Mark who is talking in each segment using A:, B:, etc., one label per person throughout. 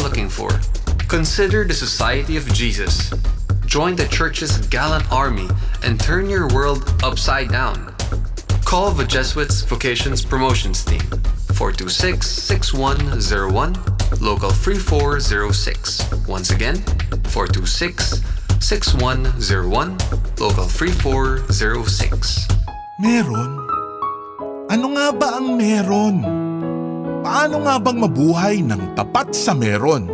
A: looking for? Consider the Society of Jesus. Join the church's gallant army and turn your world upside down. Call the Jesuits Vocations Promotions Team 426-6101, local 3406. Once again, 426-6101, local 3406.
B: Meron? Ano nga ba ang meron? Paano nga bang mabuhay ng tapat sa meron?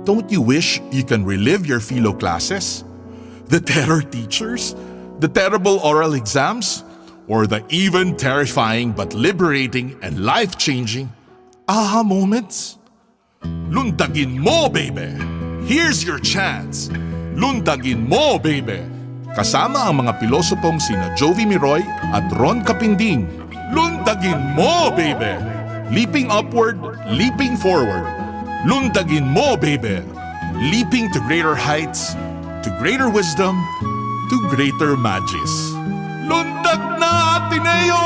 B: Don't you wish you can relive your philo classes? The terror teachers? The terrible oral exams? Or the even terrifying but liberating and life-changing aha moments? Lundagin mo, baby! Here's your chance! Lundagin mo, baby! Kasama ang mga pilosopong sina Jovi Miroy at Ron Capinding. Lundagin mo, baby! Leaping upward, leaping forward. Lundagin mo, baby! Leaping to greater heights, to greater wisdom, to greater magis. Lundag na, Ateneo!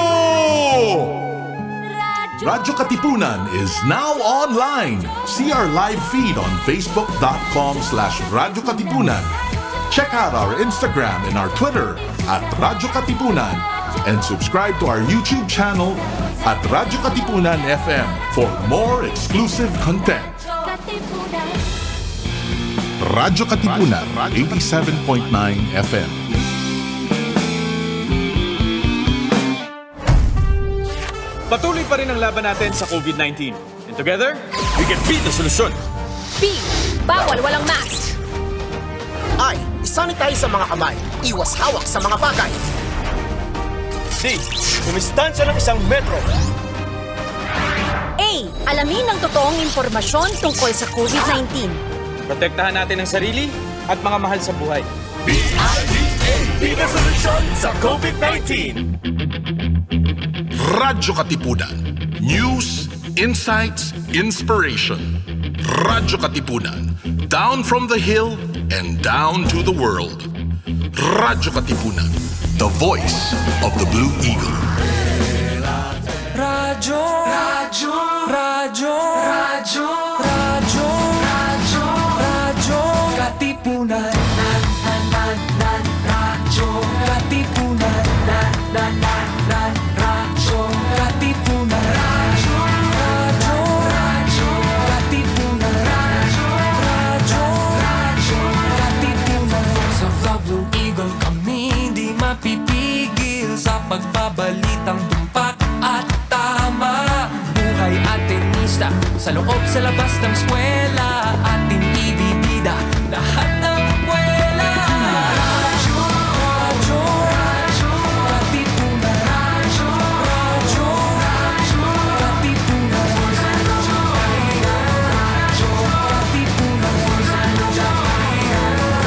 B: Radyo Katipunan is now online. See our live feed on facebook.com/Radyo Katipunan. Check out our Instagram and our Twitter at Radyo Katipunan and subscribe to our YouTube channel at Radyo Katipunan FM for more exclusive content. Radyo Katipunan 87.9 FM.
C: Patuloy pa rin ang laban natin sa COVID-19. And together, we can beat the solusyon.
D: B. Bawal walang mask.
E: I. Isanitize sa mga kamay. Iwas hawak sa mga bagay.
C: C. Umistansya ng 1 metro.
D: A. Alamin ang totoong impormasyon tungkol sa COVID-19.
C: Protektahan natin ang sarili at mga mahal sa buhay.
E: BIDA. Beat the solusyon sa COVID-19.
B: Radyo Katipunan. News, insights, inspiration. Radyo Katipunan. Down from the hill and down to the world. Radyo Katipunan. The voice of the Blue Eagle.
F: Radyo, radyo, radyo, radyo, radyo, radyo, radyo Katipunan. Radyo Katipunan. Radyo Katipunan. Radyo, radyo, radyo Katipunan. Radyo, radyo, radyo Katipunan. Sa The Blue Eagle kami di mapipigil sa pagbabalitang tumpak at tama. Buhay atenista sa loob sa labas ng eskwela, ating ibibida lahat ng eskwela. Radyo, radyo, radyo Katipunan. Radyo, radyo, radyo Katipunan. Radyo Katipunan.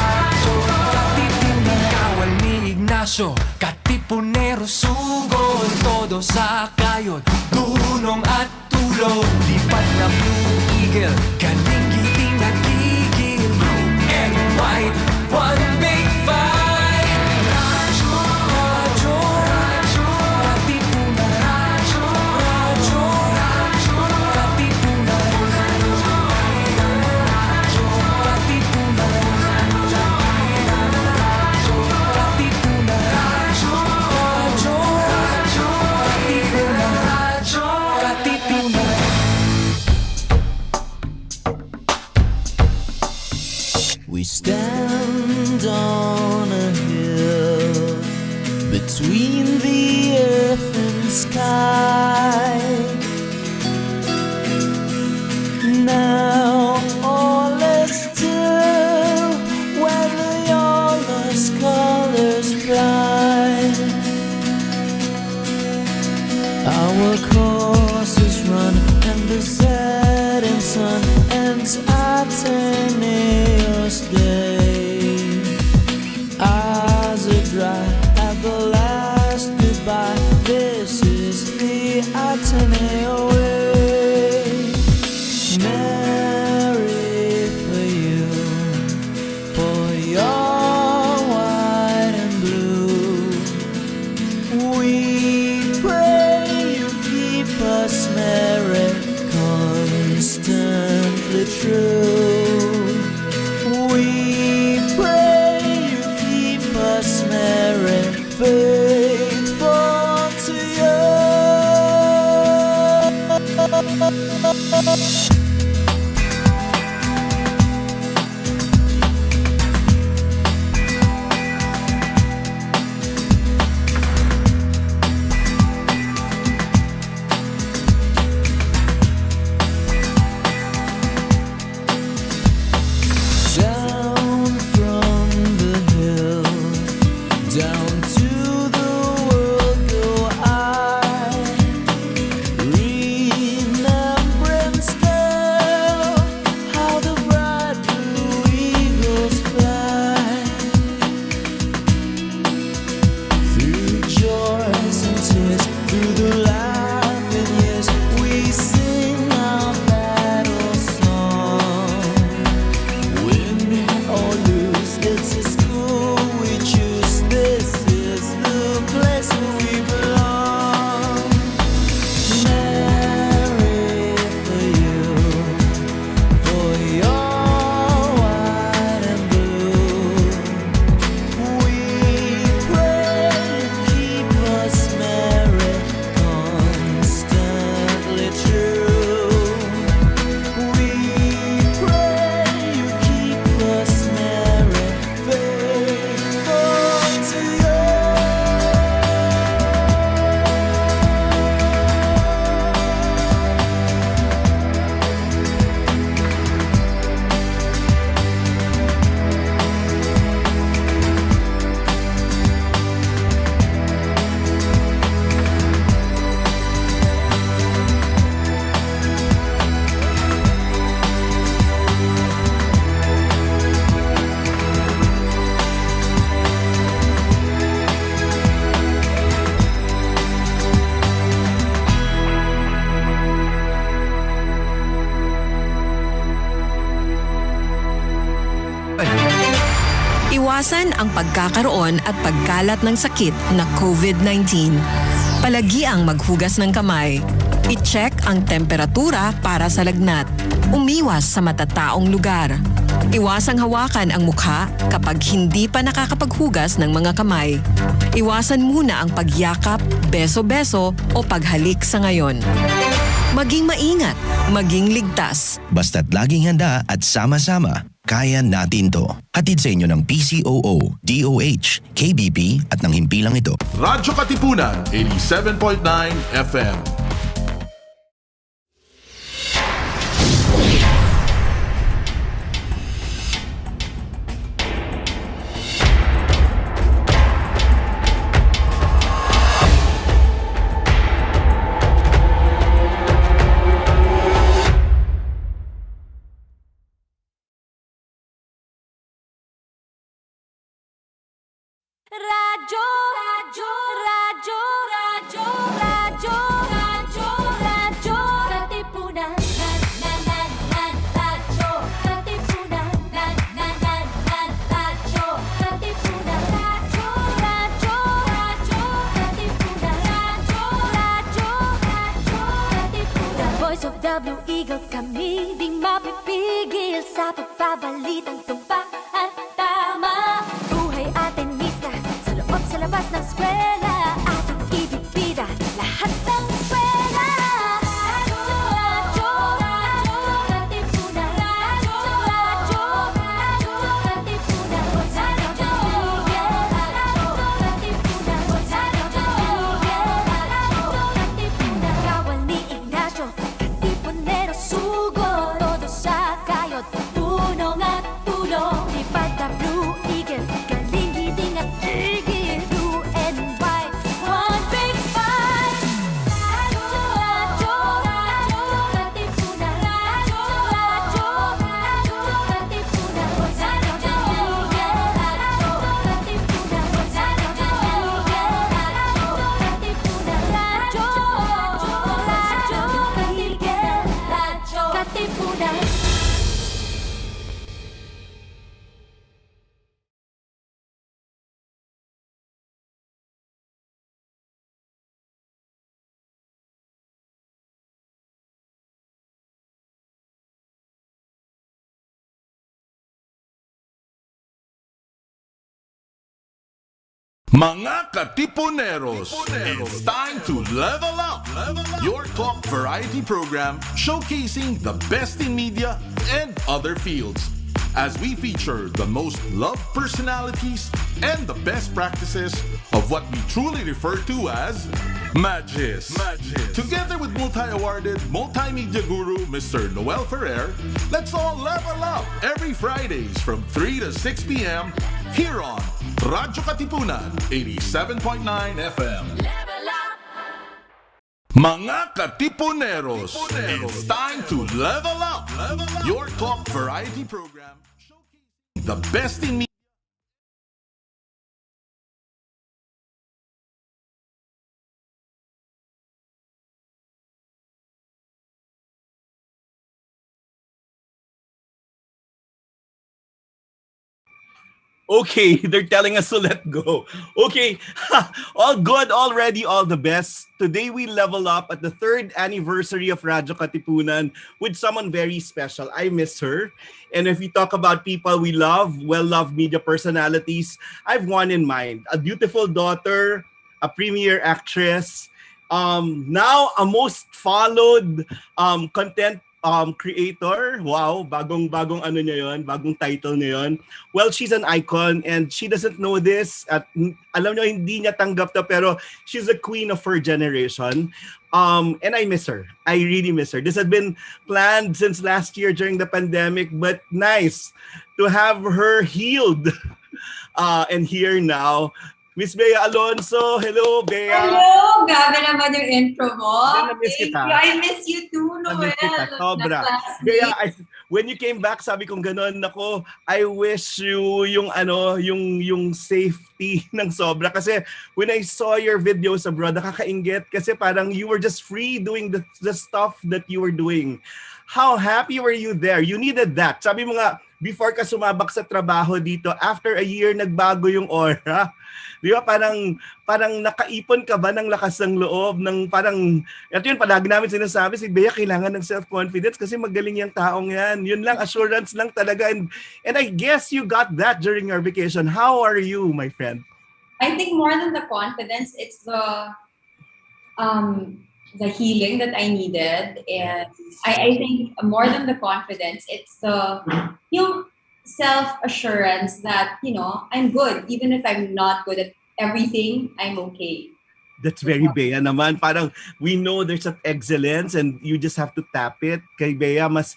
F: Radyo Katipunan. Kawal ni Ignacio, Katipunero sugod, todo sa kayon, tulong at tulong. Lipat na Blue Eagle, galing giting nagigil. Blue and white, one big fight. Radyo, radyo, radyo Katipunan. Radyo, radyo, radyo Katipunan. Radyo Katipunan. Radyo Katipunan. Radyo, radyo, radyo Katipunan. Radyo Katipunan.
G: We stand on a hill between the earth and sky. Now all is still when the yawless colors fly. Our course is run and the setting sun ends Ateneo's day. Eyes are dry at the last goodbye. This is the Ateneo way. Merry for you, for your white and blue. We pray you keep us merry, constantly true. We pray you keep us married, faithful to you. Down from the hill, down to the world go I, remembering still how the bright blue eagles fly. Through joys and tears, through the laughing years, we sing our battle song. Win or lose, it's a school we choose. This is the place where we belong. Married for you, for your white and blue. We pray you keep us married, constantly true. We pray you keep us married, faithful to you.
H: Iwasan ang pagkakaroon at pagkalat ng sakit na COVID-19. Palagiang maghugas ng kamay. I-check ang temperatura para sa lagnat. Umiwas sa matataong lugar. Iwasang hawakan ang mukha kapag hindi pa nakakapaghugas ng mga kamay. Iwasan muna ang pagyakap, beso-beso o paghalik sa ngayon. Maging maingat, maging ligtas.
I: Basta't laging handa at sama-sama, kaya natin to. Hatid sa inyo ng PCOO, DOH, KBP at ng himpilang ito.
B: Radyo Katipunan, 87.9 FM.
D: Radyo, radyo, radyo, radyo, radyo, radyo, radyo, katipunan. Radyo, katipunan. Radyo, katipunan. Radyo, radyo, radyo, katipunan. Radyo, katipunan. The voice of the Blue Eagle, kami di mapipigil sa pagbabalitang tumpak at tama. Buhay atin sa labas ng eskwela, ating ibibida lahat ng pera. Radyo, radyo, katipunan. Radyo, radyo, katipunan. Radyo, katipunan. Katipunan. Kawal ni Ignacio, katipunero sugo. Todo sa kayod, tulong at tulong.
B: Mga katipuneros, it's time to level up. Your talk variety program showcasing the best in media and other fields. As we feature the most loved personalities and the best practices of what we truly refer to as Magis. Together with multi-awarded multimedia guru Mr. Noel Ferrer, let's all level up every Fridays from 3 to 6 p.m. here on radyo-katipunan 87.9 FM. Mga katipuneros, it's time to level up. Your talk variety program showcasing the best in media.
J: Okay, they're telling us to let go. Okay, all good already, all the best. Today we level up at the 3rd anniversary of Radyo Katipunan with someone very special. I miss her. And if we talk about people we love, well-loved media personalities, I've one in mind. A beautiful daughter, a premier actress, now a most followed content creator. Wow, bagong ano niya yon, bagong title niya yon. Well, she's an icon and she doesn't know this. At alam niyo hindi niya tanggap to, pero she's a queen of her generation. And I miss her. I really miss her. This had been planned since last year during the pandemic, but nice to have her healed and here now. Miss Bea Alonzo. Hello, Bea.
K: Hello! Grabe naman yung intro mo.
J: Na-miss kita.
K: I miss you too, Noel.
J: Sobra. Bea, when you came back, sabi kong gano'n, nako, I wish you yung safety ng sobra. Kasi when I saw your videos abroad, nakakainggit kasi parang you were just free doing the stuff that you were doing. How happy were you there? You needed that. Sabi mo nga, before ka sumabak sa trabaho dito, after a year, nagbago yung aura. Di ba? Parang nakaipon ka ba ng lakas ng loob, ng parang, at yun, palagi namin sinasabi, si Bea kailangan ng self-confidence kasi magaling yung taong yan. Yun lang, assurance lang talaga. And I guess you got that during your vacation. How are you, my friend?
K: I think more than the confidence, it's the healing that I needed. And I think more than the confidence, it's the yung self-assurance that, I'm good. Even if I'm not good at everything, I'm okay.
J: That's very Bea naman. Parang we know there's an excellence and you just have to tap it. Kay Bea, mas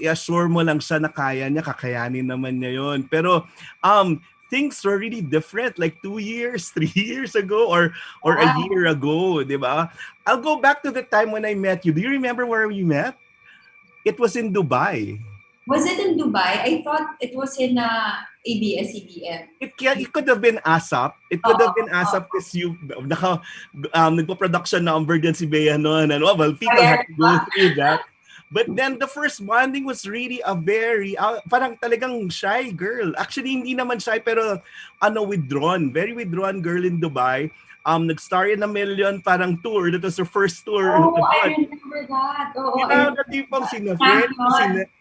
J: i-assure mo lang siya na kaya niya, kakayanin naman niya yun. Pero things were really different like 2 years, 3 years ago or a year ago, di ba? I'll go back to the time when I met you. Do you remember where we met? It was in Dubai.
K: Was it in Dubai? I thought it was in ABS-CBN.
J: It could have been ASAP. It could have been ASAP because you nagpo-production number din si Bea noon. Well, people have to go through that. But then the first bonding was really a very, parang talagang shy girl. Actually, hindi naman shy, pero withdrawn. Very withdrawn girl in Dubai. Nag-star in a million, parang tour. That was her first tour.
K: Oh, I remember that.
J: The tipong sina Fred,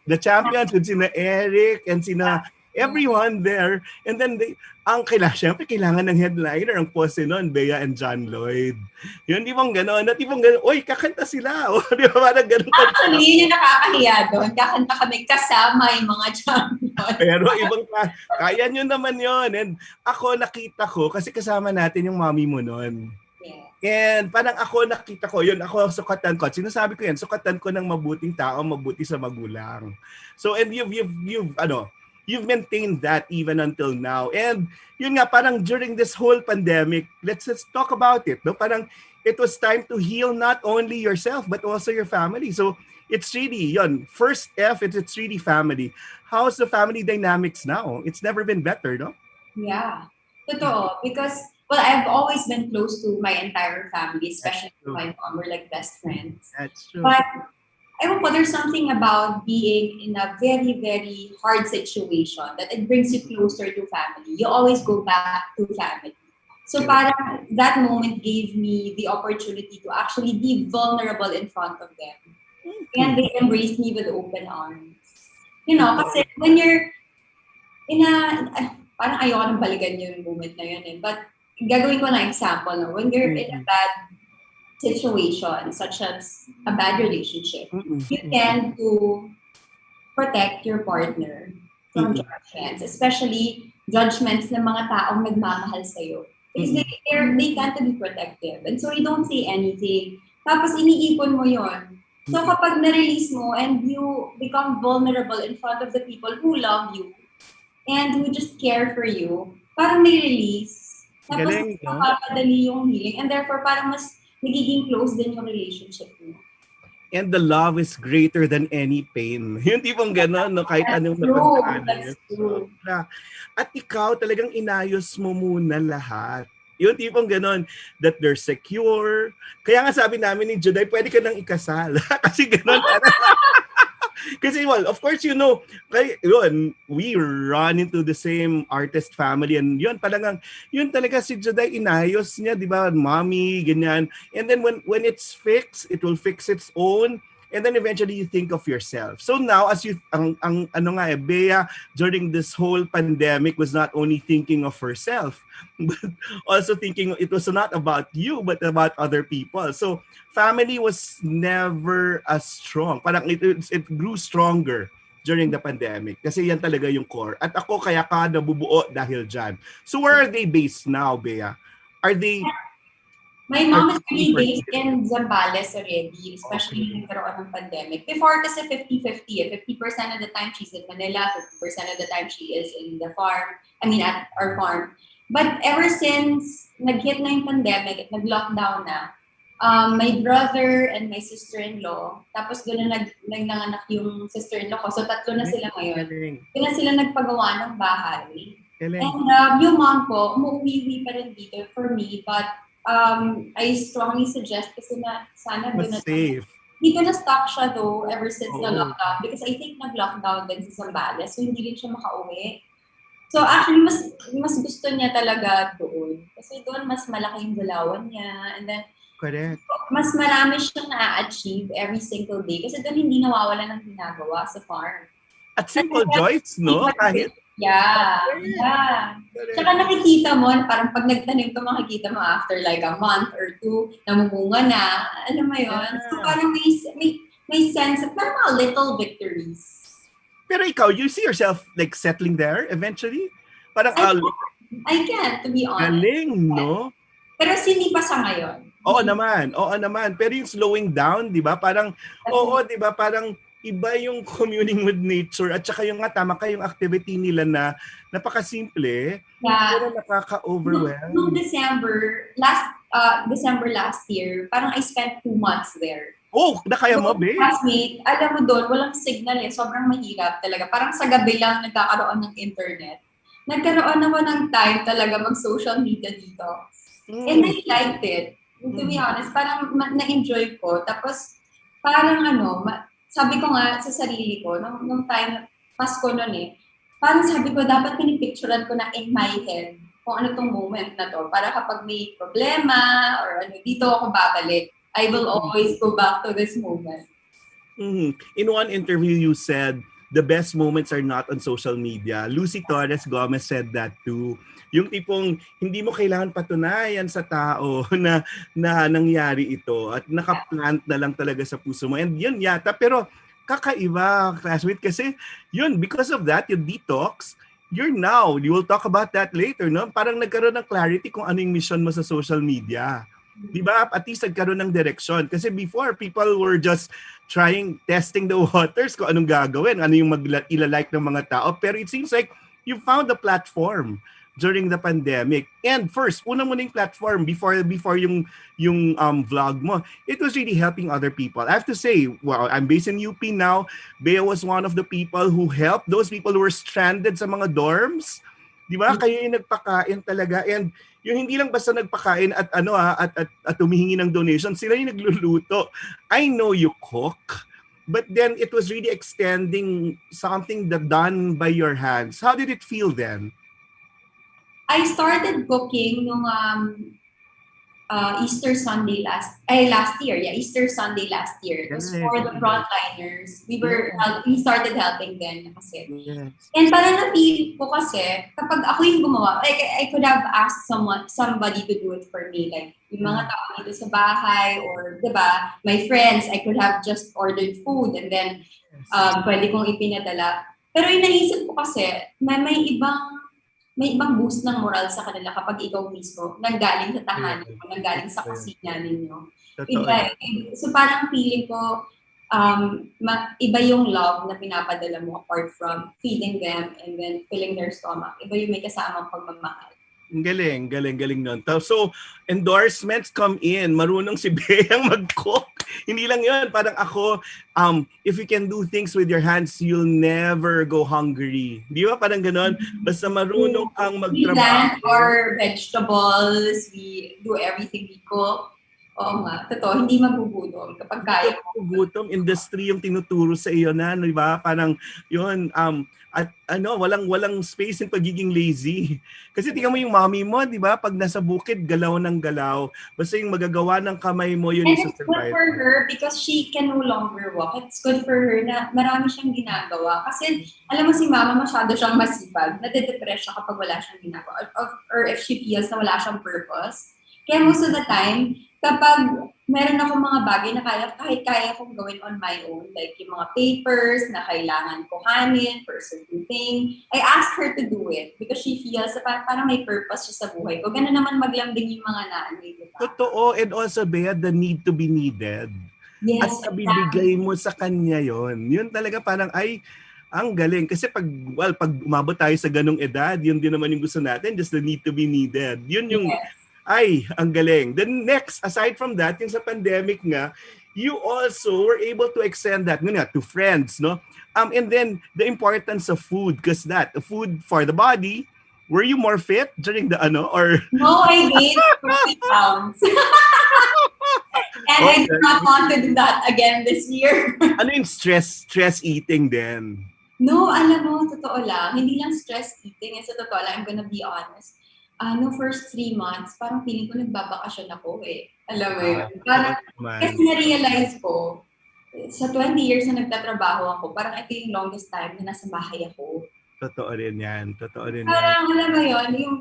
J: the champions, and sina Eric, and sina everyone there. And then, syempre, kailangan ng headliner. Ang pose nun, Bea and John Lloyd. Yun, di bang gano'n? Oy, kakanta sila. Di ba parang gano'n?
K: Actually, yun yung nakakahiya doon. Kakanta kami kasama yung mga champion.
J: Pero kaya nyo naman yun. And ako, nakita ko, kasi kasama natin yung mommy mo nun. Yeah. And parang ako, nakita ko, yun, ako sukatan ko. Sinasabi ko yan, sukatan ko ng mabuting tao, mabuti sa magulang. So, and you've maintained that even until now. And yun nga, parang during this whole pandemic, let's talk about it. No? Parang it was time to heal not only yourself, but also your family. So it's really, first F, it's really family. How's the family dynamics now? It's never been better, no?
K: Yeah, totoo. Because, I've always been close to my entire family, especially my mom. We're like best friends.
J: That's true.
K: But there's something about being in a very, very hard situation that it brings you closer to family. You always go back to family. So parang that moment gave me the opportunity to actually be vulnerable in front of them. And they embraced me with open arms. Kasi when you're in a, parang ayoko nang balikan yung moment na yun eh. But gagawin ko na example, no? When you're in a bad situation, such as a bad relationship, you tend to protect your partner from judgments, especially judgments ng mga taong nagmamahal sa'yo. Because they tend to be protective. And so you don't say anything. Tapos iniipon mo yon. So kapag na-release mo and you become vulnerable in front of the people who love you and who just care for you, parang may release. Tapos
J: Galing, no?
K: mapapadali yung healing. And therefore, parang mas nagiging close din yung relationship mo.
J: And the love is greater than any pain. Yung tipong gano'n, no? Kahit anong napagdaanan.
K: That's true.
J: At ikaw talagang inayos mo muna lahat. Yung tipong gano'n, that they're secure. Kaya nga sabi namin ni Juday, pwede ka nang ikasal. Kasi gano'n. Kasi well, of course, you know, yun, we run into the same artist family and yun talaga si Juday inayos niya, di ba? Mommy, ganyan. And then when it's fixed, it will fix its own. And then eventually you think of yourself. So now, as you, Bea, during this whole pandemic was not only thinking of herself, but also thinking it was not about you, but about other people. So family was never as strong. Parang it grew stronger during the pandemic. Kasi yan talaga yung core. At ako kaya ka nabubuo dahil dyan. So where are they based now, Bea? Are they...
K: My mom is really based in Zambales already, especially nung nagkaroon ng pandemic. Before kasi 50-50. 50% of the time she's in Manila, 50% of the time she is in the farm. At our farm. But ever since nag-hit na yung pandemic at nag-lockdown na, my brother and my sister-in-law, tapos doon na nanganak yung sister-in-law ko. So tatlo na sila ngayon. Doon na sila nagpagawa ng bahay. And yung mom ko, umuwi pa rin dito for me, but I strongly suggest kasi na sana doon na
J: safe.
K: Dito na stuck siya though ever since the lockdown because I think nag-lockdown din sa Zambales so hindi rin siya makauwi. So actually mas gusto niya talaga doon kasi doon mas malaki yung galawan niya and then
J: correct.
K: Mas marami siyang na-achieve every single day kasi doon hindi nawawala ng ginagawa sa farm.
J: At simple joys, no? Kahit
K: Yeah. Tsaka nakikita mo, parang pag nagtanim ka, makikita mo after like a month or two, namumunga na. Alam mo yun? So parang may sense of parang mga little victories.
J: Pero ikaw, you see yourself like settling there eventually? Parang
K: I can, to be honest.
J: Galing, no?
K: Pero hindi pa sa ngayon.
J: Oo naman. Pero yung slowing down, di ba? Parang, di ba? Parang iba yung communing with nature at saka yung tama ka yung activity nila na napakasimple pero nakaka-overwhelm.
K: Noong December last year, parang I spent 2 months there.
J: Oh, nakaya mo, Bea?
K: Classmate, alam mo doon, walang signal sobrang mahirap talaga. Parang sa gabi lang nagkakaroon ng internet. Nagkaroon ako ng time talaga mag-social media dito. And I liked it. To be honest, parang na-enjoy ko. Tapos parang sabi ko nga sa sarili ko, nung time, Pasko nun parang sabi ko, dapat pinipicturean ko na in my head kung ano tong moment na to. Para kapag may problema or dito ako babalik, I will always go back to this moment.
J: In one interview, you said, the best moments are not on social media. Lucy Torres Gomez said that too. Yung tipong hindi mo kailangan patunayan sa tao na nangyari ito at nakaplant na lang talaga sa puso mo. And yun yata, pero kakaiba, classmate, kasi yun, because of that, yung detox, you will talk about that later, no? Parang nagkaroon ng clarity kung ano yung mission mo sa social media. Di ba? At least nagkaroon ng direction. Kasi before, people were just testing the waters kung anong gagawin, ano yung ilalike ng mga tao. Pero it seems like you found a platform during the pandemic. And first, unang muning platform before yung vlog mo, it was really helping other people. I have to say, well, I'm based in UP now. Bea was one of the people who helped those people who were stranded sa mga dorms. Di ba? Kayo yung nagpakain talaga. And yung hindi lang basta nagpakain at at humihingi ng donation, sila yung nagluluto. I know you cook, but then it was really extending something that done by your hands. How did it feel then?
K: I started cooking nung Easter Sunday last year. Yeah, Easter Sunday last year. It was for the frontliners. We started helping them kasi.
J: Yes.
K: And parang na-feel ko kasi, kapag ako yung gumawa, like, I could have asked somebody to do it for me. Like, yung mga tao dito sa bahay, or, di ba, my friends, I could have just ordered food and then pwede kong ipinadala. Pero yung naisip ko kasi, may ibang boost ng moral sa kanila kapag ikaw mismo nanggaling sa tahanan mo, nanggaling sa kusina ninyo. So parang feeling ko, iba yung love na pinapadala mo apart from feeding them and then filling their stomach. Iba yung may kasamang pagmamahal.
J: Galing nun. So, endorsements come in. Marunong si Bea mag-cook. Hindi lang yun. Parang ako, if you can do things with your hands, you'll never go hungry. Di ba? Parang ganon. Basta marunong kang
K: We
J: magtrabaho.
K: plant our vegetables. We do everything we cook. Oo nga. Totoo, hindi magugutom kapag kaya ko.
J: Gutom, industry yung tinuturo sa iyo na, di ba? Parang yun, at walang space yung pagiging lazy. Kasi tingnan mo yung mommy mo, di ba? Pag nasa bukid, galaw ng galaw. Basta yung magagawa ng kamay mo, yun
K: And
J: yung
K: it's good
J: survive.
K: for her because she can no longer walk. It's good for her na marami siyang ginagawa. Kasi alam mo si mama masyado siyang masipag. Nade-depress siya kapag wala siyang ginagawa. Or if she feels na wala siyang purpose. Kaya most of the time, kapag meron akong mga bagay na kahit kaya kong gawin on my own, like yung mga papers na kailangan kuhanin for a certain thing, I ask her to do it because she feels na parang may purpose siya sa buhay ko. Ganun naman maglambing yung mga nanay. Diba?
J: Totoo, and also, Bea, the need to be needed.
K: Yes,
J: at nabibigay mo sa kanya yon. Yun talaga parang ang galing. Kasi pag umabot tayo sa ganong edad, yun din naman yung gusto natin, just the need to be needed. Yun yung, ang galing. Then next, aside from that, yung sa pandemic nga, you also were able to extend that to friends, no? And then the importance of food, because food for the body. Were you more fit during the or?
K: No, I gained 40 pounds. And I do not want to do that again this year.
J: Ano yung stress eating then?
K: No, alam mo, totoo lang. Hindi lang stress eating. Sa totoo lang, I'm gonna be honest. No first 3 months, parang feeling ko nagbabakasyon ako eh. Alam mo yun. Parang, kasi na-realize ko, sa 20 years na nagtatrabaho ako, parang ito yung longest time na nasa bahay ako.
J: Totoo rin yan.
K: Parang alam mo yun, yung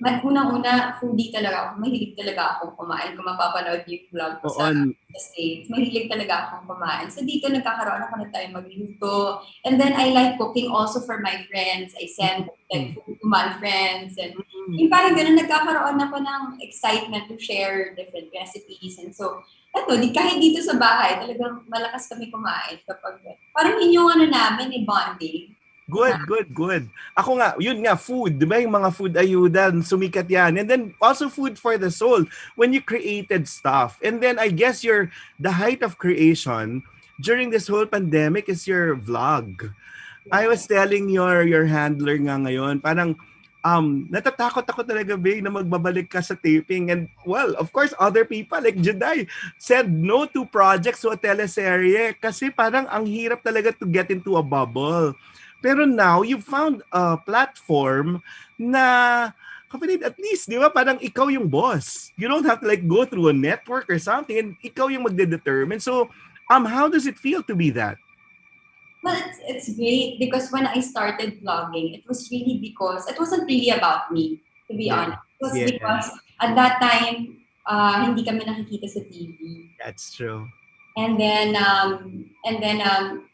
K: unang-una, foodie talaga ako. Mahilig talaga akong kumain. Kung mapapanood yung vlog ko sa States, mahilig talaga akong kumain. So dito nagkakaroon ako na tayo magluto. And then I like cooking also for my friends. I send food to my friends. And yung parang ganun, nagkakaroon ako ng excitement to share different recipes. And so, kahit dito sa bahay, talagang malakas kami kumain. Parang yun yung namin, bonding.
J: Good. Ako nga, yun nga, food. Di ba yung mga food ayudan, sumikat yan. And then also food for the soul when you created stuff. And then I guess the height of creation during this whole pandemic is your vlog. I was telling your handler nga ngayon, parang natatakot ako talaga, Bea, na magbabalik ka sa taping. And well, of course, other people like Juday said no to projects o teleserye kasi parang ang hirap talaga to get into a bubble. Pero now, you found a platform na, kapatid, at least, di ba, parang ikaw yung boss. You don't have to go through a network or something and ikaw yung magde-determine. So, how does it feel to be that?
K: Well, it's great because when I started vlogging, it was really because, it wasn't really about me, to be honest. It was because at that time, hindi kami nakikita sa TV.
J: That's true.
K: And then,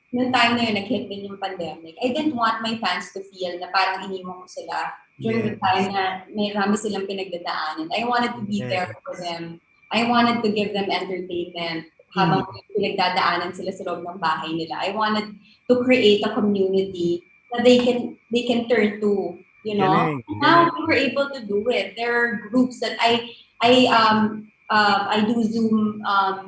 K: noong time na yun, nag-hit din yung pandemic, I didn't want my fans to feel na parang iniwan ko sila during the time na may rami silang pinagdadaanan. I wanted to be there for them. I wanted to give them entertainment habang pinagdadaanan sila sa loob ng bahay nila. I wanted to create a community that they can turn to, you know. Now we were able to do it. There are groups that I do Zoom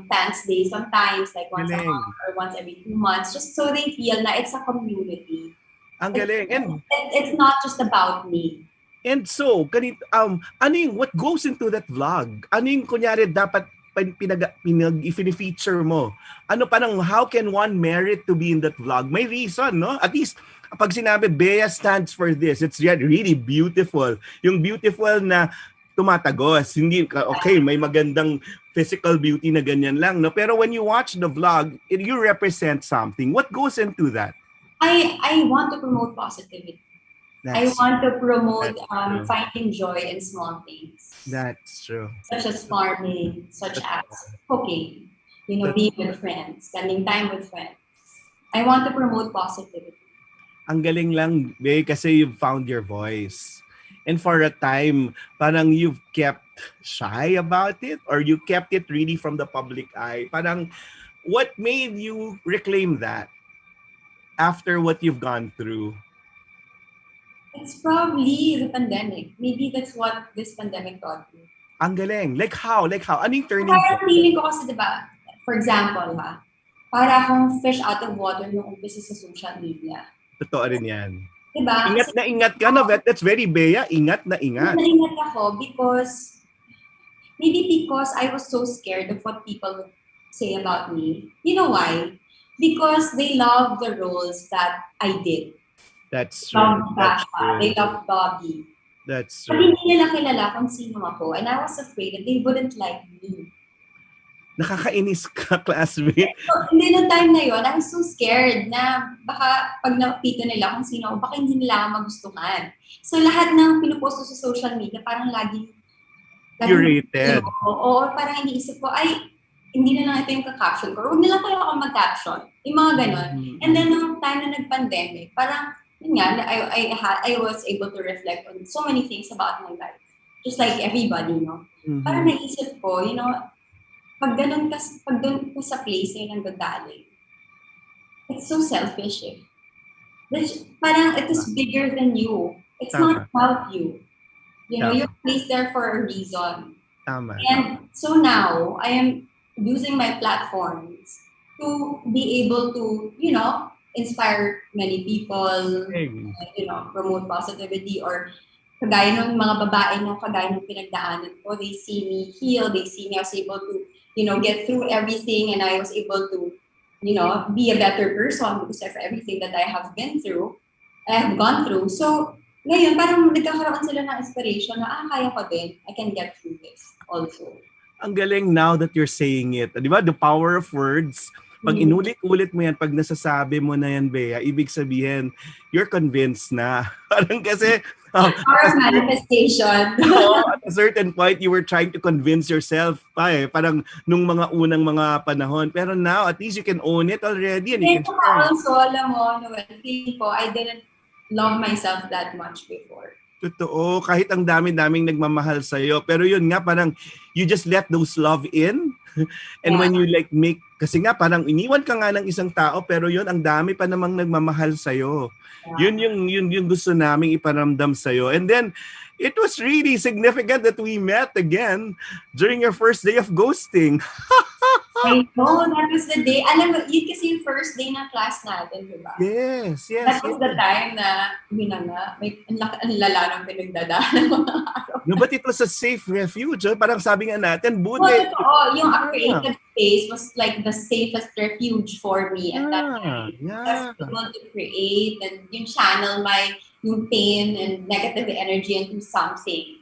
K: fans day sometimes, like once a month or once every 2 months, just so they feel na it's a community.
J: Ang galing. And
K: it's not just about me.
J: And so, what goes into that vlog? Ano yung kunyari dapat pinag-feature mo? Ano parang how can one merit to be in that vlog? May reason, no? At least, pag sinabi, Bea stands for this, it's really beautiful. Yung beautiful na tumatagos. Hindi ka, okay, may magandang physical beauty na ganyan lang, no? Pero when you watch the vlog, you represent something. What goes into that?
K: I want to promote positivity. I
J: That's,
K: want to promote
J: that's true.
K: finding joy in small things,
J: That's true.
K: such as farming, such as cooking, being with friends, spending time with friends. I want to promote positivity.
J: Ang galing lang, Bea, kasi you've found your voice. And for a time, parang you've kept shy about it or you kept it really from the public eye. Parang, what made you reclaim that after what you've gone through?
K: It's probably the pandemic. Maybe that's what this pandemic taught me.
J: Ang galing. Like how? Ano yung turning
K: Parang
J: point?
K: feeling ko kasi, diba, for example, para akong fish out of water nung umpisa sa social media.
J: Totoo rin yan.
K: Diba?
J: Ingat na ingat ka, no? That's very Bea. Ingat na ingat.
K: Naingat ako because I was so scared of what people would say about me. You know why? Because they love the roles that I did.
J: That's true.
K: Love
J: That's
K: Basha,
J: true.
K: they love Bobby.
J: That's
K: But
J: true.
K: hindi nila kilala kung sino ako. And I was afraid that they wouldn't like me.
J: Nakakainis ka, classmate.
K: So, hindi nung time na yon, I was so scared na baka pag nakita nila kung sino ako, baka hindi nila ako magustuhan. So lahat ng pinuposto sa social media, parang laging
J: Curated.
K: Oo, parang iniisip ko, ay, hindi na lang ito yung ka-caption ko. Huwag na lang tayo ako mag-caption. Yung mga ganon. And then nung time na nag-pandemic, parang, yun nga, I was able to reflect on so many things about my life. Just like everybody, no? Parang naisip ko, pag doon ka sa place na yung nagdadali, it's so selfish eh. Parang it is bigger than you. It's not about you. You're placed there for a reason.
J: Tama.
K: And so now, I am using my platforms to be able to, inspire many people, promote positivity, or kagaya ng mga babae na kagaya ng pinagdaanan ko, they see me heal, they see me, I was able to, get through everything, and I was able to, be a better person because of everything that I have gone through. So, ngayon, parang nagkakaroon sila ng inspiration na, kaya ko din, I can get through this also.
J: Ang galing now that you're saying it. Di ba? The power of words. Pag inulit-ulit mo yan, pag nasasabi mo na yan, Bea, ibig sabihin, you're convinced na. Parang kasi...
K: power of manifestation.
J: At a certain point, you were trying to convince yourself pa eh. Parang nung mga unang mga panahon. Pero now, at least you can own it already. And you can
K: Also, alam mo, Noel, feeling ko, I didn't love myself that much before.
J: Totoo, kahit ang dami-daming nagmamahal sa'yo. Pero yun nga, parang you just let those love in. And when you kasi nga parang iniwan ka nga ng isang tao, pero yun, ang dami pa namang nagmamahal sa'yo. Yeah. Yun yung gusto naming iparamdam sa'yo. And then, it was really significant that we met again during your first day of ghosting.
K: I know, that was the day. Alam mo, yun kasi yung first day ng class natin, di ba?
J: Yes.
K: That was the time na, may ang lala ng pinagdadaan ng mga araw.
J: No, but it was a safe refuge. Parang sabi nga natin,
K: buti. Yung creative space was like the safest refuge for me at that time.
J: Yeah.
K: I was able to create and yung channel yung pain and negative energy into something,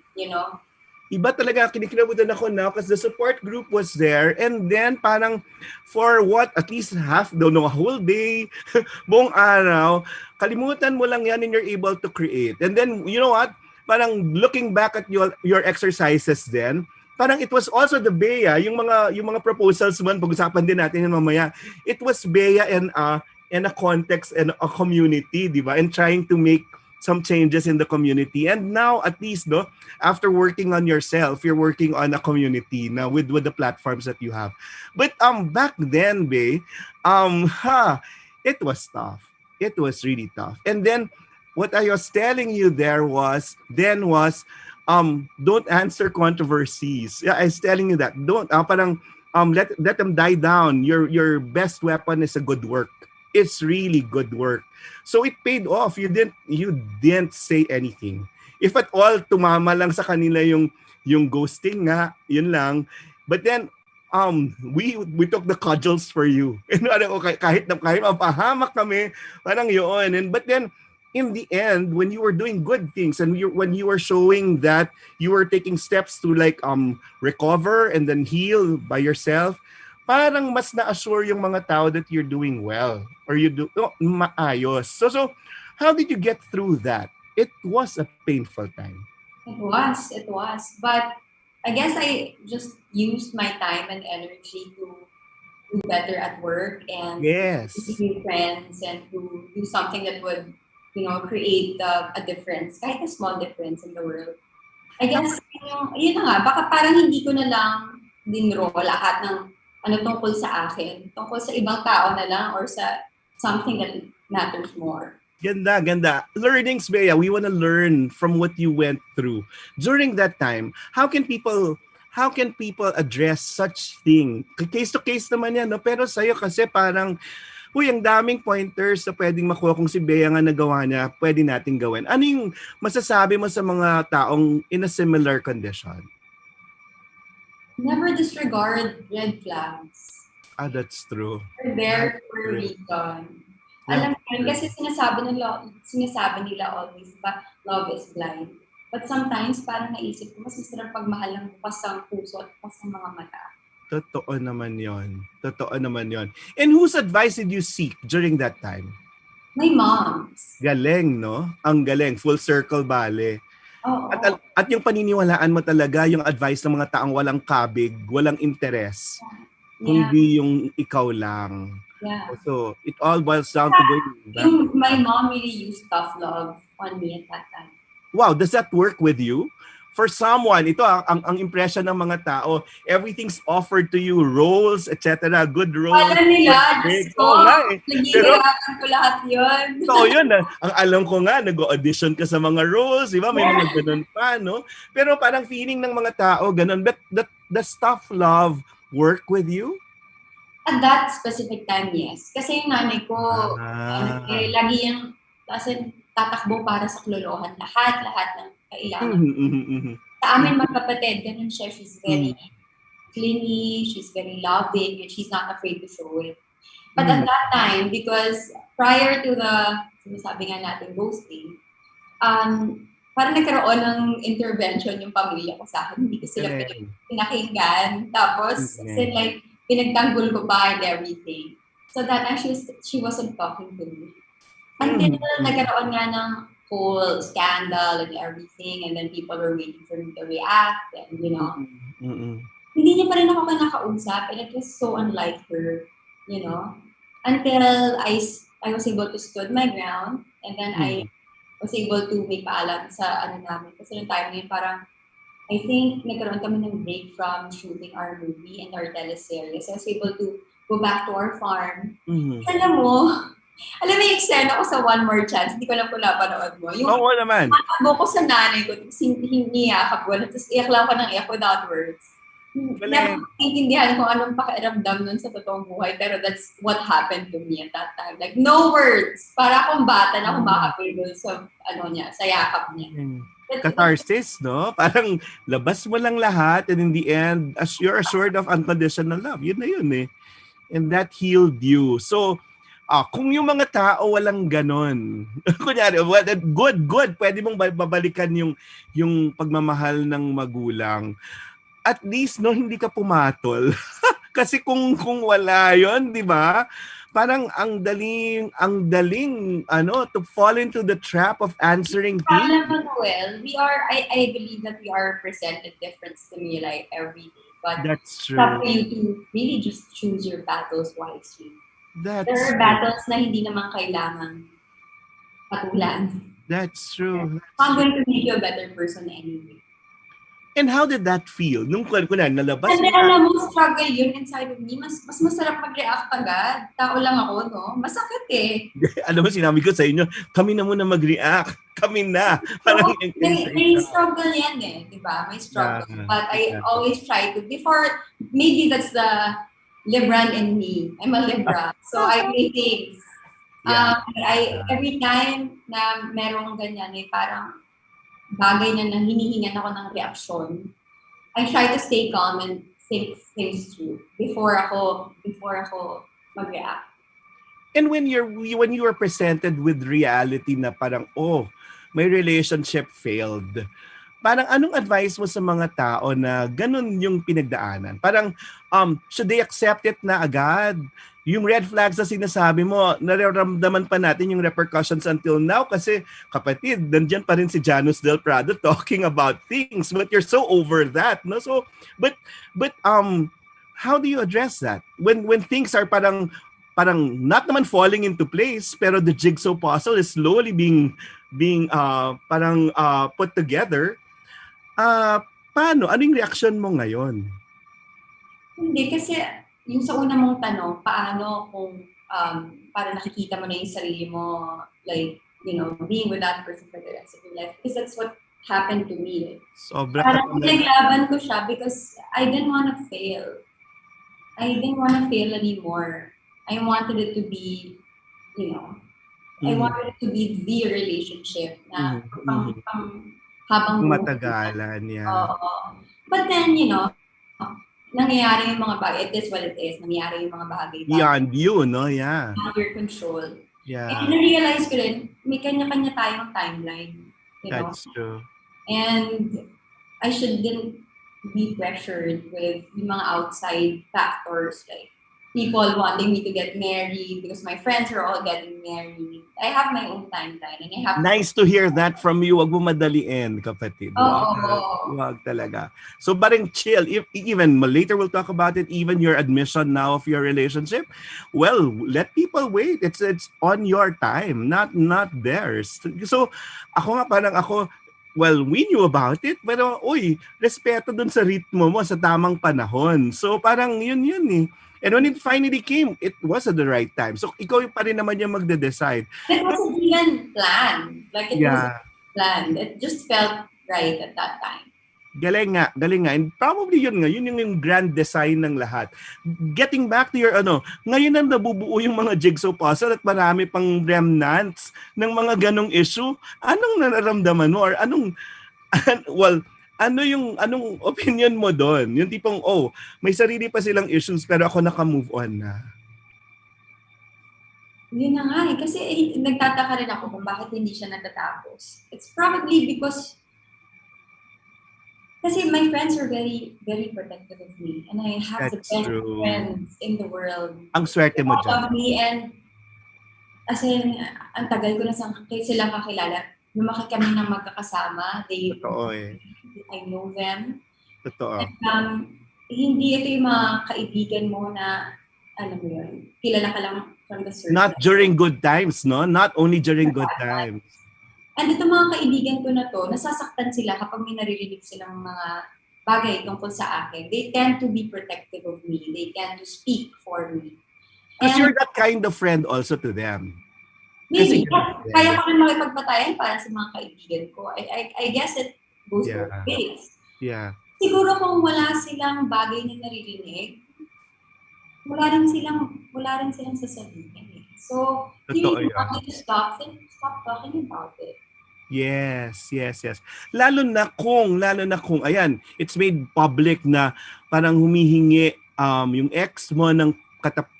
J: Iba talaga, kinikilabutan ako now because the support group was there, and then parang for at least a whole day, buong araw, kalimutan mo lang yan and you're able to create. And then, you know what? Parang looking back at your exercises then, parang it was also the Bea, yung mga proposals man, pag-usapan din natin yan mamaya, it was Bea and a context and a community, di ba? And trying to make some changes in the community. And now, at least, after working on yourself, you're working on a community now with the platforms that you have. But back then, Bea, it was tough. It was really tough. And then, what I was telling you there was, don't answer controversies. Yeah, I was telling you that. Don't, let them die down. Your best weapon is a good work. It's really good work. So it paid off. You didn't say anything. If at all, tumama lang sa kanila yung ghosting nga, yun lang. But then, we took the cudgels for you. And kahit mapahamak kami, parang yun. But then, in the end, when you were doing good things and when you were showing that you were taking steps to like recover and then heal by yourself, parang mas na-assure yung mga tao that you're doing well or maayos. So how did you get through that? It was a painful time.
K: It was. But I guess I just used my time and energy to do better at work and
J: Yes.
K: to meet friends and to do something that would, create a difference, kahit a small difference in the world. I guess, yun na nga, baka parang hindi ko na lang dinro lahat ng tungkol sa akin, tungkol sa ibang tao na lang or sa something that matters more.
J: Ganda. Learnings, Bea. We want to learn from what you went through. During that time, how can people address such thing? Case to case naman yan, no? Pero sa'yo kasi parang, ang daming pointers na pwedeng makuha kung si Bea nga nagawa niya, pwede natin gawin. Ano yung masasabi mo sa mga taong in a similar condition?
K: Never disregard red flags.
J: That's true.
K: They're there for a reason. Alam mo yun, kasi sinasabi nila always, ba, love is blind. But sometimes, parang naisip ko, mas masarap pagmahal ng bukas ang puso at bukas ang mga mata.
J: Totoo naman yon. And whose advice did you seek during that time?
K: My mom's.
J: Galing, no? Ang galing. Full circle, bale.
K: Oh,
J: At yung paniniwalaan mo talaga, yung advice ng mga taong walang kabig, walang interes, kundi yung ikaw lang.
K: Yeah.
J: So, it all boils down to going back.
K: My mom really used tough love on me at that time.
J: Wow, does that work with you? For someone, ito ang impression ng mga tao, everything's offered to you, roles, etc. Good roles.
K: Alam nila, naghihirapan ko lahat yun.
J: So yun, ang alam ko nga, nag-audition ka sa mga roles, di ba? May mga ganun pa, no? Pero parang feeling ng mga tao, ganun. But does tough love work with you?
K: At that specific time, yes. Kasi yung nanay ko, lagi yung tatakbo para sa klolohan. Lahat ng kailangan. Sa amin magkapatid, ganun siya. She's very clingy, she's very loving, and she's not afraid to show it. But at that time, because prior to the, sinasabi nga natin, ghosting, parang nagkaroon ng intervention yung pamilya ko sa akin. Hindi ko sila pinakinggan. Tapos, like, pinagtanggol ko pa and everything. So that time, she wasn't talking to me. Until nagkaroon nga ng whole scandal and everything, and then people were waiting for me to react, and hindi niya pa rin ako kinakausap, and it was so unlike her, until I was able to stood my ground, and then I was able to make paalam sa namin. Kasi nung time na yun, parang, I think, nagkaroon kami ng break from shooting our movie and our teleserye. So I was able to go back to our farm. Alam mo yung eksena ko sa One More Chance, hindi ko lang kung napanood mo. Yung
J: naman.
K: Matakbo ko sa nanay ko, hindi yakap ko, tapos iyak lang ko ng iyak without words. Naintindihan kung anong pakiramdam nun sa totoong buhay, pero that's what happened to me at that time. Like, no words! Para akong bata na kumakapil sa, sa yakap niya.
J: Catharsis, no? Parang labas mo lang lahat, and in the end, as you're assured of unconditional love. Yun na yun eh. And that healed you. So, kung yung mga tao walang ganon, kunyari, good, pwede mong babalikan yung pagmamahal ng magulang. At least, no, hindi ka pumatol. Kasi kung wala yon, di ba? Parang ang daling, to fall into the trap of answering things.
K: Noel, I believe that we are presented different stimuli every day. But
J: that's true.
K: It's up to you to really just choose your battles wisely.
J: There
K: are battles na hindi naman kailangan patulan.
J: That's true.
K: I'm going to make you a better person anyway.
J: And how did that feel? Nung nalabas
K: and then, alam mo, struggle yun inside of me. Mas masarap mag-react agad. Tao lang ako, no? Masakit eh.
J: Alam mo, sinabi ko sa inyo, kami na muna mag-react. Kami na. Parang
K: may struggle yan eh, di ba? May struggle. Yeah. But I always try to, maybe that's the Libran in me. I'm a Libra. So I play things. Every time na merong ganyan, parang bagay na hinihingan ako ng reaksyon, I try to stay calm and think things through before ako mag-react.
J: And when you are presented with reality na parang, oh, my relationship failed. Parang anong advice mo sa mga tao na ganun yung pinagdaanan? Parang should they accept it na agad? Yung red flags na sinasabi mo, nararamdaman pa natin yung repercussions until now kasi kapatid, nandiyan pa rin si Janus Del Prado talking about things, but you're so over that, no? So but how do you address that when things are parang not naman falling into place, pero the jigsaw puzzle is slowly being put together? Paano? Ano yung reaction mo ngayon?
K: Hindi, kasi yung sa una mong tanong, paano kung para nakikita mo na yung sarili mo, like, you know, being with that person for the rest of your life. Because that's what happened to me.
J: Sobra
K: parang naglaban ko siya because I didn't want to fail. I didn't want to fail anymore. I wanted it to be, you know, I wanted it to be the relationship na habang
J: matagalan, yeah.
K: But then, you know, nangyayari yung mga bagay. It is what it is. Nangyayari yung mga bagay.
J: Beyond you, no? Yeah.
K: Beyond your control.
J: Yeah.
K: And na-realize ko rin, may kanya-kanya tayong timeline. You know?
J: That's true.
K: And I shouldn't be pressured with yung mga outside factors like people wanting me to get married because my friends are all getting married. I have my own timeline and I have.
J: Nice to hear that from you. Wag mo madaliin, kapatid. Wag talaga. So parang chill. Even later we'll talk about it. Even your admission now of your relationship. Well, let people wait. It's on your time, not theirs. So ako well, we knew about it, pero respeto dun sa ritmo mo sa tamang panahon. So parang yun eh. And when it finally came, it was at the right time. So ikaw pa rin naman yung magde-decide.
K: It wasn't even planned. Like it wasn't planned. It just felt right at that time.
J: Galing nga. And probably yun yung grand design ng lahat. Getting back to your ngayon na nabubuo yung mga jigsaw puzzle at marami pang remnants ng mga ganong issue. Anong nararamdaman mo? Or anong anong opinion mo doon? Yung tipong, may sarili pa silang issues pero ako naka-move on na.
K: Yun na nga eh. Kasi nagtataka rin ako kung bakit hindi siya natatapos. It's probably because kasi my friends are very, very protective of me. And I have the best friends in the world.
J: Ang swerte mo dyan.
K: Love me and as in, ang tagal ko na silang kakilala. Lumaki kami ng magkakasama.
J: Totoo eh.
K: I know them.
J: Totoo.
K: And, hindi ito yung mga kaibigan mo na, alam mo yun, kilala ka lang from the surface.
J: Not during good times, no? Not only during good times.
K: And ito mga kaibigan ko na to, nasasaktan sila kapag may naririnig silang mga bagay tungkol sa akin. They tend to be protective of me. They tend to speak for me.
J: Because you're that kind of friend also to them.
K: Maybe. Kaya ko rin makipagpatayan para sa mga kaibigan ko. I guess it goes both ways.
J: Yeah.
K: Siguro kung wala silang bagay na naririnig, wala rin silang sasabihin. So, you need to stop talking about it.
J: Yes. Lalo na kung ayan, it's made public na parang humihingi yung ex mo ng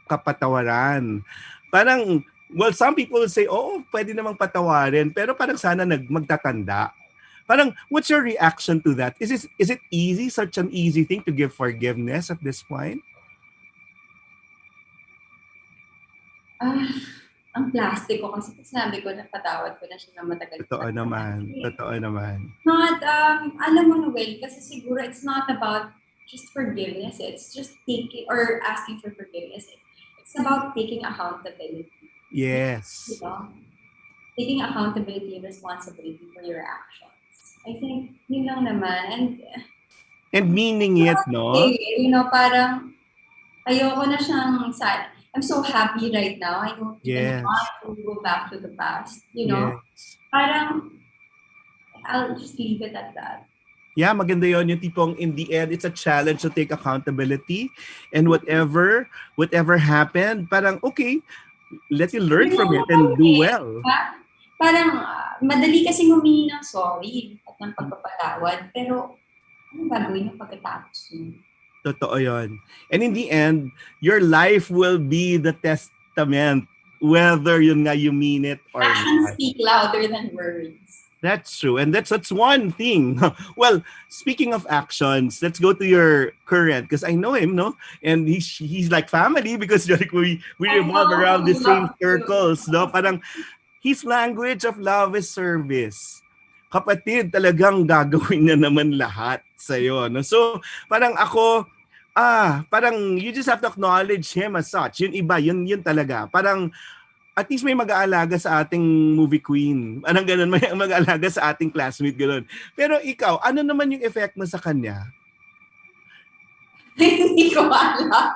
J: kapatawaran. Parang well, some people will say, pwede namang patawarin, pero parang sana magtatanda. Parang what's your reaction to that? Is it easy, such an easy thing to give forgiveness at this point?
K: Ang plastic ko kasi sabi ko, napatawad ko na siya na matagal.
J: Totoo naman.
K: Not, alam mo Noel, kasi siguro it's not about just forgiveness. It's just taking or asking for forgiveness. It's about taking accountability.
J: Yes.
K: You know? Taking accountability and responsibility for your actions. I think, yun lang naman.
J: And meaning it, no?
K: You know, parang ayoko na siyang sad. I'm so happy right now. I don't even want to go back to the past. You know?
J: Yes.
K: Parang, I'll just leave it at that.
J: Yeah, maganda yun. Yung tipong in the end, it's a challenge to take accountability. And whatever happened, parang okay, let you learn from it and do well.
K: Parang, madali kasi humingi ng sorry at ng pagpapatawad. Pero, anong gagawin ng pagkatapos mo?
J: Totoo yun. And in the end, your life will be the testament whether yun nga you mean it or
K: Actions
J: not.
K: speak louder than words.
J: That's true. And that's one thing. Well, speaking of actions, let's go to your current, because I know him, no? And he's like family because like we revolve around the same circles, no? Parang his language of love is service. Kapatid, talagang gagawin niya naman lahat sa'yo, no? So, parang ako, parang you just have to acknowledge him as such. Yun iba, yun talaga. Parang at least may mag-aalaga sa ating movie queen. Anong ganun, may mag-aalaga sa ating classmate, ganun. Pero ikaw, ano naman yung effect mo sa kanya?
K: Hindi ko alam.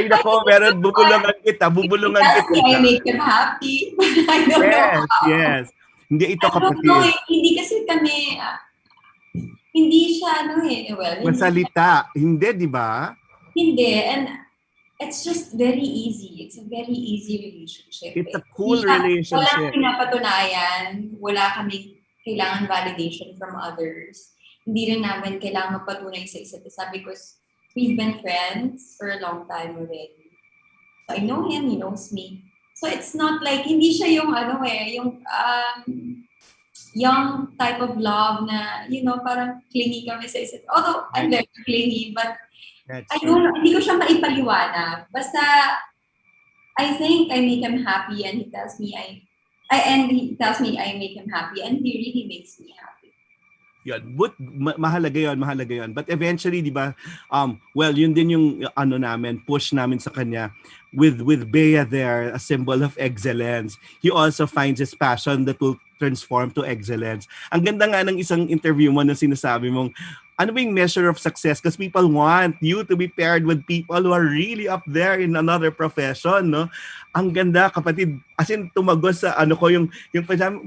J: Ay nako, meron, bubulungan kita.
K: I make him happy. I don't know how.
J: Yes. Hindi ito kapatid.
K: No, hindi kasi kami, hindi siya,
J: Masalita. Hindi, di ba?
K: Hindi. And it's just very easy. It's a very easy relationship.
J: It's a cool relationship.
K: Walang pinapatunayan. Wala kami kailangan validation from others. Hindi rin namin kailangan magpatunay sa isa't isa because we've been friends for a long time already. So I know him, he knows me. So it's not like, hindi siya yung yung young type of love na, parang clingy kami sa isa't. Although I'm very clingy, but hindi ko siya maipaliwanag. Basta, I think I make him happy and he tells me I make him happy and he really makes me happy.
J: Yun. But mahalaga yun. But eventually, di ba, well, yun din yung push namin sa kanya with Bea there, a symbol of excellence. He also finds his passion that will transform to excellence. Ang ganda nga ng isang interview mo na sinasabi mong, ano ba yung measure of success? Because people want you to be paired with people who are really up there in another profession, no? Ang ganda, kapatid. As in, tumagos sa yung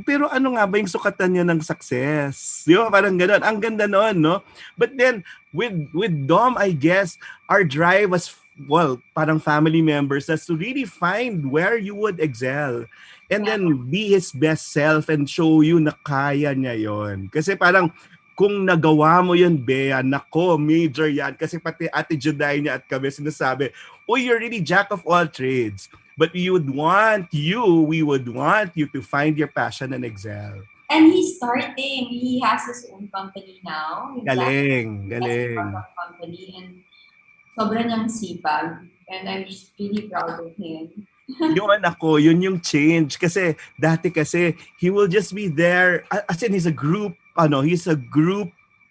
J: pero ano nga ba yung sukatan niya ng success? Di ba? Parang gano'n. Ang ganda noon, no? But then, with Dom, I guess, our drive was, well, parang family members as to really find where you would excel. And then, be his best self and show you na kaya niya yon. Kasi parang, kung nagawa mo yun, Bea, nako, major yan. Kasi pati Ate Juday niya at kami sinasabi, you're really jack of all trades. But we would want you to find your passion and excel.
K: And he's starting. He has his own company now.
J: Galing.
K: Company and sobrang niyang sipag. And I'm just really proud of him.
J: Yun yung change. Kasi, dati kasi, he will just be there. As in, he's a group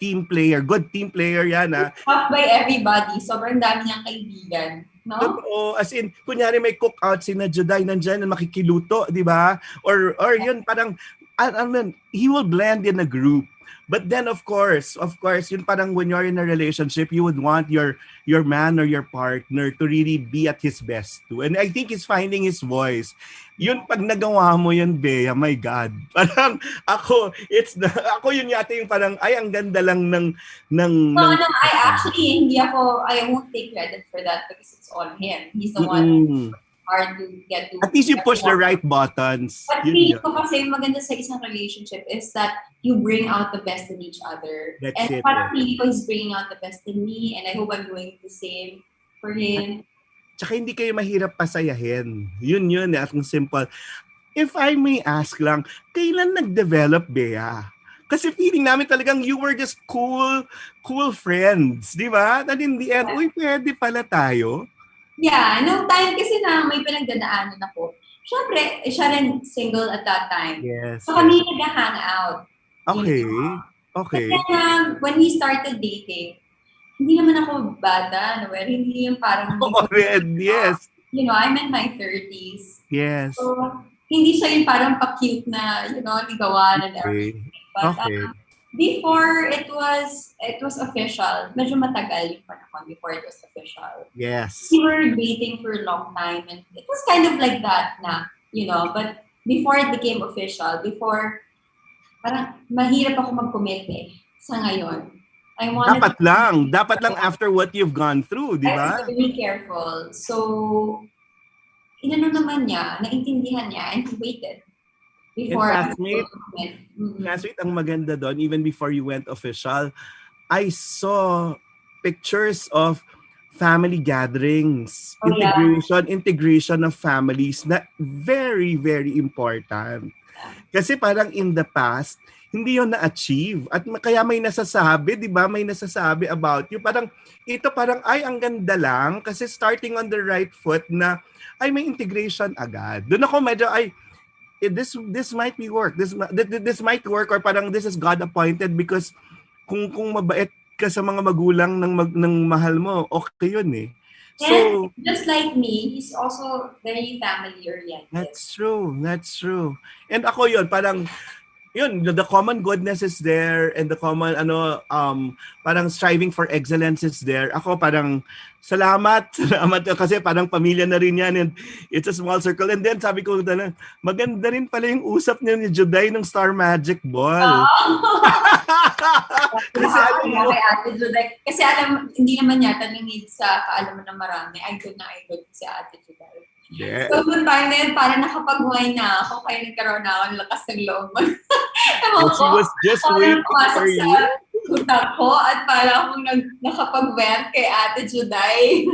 J: team player. Good team player yan, ha?
K: Loved by everybody. Sobrang dami niyang kaibigan. No?
J: Totoo. As in, kunyari may cook-out si na Juday nandyan na makikiluto, di ba? Or yun, parang, he will blend in a group. But then, of course, yun parang when you're in a relationship, you would want your man or your partner to really be at his best too. And I think he's finding his voice. Yun, pag nagawa mo yun, Bea, my God. Parang ako yun yata yung parang, ay, ang ganda lang ng
K: I won't take credit for that because it's all him. He's the one hard to get to.
J: At least you push the right buttons.
K: But feeling ko kasi maganda sa isang relationship is that you bring out the best in each other. And parang feeling ko he's bringing out the best in me and I hope I'm doing the same for him.
J: Tsaka hindi kayo mahirap pasayahin. Yun, at ang simple. If I may ask lang, kailan nag-develop, Bea? Kasi feeling namin talagang you were just cool friends, di ba? And in the end, pwede pala tayo.
K: Yeah, nung time kasi na may pinagdadaanan ako, syempre, siya rin single at that time.
J: Yes.
K: So kami nag-hang out.
J: Okay.
K: Then, when we started dating, hindi naman ako bata, hindi yung parang...
J: yes.
K: I'm in my 30s.
J: Yes.
K: So, hindi siya yung parang pa-cute na, ligawan and everything. But before it was official, medyo matagal yung panahon before it was official.
J: Yes.
K: We were dating for a long time and it was kind of like that na, but before it became official, parang mahirap ako mag-commit sa ngayon.
J: Dapat lang after what you've gone through, di ba?
K: I was very careful. So, naman niya, naintindihan niya, and he waited. Before
J: classmate, ang maganda doon, even before you went official, I saw pictures of family gatherings,
K: Oh, yeah.
J: integration of families na very, very important. Kasi parang in the past, hindi yon na-achieve. At kaya may nasasabi, di ba? May nasasabi about you. Parang, ito parang, ay, ang ganda lang. Kasi starting on the right foot na, ay, may integration agad. Doon ako medyo, ay, this might be work. This might work or parang this is God appointed because kung mabait ka sa mga magulang ng mahal mo, okay yun eh. So,
K: And just like me, he's also very family-oriented.
J: That's true. And ako yun, parang, yun, the common goodness is there and the common, parang striving for excellence is there. Ako parang, salamat kasi parang pamilya na rin yan and it's a small circle. And then sabi ko, maganda rin pala yung usap niya ni Juday ng Star Magic Ball.
K: Kasi alam, hindi naman yata nangid sa kaalaman ng marami. Idol na idol si Ate Juday.
J: Yeah.
K: So, noong time na yun, parang nakapag-wine na ako, kaya nagkaroon na ako ng lakas ng loob.
J: She was just waiting for you.
K: Utak ko at parang akong nakapag-vent kay Ate Juday.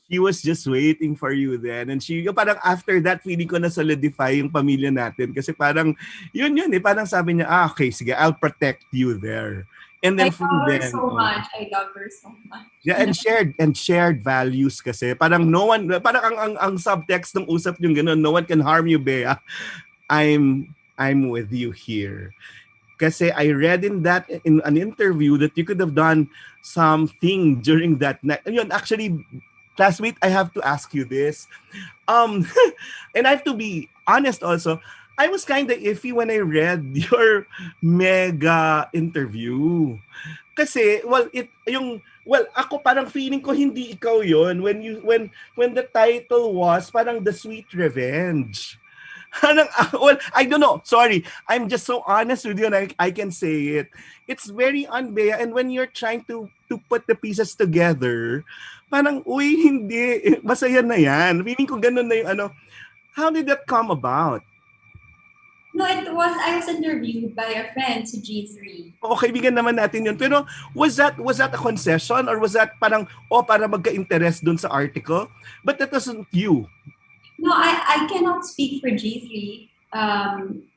J: She was just waiting for you then. And parang after that, feeling ko na solidify yung pamilya natin. Kasi parang, yun eh. Parang sabi niya, okay, sige, I'll protect you there. And then
K: I love her so much. I love her so much.
J: Yeah, and shared values kasi. Parang no one, parang ang subtext ng usap yung gano'n, no one can harm you, Bea. I'm with you here. Kasi I read in an interview that you could have done something during that night. Yun, actually, classmate, I have to ask you this. And I have to be honest also, I was kind of iffy when I read your mega interview. Kasi, ako parang feeling ko hindi ikaw yon when the title was parang The Sweet Revenge. I don't know. Sorry. I'm just so honest with you and I can say it. It's very unfair and when you're trying to put the pieces together, parang, hindi. Masaya na yan. Feeling ko ganun na yung How did that come about?
K: No, I was interviewed by a friend si G3.
J: Okay, bigyan naman natin yun. Pero was that a concession or was that parang, para magka-interest dun sa article? But that wasn't you.
K: No, I cannot speak for G3.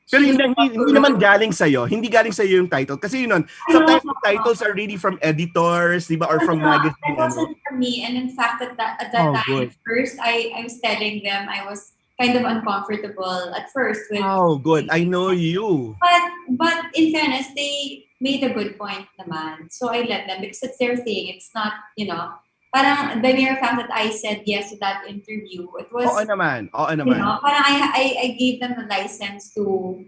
J: Pero hindi naman galing sa'yo. Hindi galing sa'yo yung title. Kasi yun, sometimes the titles are really from editors, di ba? Or from magazines.
K: It wasn't for me. And in fact, at that time,
J: good.
K: first, I was telling them I was kind of uncomfortable at first with.
J: Oh, good. I know you.
K: But in fairness, they made a good point naman. So I let them because it's their thing. It's not, parang the mere fact that I said yes to that interview, it was.
J: Oo naman.
K: Parang I gave them the license to,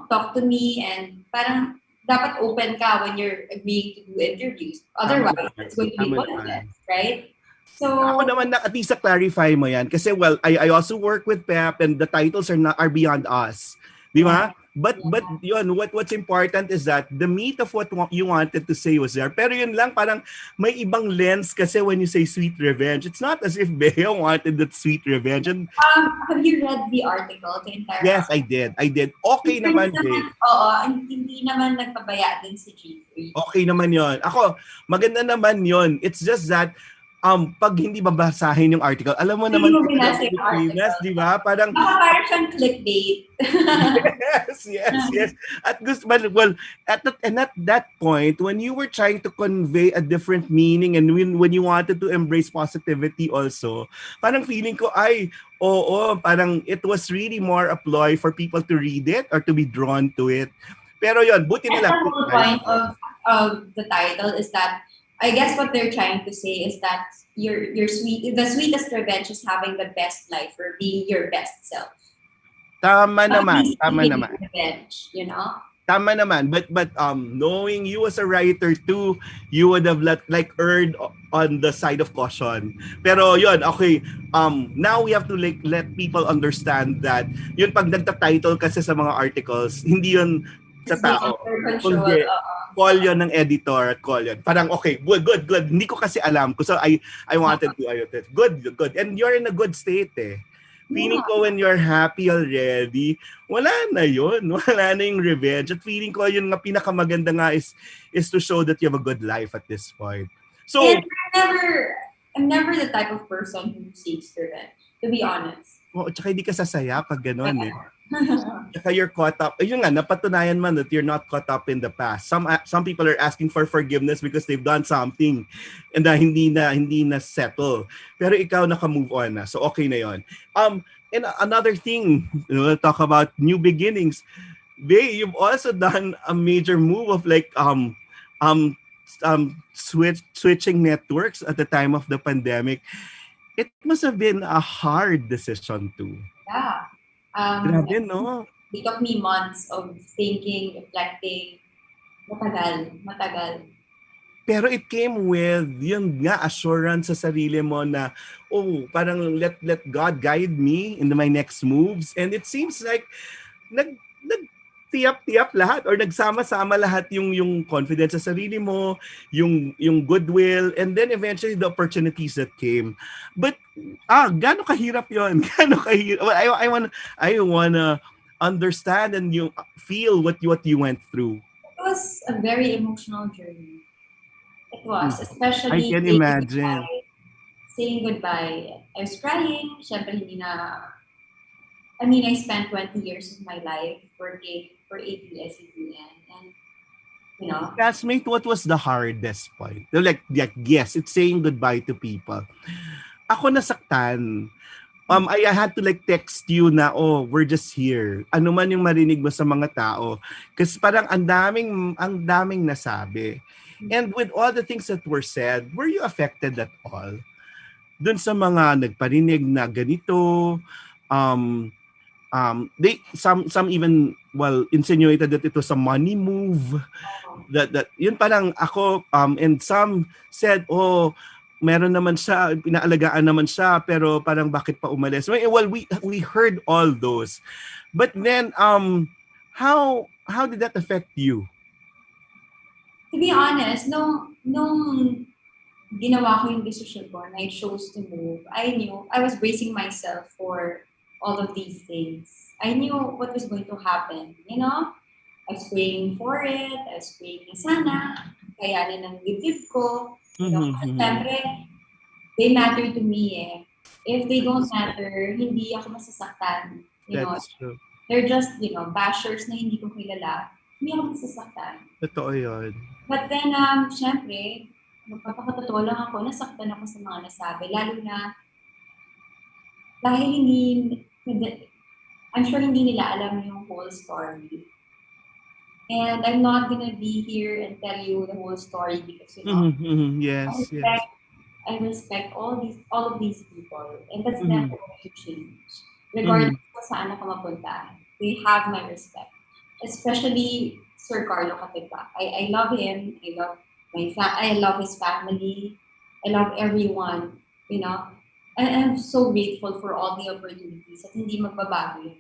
K: talk to me and parang dapat open ka when you're agreeing to do interviews. Otherwise, it's going to be pointless, right? So
J: ako naman at least clarify mo yan kasi I also work with Pep and the titles are beyond us. Di ba? But yun, what's important is that the meat of what you wanted to say was there. Pero yun lang, parang may ibang lens kasi when you say sweet revenge. It's not as if Bea wanted that sweet revenge. And,
K: have you read the article? The entire
J: yes,
K: article?
J: I did. Okay naman, Bea.
K: Oo, hindi naman nagpabaya din si G3.
J: Okay naman yun. Ako, maganda naman yun. It's just that, pag hindi babasahin yung article, alam mo naman, di ba? Parang
K: siyang clickbait.
J: yes. At that point, when you were trying to convey a different meaning and when you wanted to embrace positivity also, parang feeling ko, parang it was really more a ploy for people to read it or to be drawn to it. Pero yun, buti nila.
K: The whole point of the title is that I guess what they're trying to say is that the sweetest revenge is having the best life or being your best self.
J: Tama naman.
K: Revenge,
J: Tama naman. But knowing you as a writer too, you would have erred on the side of caution. Pero yun, okay. Now we have to let people understand that yun pag nagta-title kasi sa mga articles, hindi yun sa tao. Kundi call yun ng editor at call yun. Parang okay, good. Hindi ko kasi alam ko. So I wanted to good. And you're in a good state eh. Feeling ko when you're happy already, wala na yun. Wala na yung revenge. At feeling ko yun nga pinakamaganda nga is to show that you have a good life at this point. So,
K: and I'm never the type of person who seeks revenge, to be honest.
J: Oo, tsaka hindi ka sasaya pag gano'n eh. Tsaka you're caught up. Ayun nga, napatunayan man that you're not caught up in the past. Some people are asking for forgiveness because they've done something and hindi na settle. Pero ikaw naka-move on na. So okay na 'yon. And another thing, we'll talk about new beginnings. Bea, you've also done a major move of like switching networks at the time of the pandemic. It must have been a hard decision too.
K: Yeah.
J: Grabe, no?
K: It took me months of thinking, reflecting. Matagal.
J: Pero it came with, yun nga, assurance sa sarili mo na, parang let God guide me in my next moves. And it seems like, nagtiyap-tiyap lahat or nagsama-sama lahat yung confidence sa sarili mo, yung goodwill, and then eventually the opportunities that came. But gaano kahirap 'yon? Gaano kahirap? I wanna understand and you feel what you went through.
K: It was a very emotional journey. It was, especially
J: I can imagine.
K: Saying goodbye. I was crying. Syempre, I spent 20 years of my life working for ABS-CBN, and
J: Classmate, what was the hardest point? Like yes, it's saying goodbye to people. Ako nasaktan. I had to like text you na, we're just here. Ano man yung marinig mo sa mga tao. Kasi parang ang daming nasabi. And with all the things that were said, were you affected at all? Dun sa mga nagparinig na ganito, some even insinuated that it was a money move, that yun parang ako, and some said, meron naman siya, pinaalagaan naman siya, pero parang bakit pa umalis? Well, we heard all those, but then how did that affect you?
K: To be honest, nung ginawa ko yung decision ko and I chose to move, I knew I was bracing myself for all of these things. I knew what was going to happen, I was praying for it. I was praying na sana kayanin ng dibdib ko. Siyempre, they matter to me eh. If they don't matter, hindi ako masasaktan.
J: That's true.
K: They're just, bashers na hindi ko kilala. Hindi ako masasaktan.
J: Totoo yun.
K: But then, siyempre, magpapakatotoo lang ako, nasaktan ako sa mga nasabi. Lalo na, dahil I'm sure hindi nila alam yung whole story. And I'm not gonna be here and tell you the whole story because
J: Yes,
K: I respect all of these people, and that's never going to change. Regardless kung saan ako mapunta, they have my respect. Especially Sir Carlo Katipa. I love him. I love his family. I love everyone. And I'm so grateful for all the opportunities at hindi magbabago yun.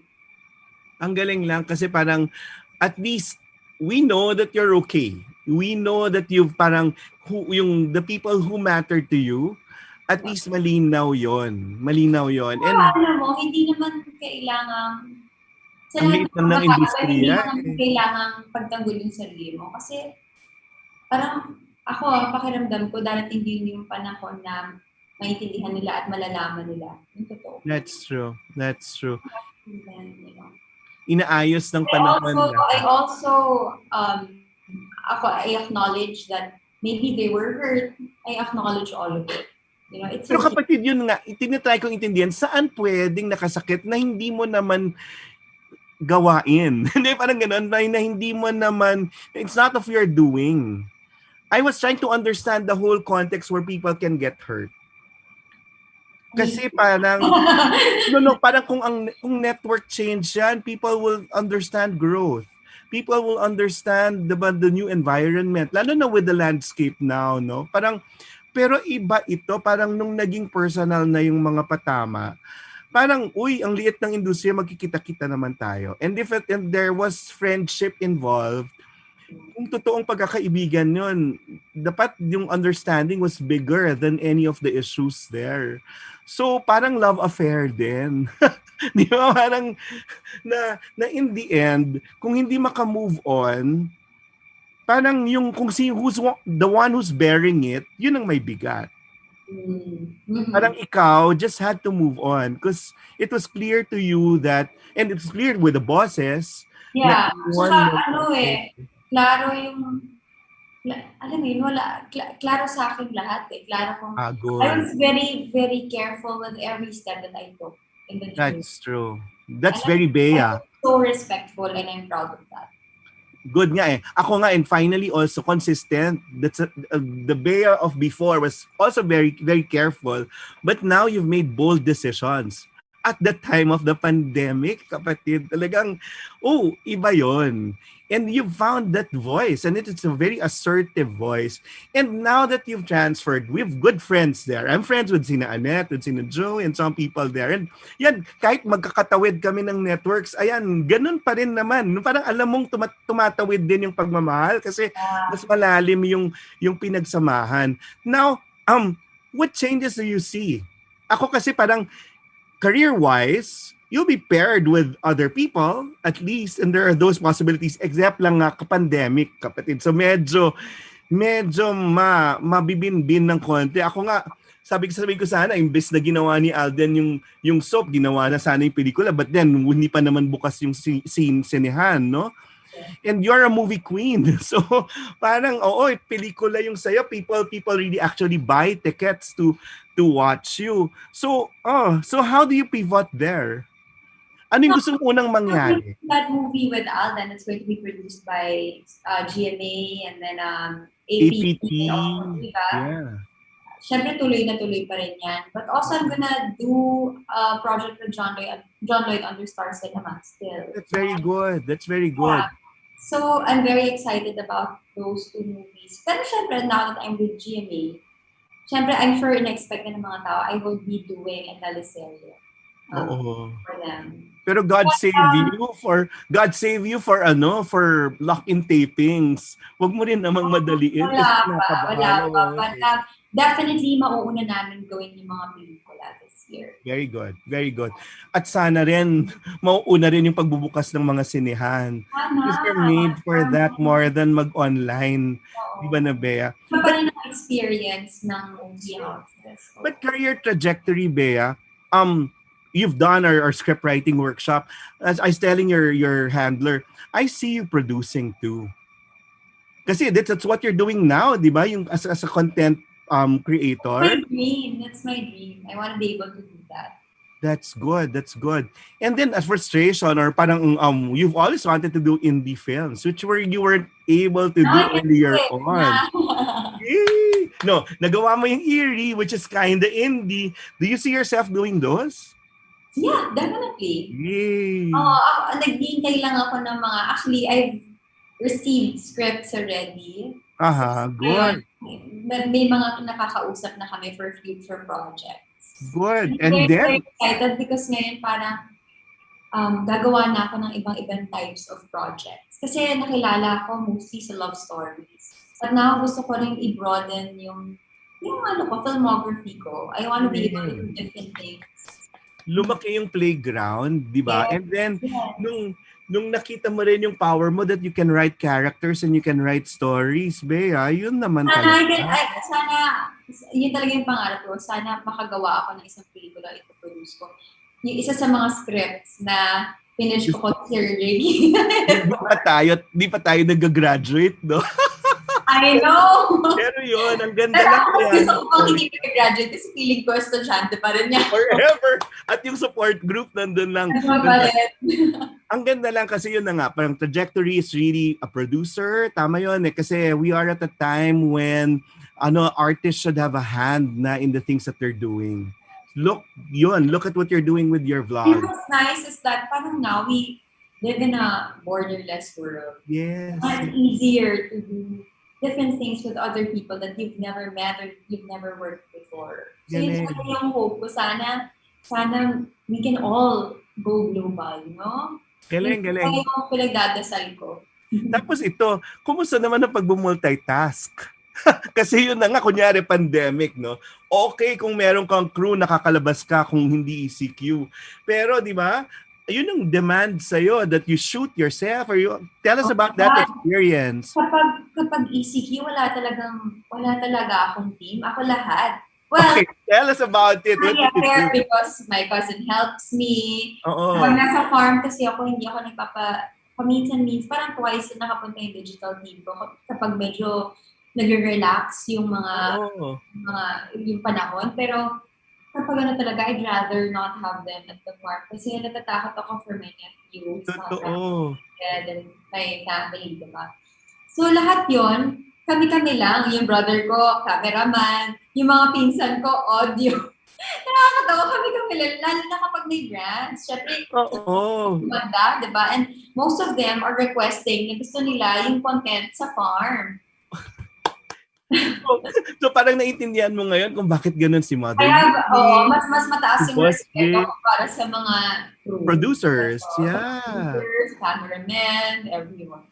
J: Ang galing lang kasi parang at least we know that you're okay. We know that you've parang the people who matter to you, at least malinaw yon. And
K: alam mo, hindi naman kailangan sa
J: ang
K: lahat
J: liit lang ng industriya.
K: Hindi naman kailangan pagtanggol yung sarili mo. Kasi parang ako, pakiramdam ko, darating din yung panahon na maintindihan nila at malalaman nila. Yung totoo.
J: That's true. Inaayos ng panahon
K: I acknowledge that maybe they were hurt. I acknowledge all of it.
J: Pero kapatid, yun nga, tinitry kong intindihan, saan pwedeng nakasakit na hindi mo naman gawain? Hindi, parang ganun, na hindi mo naman, it's not of your doing. I was trying to understand the whole context where people can get hurt. Kasi parang parang kung network change yan, people will understand growth. People will understand the new environment, lalo na with the landscape now, no? Parang pero iba ito, parang nung naging personal na yung mga patama, parang ang liit ng industriya, magkikita-kita naman tayo. And if there was friendship involved, kung totoong pagkakaibigan yun, dapat yung understanding was bigger than any of the issues there. So, parang love affair din. Di ba? Parang na in the end, kung hindi maka-move on, parang yung who's the one who's bearing it, yun ang may bigat. Parang ikaw just had to move on because it was clear to you that, and it's clear with the bosses, na
K: Yeah.
J: everyone
K: Saka
J: was
K: ano klaro yung, alam mo yun, klaro sa akin lahat Klaro kung, I
J: good.
K: was very, very careful with every step that I took in the journey.
J: That's true. That's
K: And
J: very Bea.
K: I'm so respectful and I'm proud of that.
J: Good nga eh. Ako nga, and finally also consistent. That's the Bea of before was also very, very careful. But now you've made bold decisions. At the time of the pandemic, kapatid, talagang, iba yon. And you've found that voice, and it's a very assertive voice. And now that you've transferred, we have good friends there. I'm friends with sina Annette, with sina Joe, and some people there. And yan, kahit magkakatawid kami ng networks, ayan, ganun pa rin naman. Parang alam mong tumatawid din yung pagmamahal kasi mas malalim yung pinagsamahan. Now, what changes do you see? Ako kasi parang career-wise, you'll be paired with other people, at least, and there are those possibilities, except lang nga pandemic, kapatid. So medyo mabibinbin ng konti. Ako nga, sabi ko sana, imbes na ginawa ni Alden yung soap, ginawa na sana yung pelikula, but then, hindi pa naman bukas yung sinehan, no? And you're a movie queen. So, parang, pelikula yung sayo. People really actually buy tickets to watch you. So how do you pivot there? Ano yung gusto mo unang mangyari?
K: That movie with Alden, it's going to be produced by GMA and then APT. Diba?
J: Yeah.
K: Siyempre, tuloy na tuloy pa rin yan. But also, I'm gonna do a project with John Lloyd under Star Cinema still.
J: That's very good. Yeah.
K: So, I'm very excited about those two movies. Pero siyempre, now that I'm with GMA, siyempre, I'm sure in-expect ng mga tao, I will be doing a teleserye. For them.
J: Pero God save you for lock-in tapings. Huwag mo rin namang madaliin.
K: Wala pa. But definitely, mauuna namin gawin yung mga pelikula this year.
J: Very good. Very good. At sana rin, mauuna rin yung pagbubukas ng mga sinehan. Because you're made for that more than mag-online. Di ba na, Bea?
K: Iba pa rin ang experience ng movie houses.
J: But career trajectory, Bea, you've done our script writing workshop. As I was telling your handler, I see you producing too. Kasi that's what you're doing now, di ba? Yung as a content creator.
K: That's my dream. I want to be able to do that.
J: That's good. And then as frustration or parang you've always wanted to do indie films, which you weren't able to do earlier on. Yay! No, nagawa mo yung Eerie, which is kinda indie. Do you see yourself doing those?
K: Yeah, definitely.
J: Yay!
K: Naghihintay lang ako ng mga, actually, I've received scripts already.
J: Good.
K: May mga nakakausap na kami for future projects.
J: Good.
K: And
J: then?
K: very excited because ngayon parang gagawa na ako ng ibang types of projects. Kasi nakilala ko mostly sa love stories. But now gusto ko rin i-broaden yung filmography ko. I want to be able to do different things.
J: Lumaki yung playground, di ba? And then, nung nakita mo rin yung power mo that you can write characters and you can write stories, Bea, yun naman talaga.
K: Sana, yun talaga yung pangarap ko. Sana makagawa ako ng isang pelikula, ito-produce ko. Yung isa sa mga scripts na finish ko considerably.
J: Di pa tayo nag-graduate, no?
K: I know!
J: Pero yun, ang ganda lang yan.
K: Pero ako gusto ko hindi ka-graduate kasi feeling ko estudyante pa rin niya.
J: Forever! At yung support group nandun lang. Ang ganda lang kasi yun na nga, parang trajectory is really a producer. Tama yun eh, kasi we are at a time when artists should have a hand na in the things that they're doing. Look at what you're doing with your vlog.
K: What's nice is that parang now we live in a borderless world.
J: Yes.
K: It's easier to do different things with other people that you've never met or you've never worked before. So yun yung hope ko. Sana we can all go global, no?
J: Galing.
K: Yung pinagdadasal ko.
J: Tapos ito, kumusta naman ang pag-multitask? Kasi yun na nga, kunyari pandemic, no? Okay kung meron kang crew, nakakalabas ka kung hindi ECQ. Pero di ba, yun ang demand sa'yo that you shoot yourself or tell us about that experience.
K: Kapag ECQ, wala talaga akong team. Ako lahat. Well,
J: Okay, tell us about it. What
K: I
J: did you
K: there
J: do?
K: because my cousin helps me.
J: Oo.
K: Pag nasa farm kasi ako, hindi ako paminsan-minsan, parang twice na nakapunta yung digital team ko kapag medyo nagre-relax yung
J: Oo.
K: yung panahon. Pero kapag ano talaga, I'd rather not have them at the farm kasi natatakot ako for my nephews,
J: Totoo.
K: and my family, diba? So lahat yon kami-kami lang. Yung brother ko, cameraman. Yung mga pinsan ko, audio. Nakakatawa kami-kami lang. Lalo na kapag may grants. Siyempre,
J: Oo.
K: banda, diba? And most of them are requesting na gusto nila yung content sa farm.
J: So parang naiintindihan mo ngayon kung bakit ganun si Mother
K: Kaya,
J: Yumi,
K: mas mataas
J: si
K: yung
J: Boss
K: respeto
J: Jay,
K: ko para sa mga crew.
J: producers. Yeah.
K: Producers, cameramen, everyone.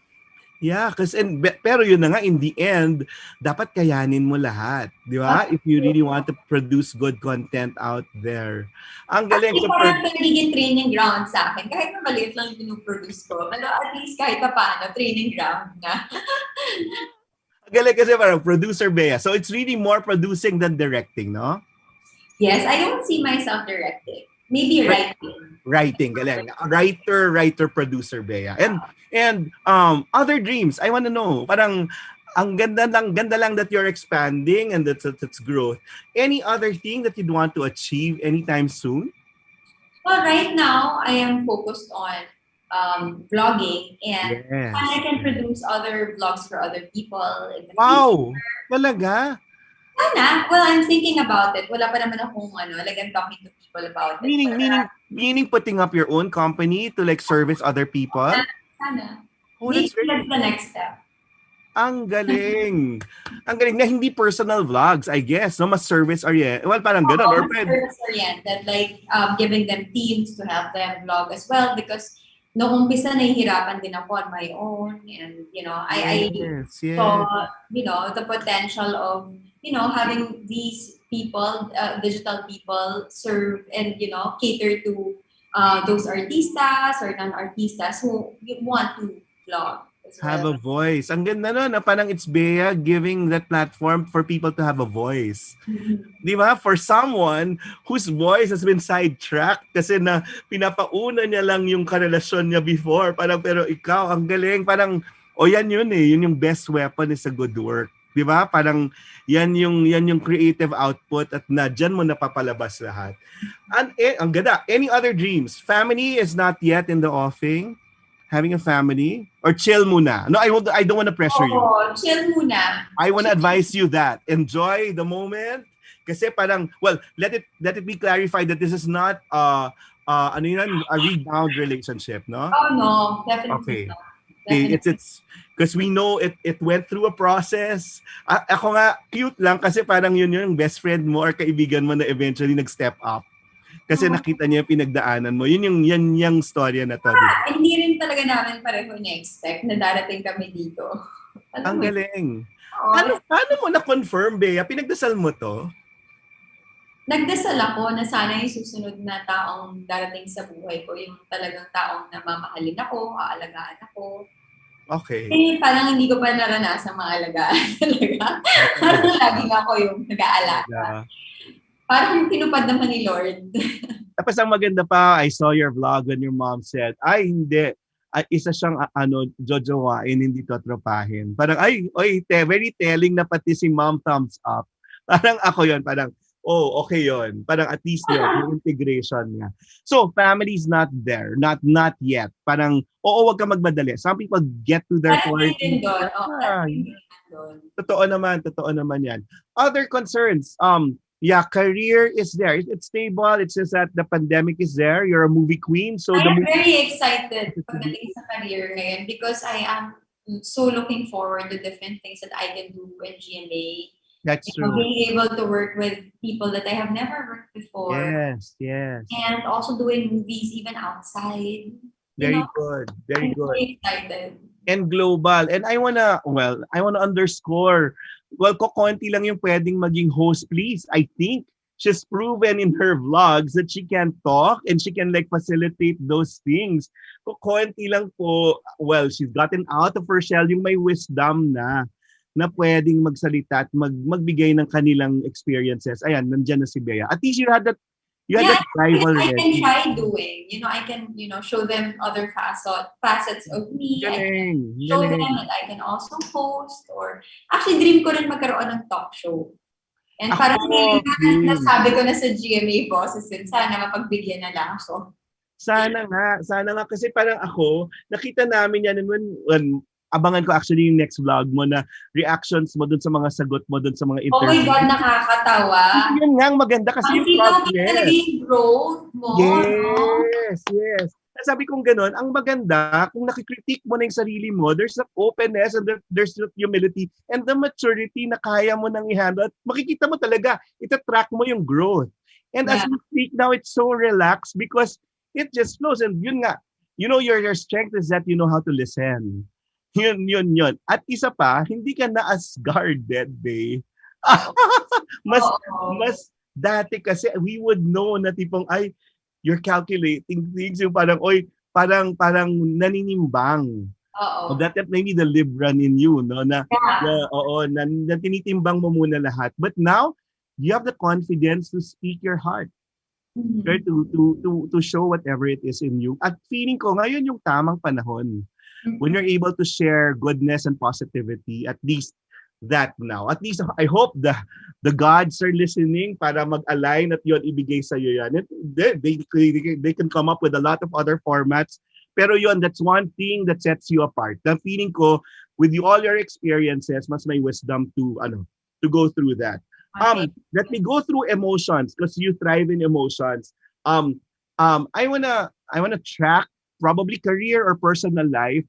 J: Yeah, pero yun na nga, in the end, dapat kayanin mo lahat. Di ba? If you really want to produce good content out there. Ang galing.
K: Actually, parang nagiging training ground sa akin. Kahit na maliit lang yung pinuproduce ko. Pero at least kahit pa paano, training ground na.
J: Ang galing kasi parang producer Bea. So it's really more producing than directing, no?
K: Yes, I don't see myself directing. Maybe writing.
J: Writing, galing. Writer, producer Bea. And other dreams, I want to know. Parang ang ganda lang that you're expanding and that's growth. Any other thing that you'd want to achieve anytime soon?
K: Well, right now, I am focused on vlogging and I can produce other vlogs for other people. In the
J: Wow!
K: future.
J: Talaga?
K: Sana. Well, I'm thinking about it. Wala pa naman akong like I'm talking to people about it.
J: Meaning putting up your own company to like service other people?
K: Sana.
J: Oh,
K: Maybe that's the next step.
J: Ang galing. Ang galing na hindi personal vlogs, I guess. No, mas service-oriented. Well, parang gano'n. Or
K: Service-oriented. Like giving them teams to help them vlog as well because noong umpisa nahihirapan din ako on my own and I saw the potential of having these people, digital people serve and cater to those artistas or non-artistas who want to vlog.
J: Have a voice. Ang ganda no, na parang it's Bea giving that platform for people to have a voice. Di ba? For someone whose voice has been sidetracked kasi na pinapauna niya lang yung karelasyon niya before. Pero ikaw, ang galing. Parang, yan yun eh. Yun yung best weapon is a good work. Di ba? Parang yan yung creative output at na dyan mo napapalabas lahat. And ang ganda. Any other dreams? Family is not yet in the offing. Having a family or chill muna? No, I don't want to pressure you.
K: Chill muna.
J: I want to advise you that enjoy the moment. Kasi parang let it be clarified that this is not a rebound relationship, no?
K: Oh no, definitely not.
J: Okay, it's because we know it went through a process. Ako nga cute lang kasi parang yun yung best friend mo or kaibigan mo na eventually nag-step up. Kasi nakita niya yung pinagdaanan mo. Yun yung storya na to.
K: Hindi rin talaga namin pareho na-expect na darating kami dito.
J: Ang galing. Paano mo na-confirm, Bea? Pinagdasal mo to?
K: Nagdasal ako na sana yung susunod na taong darating sa buhay ko, yung talagang taong na mamahalin ako, aalagaan ako.
J: Okay.
K: Parang hindi ko pa naranasan maalagaan talaga. Parang laging ako yung nag-aalaga. Parang tinupad naman ni Lord.
J: Tapos ang maganda pa, I saw your vlog when your mom said, hindi. Isa siyang jojowain, hindi totropahin. Parang, very telling na pati si mom thumbs up. Parang ako yon parang, okay yon. Parang at least yun, yung integration niya. So, family's not there. Not yet. Parang, wag ka magmadali. Some people get to their point. Totoo naman yan. Other concerns, career is there. It's stable. It's just that the pandemic is there. You're a movie queen. So
K: I'm very excited pagdating sa career ngayon because I am so looking forward to different things that I can do in GMA.
J: That's true.
K: Being able to work with people that I have never worked before.
J: Yes.
K: And also doing movies even outside.
J: Very good.
K: I'm very excited.
J: And global. And I wanna underscore, konti lang yung pwedeng maging host, please. I think she's proven in her vlogs that she can talk and she can facilitate those things. Konti lang po, she's gotten out of her shell yung may wisdom na. na pwedeng magsalita at magbigay ng kanilang experiences. Ayan, nandiyan na si Bea. At least you had that drive
K: I
J: already.
K: can try doing. I can, show them other facets of me. I can show them that I can also host or actually dream ko rin magkaroon ng talk show. And parang nasabi ko na sa GMA bosses din, sana mapagbigyan na lang ako.
J: Sana nga kasi parang ako, nakita namin yan when abangan ko actually yung next vlog mo na reactions mo dun sa mga sagot mo dun sa mga interview.
K: Oh my God, nakakatawa.
J: Yun nga ang maganda kasi yung progress.
K: Talaga yung growth mo.
J: Yes. Sabi kong ganun, ang maganda, kung nakikritik mo na yung sarili mo, there's that openness and there's that humility and the maturity na kaya mo nang i-handle. At makikita mo talaga, itatrack mo yung growth. And as we speak now, it's so relaxed because it just flows. And yun nga, your strength is that you know how to listen. Yun. At isa pa, hindi ka na as guarded, babe. mas dati kasi we would know na tipong, ay, you're calculating things. Yung parang naninimbang. That maybe the Libran in you, no? Na tinitimbang mo muna lahat. But now, you have the confidence to speak your heart. Right? To show whatever it is in you. At feeling ko, ngayon yung tamang panahon. When you're able to share goodness and positivity, at least that now. At least I hope the gods are listening para mag-align at yun ibigay sa iyo yan. They can come up with a lot of other formats. Pero yun, that's one thing that sets you apart. The feeling ko, with all your experiences, mas may wisdom to go through that. Let me go through emotions because you thrive in emotions. I wanna track probably career or personal life.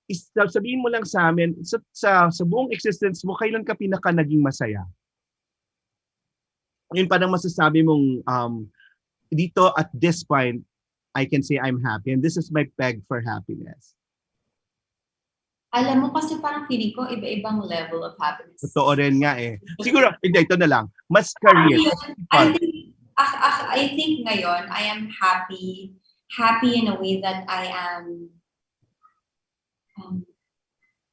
J: Sabihin mo lang sa amin, sa buong existence mo, kailan ka pinaka naging masaya? Yun parang masasabi mong, dito at this point, I can say I'm happy and this is my peg for happiness.
K: Alam mo kasi parang feeling ko iba-ibang level of happiness.
J: Totoo rin nga eh. Siguro, ito na lang. Mas career.
K: I think ngayon, I am happy in a way that I am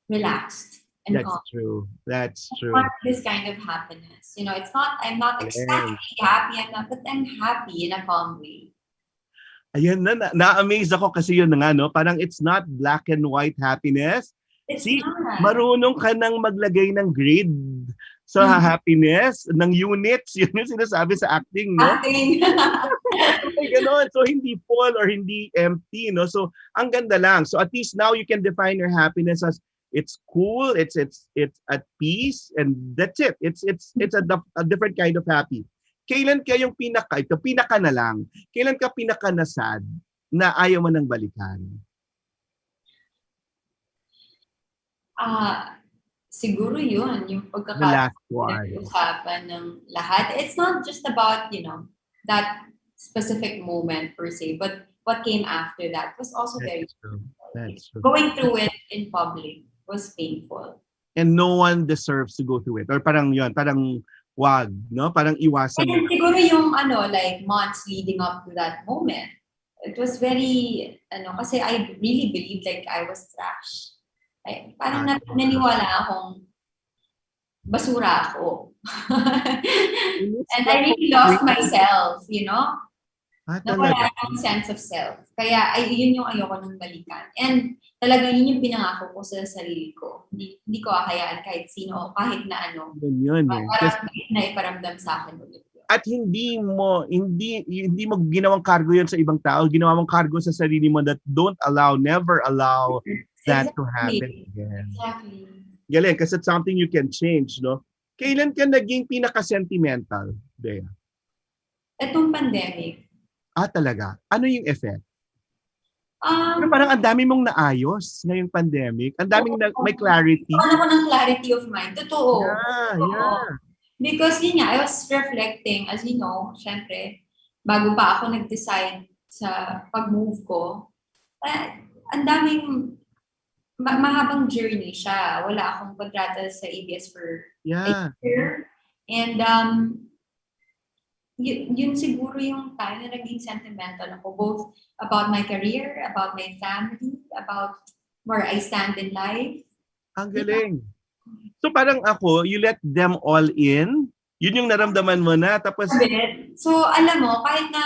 K: relaxed and calm.
J: That's true.
K: This kind of happiness. I'm not ecstatically happy, but I'm happy in a calm way.
J: Ayan na-amaze ako kasi yun nga, no? Parang it's not black and white happiness. Marunong ka nang maglagay ng grade sa happiness, ng units, yun yung sinasabi sa acting, no?
K: Acting.
J: Ganon. So, hindi full or hindi empty, no? So, ang ganda lang. So, at least now you can define your happiness as it's cool, it's at peace, and that's it. It's a different kind of happy. Kailan ka yung pinaka na lang, kailan ka pinaka na sad na ayaw mo nang balikan?
K: Siguro yun, yung usapan ng lahat. It's not just about, that specific moment per se, but what came after that was also very
J: true. That's true.
K: Going through it in public was painful.
J: And no one deserves to go through it. Or parang wag, no? Parang iwasan.
K: And siguro yung months leading up to that moment, it was very, kasi I really believed I was trash. Parang naniwala akong basura ako. And I really lost myself, Nawala akong sense of self. Kaya yun yung ayoko nang balikan. And talaga yun yung pinangako ko sa sarili ko. Hindi ko akayaan kahit sino, kahit na
J: Yun.
K: Parang na iparamdam sa akin ulit.
J: At hindi mo ginawang cargo yun sa ibang tao, ginawa mong cargo sa sarili mo that never allow that to happen again.
K: Exactly.
J: Galing, kasi it's something you can change, no? Kailan ka naging pinaka-sentimental, Bea?
K: Itong pandemic.
J: Talaga? Ano yung effect? Parang ang dami mong naayos ngayong pandemic. Ang daming may clarity.
K: Ano ko ng clarity of mind. Totoo.
J: Yeah.
K: Because yun nga, I was reflecting, as you know, syempre, bago pa ako nag-decide sa pag-move ko, ang daming mahabang journey siya. Wala akong kontrata sa ABS for a year. And yun siguro yung time na naging sentimental ako, both about my career, about my family, about where I stand in life.
J: Ang galing. So parang ako, you let them all in? Yun yung naramdaman mo na, tapos...
K: So, alam mo, kahit na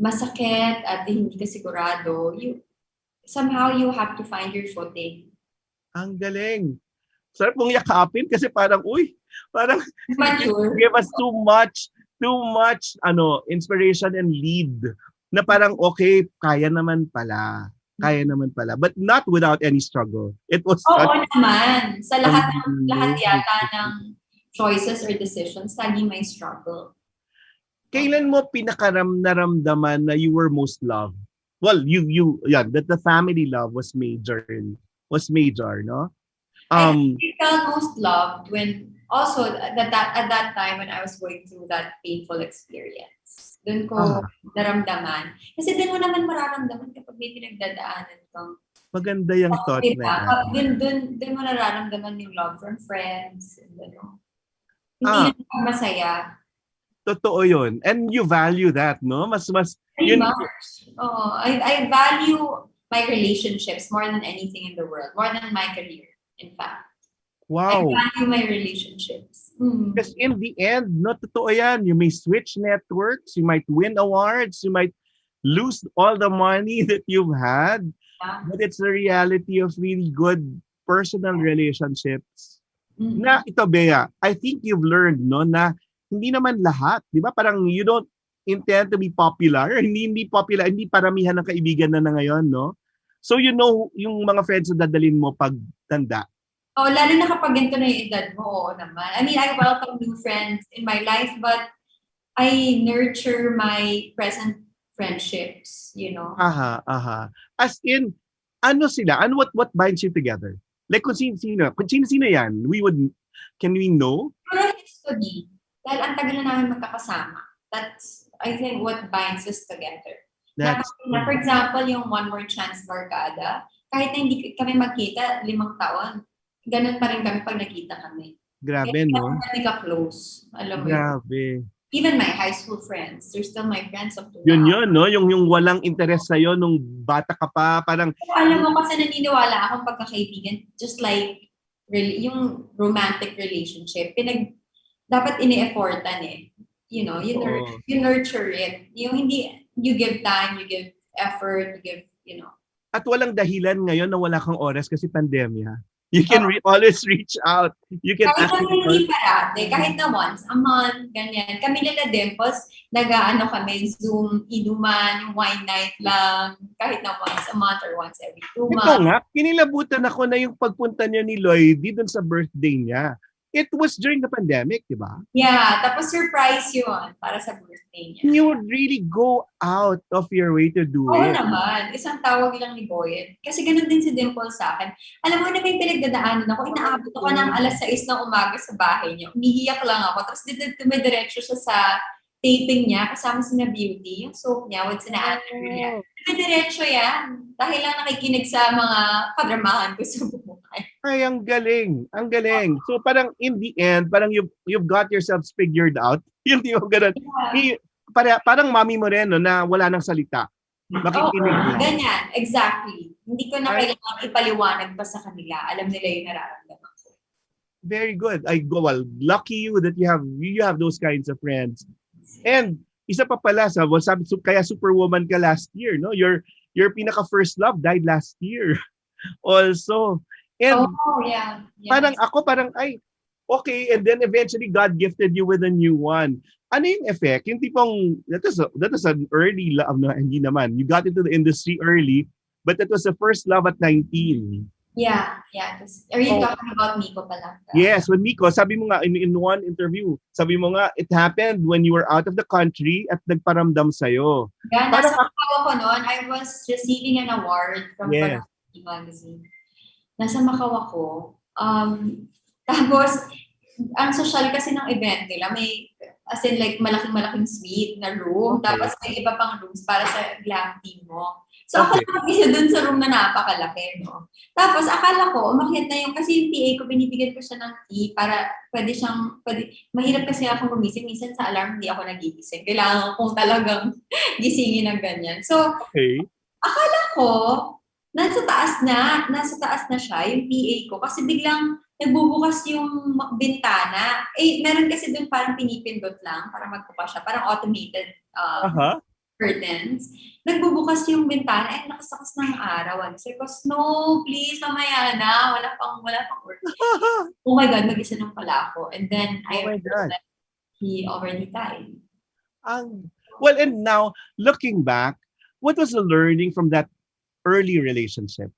K: masakit at hindi ka sigurado, somehow you have to find your footing.
J: Ang galing. Sarap mong yakapin kasi parang, parang
K: Mature.
J: give us too much inspiration and lead na parang okay, kaya naman pala. But not without any struggle. It was
K: Oo naman. Sa lahat yata ng choices or decisions, lagi may struggle.
J: Kailan mo naramdaman na you were most loved? Well, that the family love was major, no?
K: I felt most loved when also at that time when I was going through that painful experience. Doon ko naramdaman. Kasi din mo naman mararamdaman kapag may pinagdadaanan kang
J: maganda yung thought na yan.
K: Doon mo nararamdaman yung love from friends. And, hindi na masaya.
J: Totoo yun. And you value that, no? Mas yun.
K: I value my relationships more than anything in the world. More than my career, in fact.
J: Wow.
K: I value my relationships.
J: Because in the end, no, totoo yan. You may switch networks, you might win awards, you might lose all the money that you've had. Yeah. But it's the reality of really good personal relationships. Na ito, Bea, I think you've learned, no, na hindi naman lahat, di ba? Parang you don't intend to be popular. Hindi popular, hindi paramihan ng kaibigan na ngayon, no? So you know yung mga friends na dadalhin mo pag tanda.
K: Lalo na kapag ganito na yung edad mo, oo naman. I mean, I welcome new friends in my life, but I nurture my present friendships, you know?
J: As in, ano sila? What binds you together? Like kung sino yan, can we know?
K: Pero history. Dahil ang tagal na namin magkakasama. That's, I think, what binds us together. For example, yung One More Chance Barkada, kahit na hindi kami magkita 5 taon, ganun pa rin kami pag nakita kami.
J: Grabe,
K: kaya
J: no?
K: kami ka-close. Alam mo
J: Grabe.
K: Even my high school friends, they're still my friends up to now.
J: Yun, no? Yung walang interest sa'yo nung bata ka pa, parang...
K: Alam mo, kasi naniniwala akong pagkakaibigan, just like yung romantic relationship, dapat ini-effortan eh. You know, you nurture it. Yung hindi, you give time, you give effort, you give, you know.
J: At walang dahilan ngayon na wala kang oras kasi pandemya. You can always reach out. You can
K: kahit na hindi parate, kahit na once a month, ganyan. Kami nila Dimples, kami, Zoom, inuman, yung wine night lang, kahit na once a month or once every 2 months.
J: Ito nga, kinilabutan ako na yung pagpunta niya ni Lloydie dun sa birthday niya. It was during the pandemic, di ba?
K: Yeah, tapos surprise yun para sa birthday niya.
J: You would really go out of your way to do it.
K: Oo naman. Isang tawag lang ni Boyet. Kasi ganun din si Dimple sa akin. Alam mo na may pinagdadaanan ako, inaabot ako ng 6:00 ng umaga sa bahay niya. Umiiyak lang ako. Tapos dumidiretso siya sa taping niya kasama sina Beauty, yung soap niya with sina Andrea. Dumidiretso yan. Dahil lang nakikinig sa mga kadramahan ko sa buhay.
J: Ay, ang galing. Ang galing. So parang in the end, parang you've got yourselves figured out. Yung di mo ganun. Yeah. Parang mami mo rin, no, na wala nang salita. Makikinig lang.
K: Ganyan. Exactly. Hindi ko na kailangan ipaliwanag pa sa kanila. Alam nila yung nararamdaman ko.
J: Very good. Lucky you that you have those kinds of friends. And isa pa pala kaya superwoman ka last year, no? Your pinaka first love died last year. Also. And
K: yeah.
J: Parang ay okay, and then eventually God gifted you with a new one. Ano yung effect? Yung tipong that is an early love, no? Hindi naman. You got into the industry early, but that was the first love at 19.
K: Yeah. Are you talking about Miko pala?
J: Yes, with Miko, sabi mo nga in one interview, sabi mo nga it happened when you were out of the country at nagparamdam sa'yo.
K: Yeah, nasa Macau ko noon. I was receiving an award from Photography magazine. Nasa Macau ako. Tapos, ang social kasi ng event nila, may as in like malaking suite na room, tapos may iba pang rooms para sa glam team mo. So ako lang isa dun sa room na napakalaki, no? Tapos akala ko, umakyat na yung, kasi yung PA ko, binibigyan ko siya ng key para mahirap kasi akong gumising. Minsan sa alarm, hindi ako nagigising. Kailangan kong talagang gisingin ng ganyan. So, akala ko, Nasa taas na siya, yung PA ko. Kasi biglang nagbubukas yung bintana. Eh, meron kasi doon parang pinipindot lang para magbukas siya. Parang automated curtains. Nagbubukas yung bintana, eh, nakasakas ng araw. Sabi ko, no, please, mamaya na. Wala pang work. Oh my God, mag-isa lang pala ako. And then, I realized that he already died.
J: Well, and now, looking back, what was the learning from that early relationship?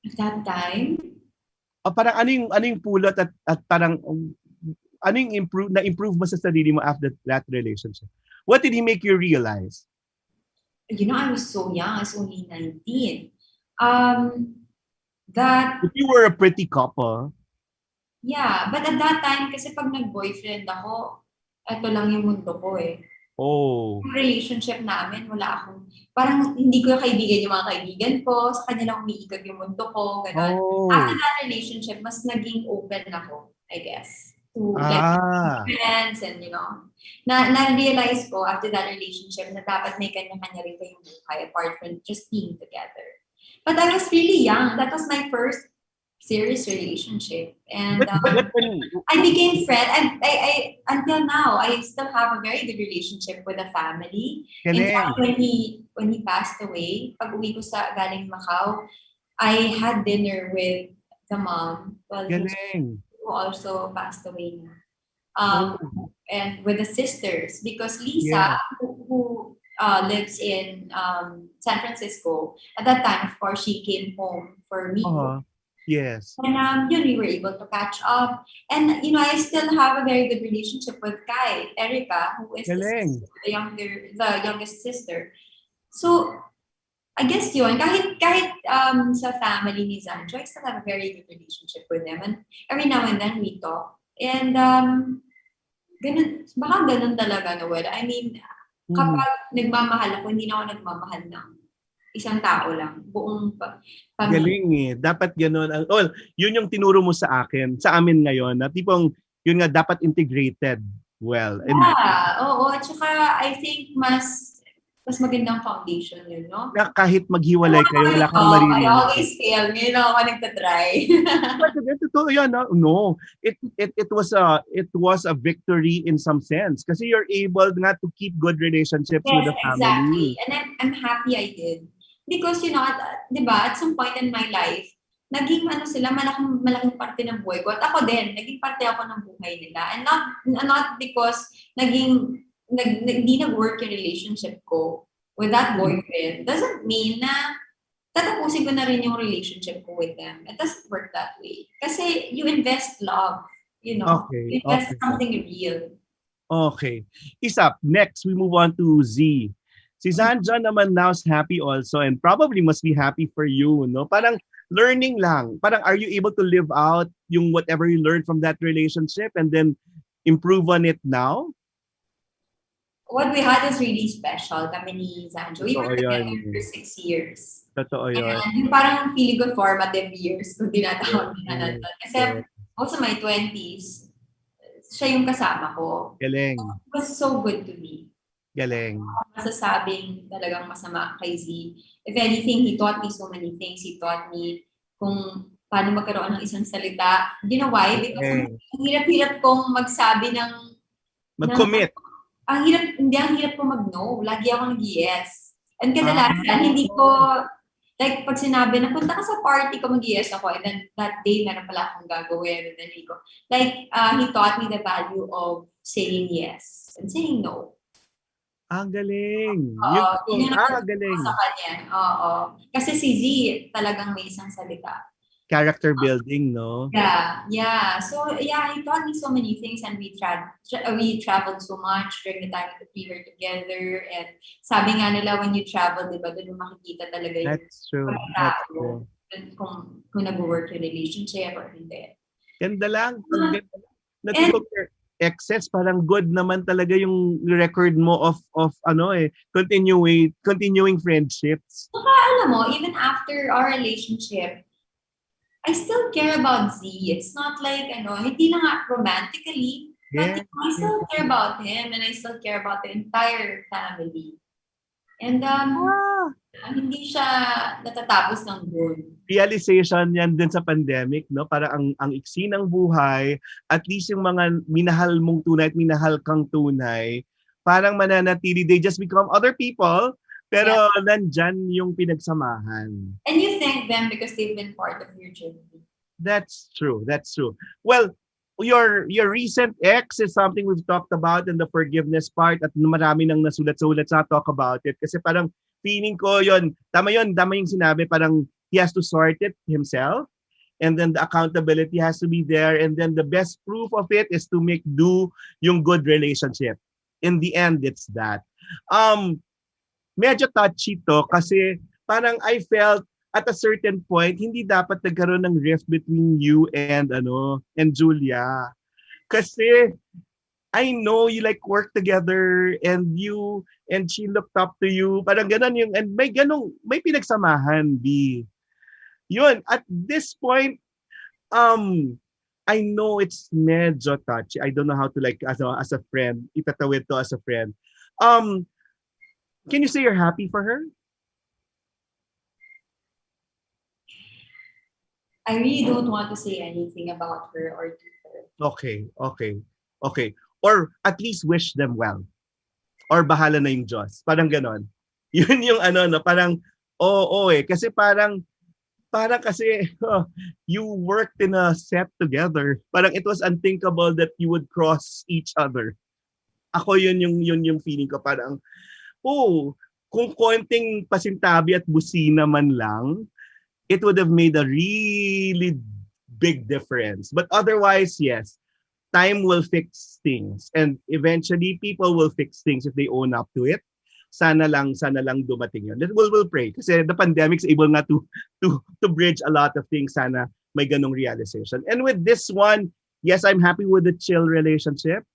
K: At that time?
J: Parang ano yung pulot at parang ano yung na-improve mo sa sarili mo after that relationship? What did he make you realize?
K: You know, I was so young. I was only 19.
J: But you were a pretty couple.
K: Yeah, but at that time, kasi pag nag-boyfriend ako, ito lang yung mundo ko eh.
J: Oh.
K: Yung relationship namin, wala akong, parang hindi ko kaibigan yung mga kaibigan ko, sa kanya lang umiikot yung mundo ko, gano'n.
J: Oh.
K: After that relationship, mas naging open ako, I guess, to like friends and you know. Na-realize ko after that relationship na dapat may kanya-kanya rin kayong buhay apart from just being together. But I was really young. That was my first serious relationship, and I became friends. I until now I still have a very good relationship with the family. In fact, when he passed away, pag uwi ko sa galing Macau, I had dinner with the mom, who also passed away na. And with the sisters, because Lisa, who lives in San Francisco, at that time, of course, she came home for me.
J: Yes.
K: And we were able to catch up. And, you know, I still have a very good relationship with Erica, who is the youngest sister. So, I guess yun, kahit sa family ni Zanjo, I still have a very good relationship with them. And every now and then we talk. And, baka ganun talaga, Noel. I mean, kapag nagmamahal ako, hindi na ako nagmamahal ng isang tao lang, buong pamilya.
J: Galing eh. Dapat gano'n. Well, yun yung tinuro mo sa amin ngayon, na tipong, yun nga, dapat integrated well.
K: Oo. At saka, I think, mas magandang foundation yun, no?
J: Na kahit maghiwalay kayo, wala kang maririnig.
K: I always fail. Ngayon ako nagtatry.
J: Totoo yan, no? It was a victory in some sense. Kasi you're able nga to keep good relationships with the family.
K: Exactly. And I'm happy I did. Because, you know, at some point in my life, naging sila, malaking parte ng buhay ko. At ako din, naging parte ako ng buhay nila. And not because hindi nag-work yung relationship ko with that boyfriend. Doesn't mean na tatapusin ko na rin yung relationship ko with them. It doesn't work that way. Kasi you invest love, you know. You invest something real.
J: Okay. Isap, next, we move on to Z. Si Zanja naman now is happy also and probably must be happy for you, no? Parang learning lang. Parang are you able to live out yung whatever you learned from that relationship and then improve on it now?
K: What we had is really special, kami ni Zanjo. We were together for 6 years.
J: Totoo yun.
K: And yung parang feeling ko formative years kung tinatawag na natin. Kasi most of my 20s, siya yung kasama ko.
J: Galing.
K: It was so good to me.
J: Galing.
K: Masasabing talagang masama kay Z. If anything, he taught me so many things. He taught me kung paano magkaroon ng isang salita. You know why? Because ang hirap-hirap kong magsabi ng...
J: Mag-commit.
K: Ang hirap ko mag-no. Lagi ako nag-yes. And kadalasan, hindi ko... Like, pag sinabi na, punta ka sa party ko, mag-yes ako. And then, that day, meron pala akong gagawin. And then, he taught me the value of saying yes and saying no.
J: Ang galing.
K: Galing. Sa kanya. Oo. Kasi si Z, talagang may isang salita.
J: Character building, no?
K: Yeah. So, he taught me so many things and we traveled so much during the time that we were together. And sabi nga nila, when you travel, di ba, doon makikita talaga yung pagkatao. Kung nag-work yung relationship or hindi.
J: Ganda lang. Excess, parang good naman talaga yung record mo of continuing friendships.
K: Saka alam mo, even after our relationship, I still care about Z. It's not like, hindi lang romantically, but I still care about him and I still care about the entire family. And hindi siya natatapos ng good.
J: Realization yan din sa pandemic, no? Para ang iksi ng buhay, at least yung mga minahal mong tunay at minahal kang tunay, parang mananatili, they just become other people, pero nandyan yung pinagsamahan.
K: And you thank them because they've been part of your journey.
J: That's true. Well, your recent ex is something we've talked about in the forgiveness part, at marami nang nasulat-sulat sa talk about it. Kasi parang feeling ko tama yung sinabi, parang he has to sort it himself, and then the accountability has to be there, and then the best proof of it is to make do yung good relationship. In the end, it's that. Medyo touchy to kasi parang I felt at a certain point hindi dapat nagkaroon ng rift between you and Julia. Kasi I know you like work together, and she looked up to you. Parang ganun and may pinagsamahan, B. Yun, at this point, I know it's medyo touchy. I don't know how to as a friend, itatawid to as a friend. Can you say you're happy for her?
K: I really don't want to say anything about her or to her.
J: Okay. Or at least wish them well. Or bahala na yung Diyos. Parang ganon. Yun yung parang, kasi parang kasi you worked in a set together. Parang it was unthinkable that you would cross each other. Ako yun yung feeling ko, parang, kung konting pasintabi at busina man lang, it would have made a really big difference. But otherwise, yes, time will fix things, and eventually people will fix things if they own up to it. Sana lang dumating yun. We'll pray kasi the pandemic's able nga to bridge a lot of things. Sana may ganong realization. And with this one, yes, I'm happy with the chill relationship.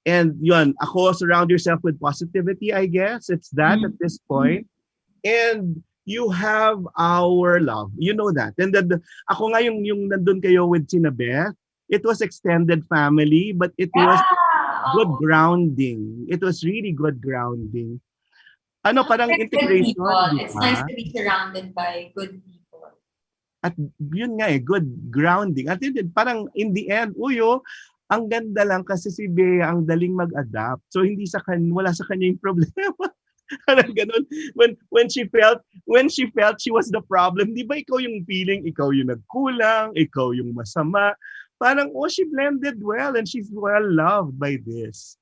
J: And yun, surround yourself with positivity, I guess. It's that at this point. And you have our love. You know that. And ako nga yung nandun kayo with Sina Beth, it was extended family, but it was good grounding. It was really good grounding. Parang integration.
K: It's nice to be surrounded by good people.
J: At yun nga good grounding. At yun, parang in the end, ang ganda lang kasi si Bea ang daling mag-adapt. So wala sa kanya yung problema. Parang ganun. When she felt she was the problem, di ba ikaw yung feeling, ikaw yung nagkulang, ikaw yung masama. Parang, she blended well and she's well loved by this.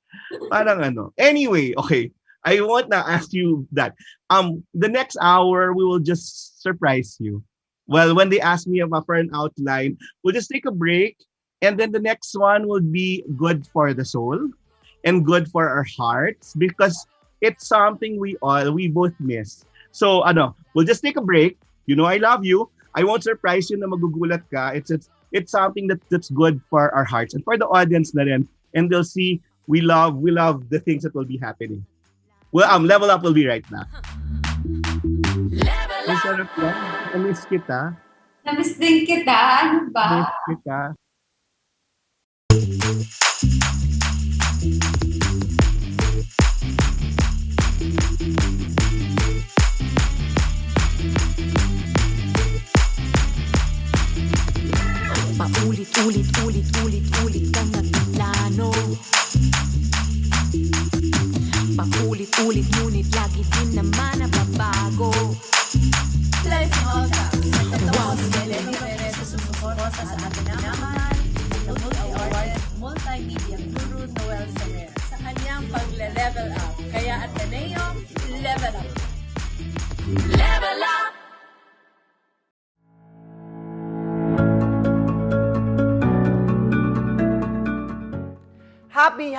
J: Parang Anyway, okay. I won't now ask you that. The next hour, we will just surprise you. Well, when they ask me for an outline, we'll just take a break. And then the next one will be good for the soul and good for our hearts, because it's something we both miss. So, we'll just take a break. You know I love you. I won't surprise you na magugulat ka. It's something that's good for our hearts and for the audience na rin. And they'll see we love the things that will be happening. Well, Level Up will be right now. Level Up! Namiss kita.
K: Namiss din kita. Ano ba?
J: Namiss kita.
F: Paulit-ulit kang nagplano. Paulit-ulit ngunit lagi din naman nababago.
D: Life Simulcast. Wow. Noel Ferrer sa sumusuporta sa ating minamahal na multi-awarded multimedia guru Noel Ferrer sa kanyang pagle-level up. Kaya Ateneo, level up!
F: Level up!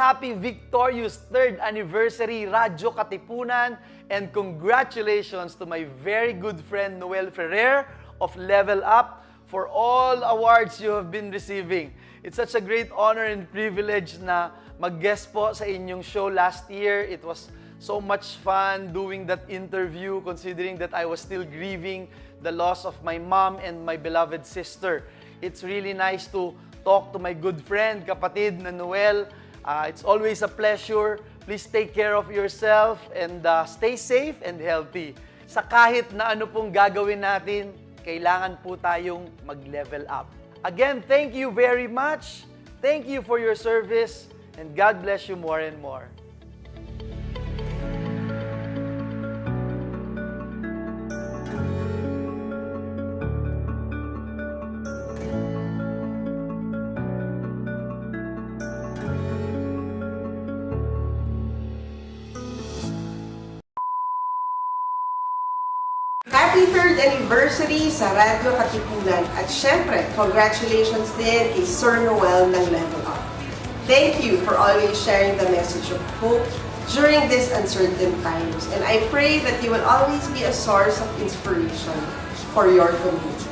L: Happy victorious 3rd anniversary Radyo Katipunan, and congratulations to my very good friend Noel Ferrer of Level Up for all awards you have been receiving. It's such a great honor and privilege na mag-guest po sa inyong show last year. It was so much fun doing that interview, considering that I was still grieving the loss of my mom and my beloved sister. It's really nice to talk to my good friend, kapatid na Noel. It's always a pleasure. Please take care of yourself and stay safe and healthy. Sa kahit na ano pong gagawin natin, kailangan po tayong mag-level up. Again, thank you very much. Thank you for your service and God bless you more and more.
M: Happy 3rd anniversary sa Radyo Katipunan at syempre, congratulations din kay Sir Noel ng Level Up. Thank you for always sharing the message of hope during these uncertain times, and I pray that you will always be a source of inspiration for your community.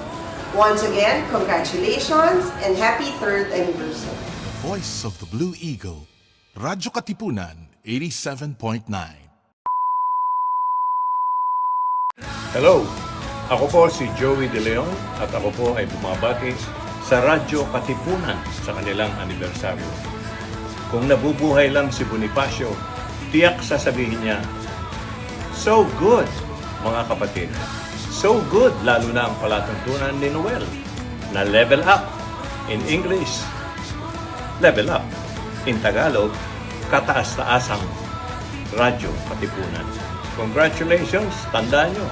M: Once again, congratulations and happy 3rd anniversary.
B: Voice of the Blue Eagle, Radyo Katipunan 87.9.
N: Hello! Ako po si Joey De Leon at ako po ay bumabati sa Radyo Katipunan sa kanilang anibersaryo. Kung nabubuhay lang si Bonifacio, tiyak sasabihin niya, "So good, mga kapatid! So good!" Lalo na ang palatuntunan ni Noel na level up. In English, level up. In Tagalog, kataas-taasang Radyo Katipunan. Congratulations! Tandaan nyo,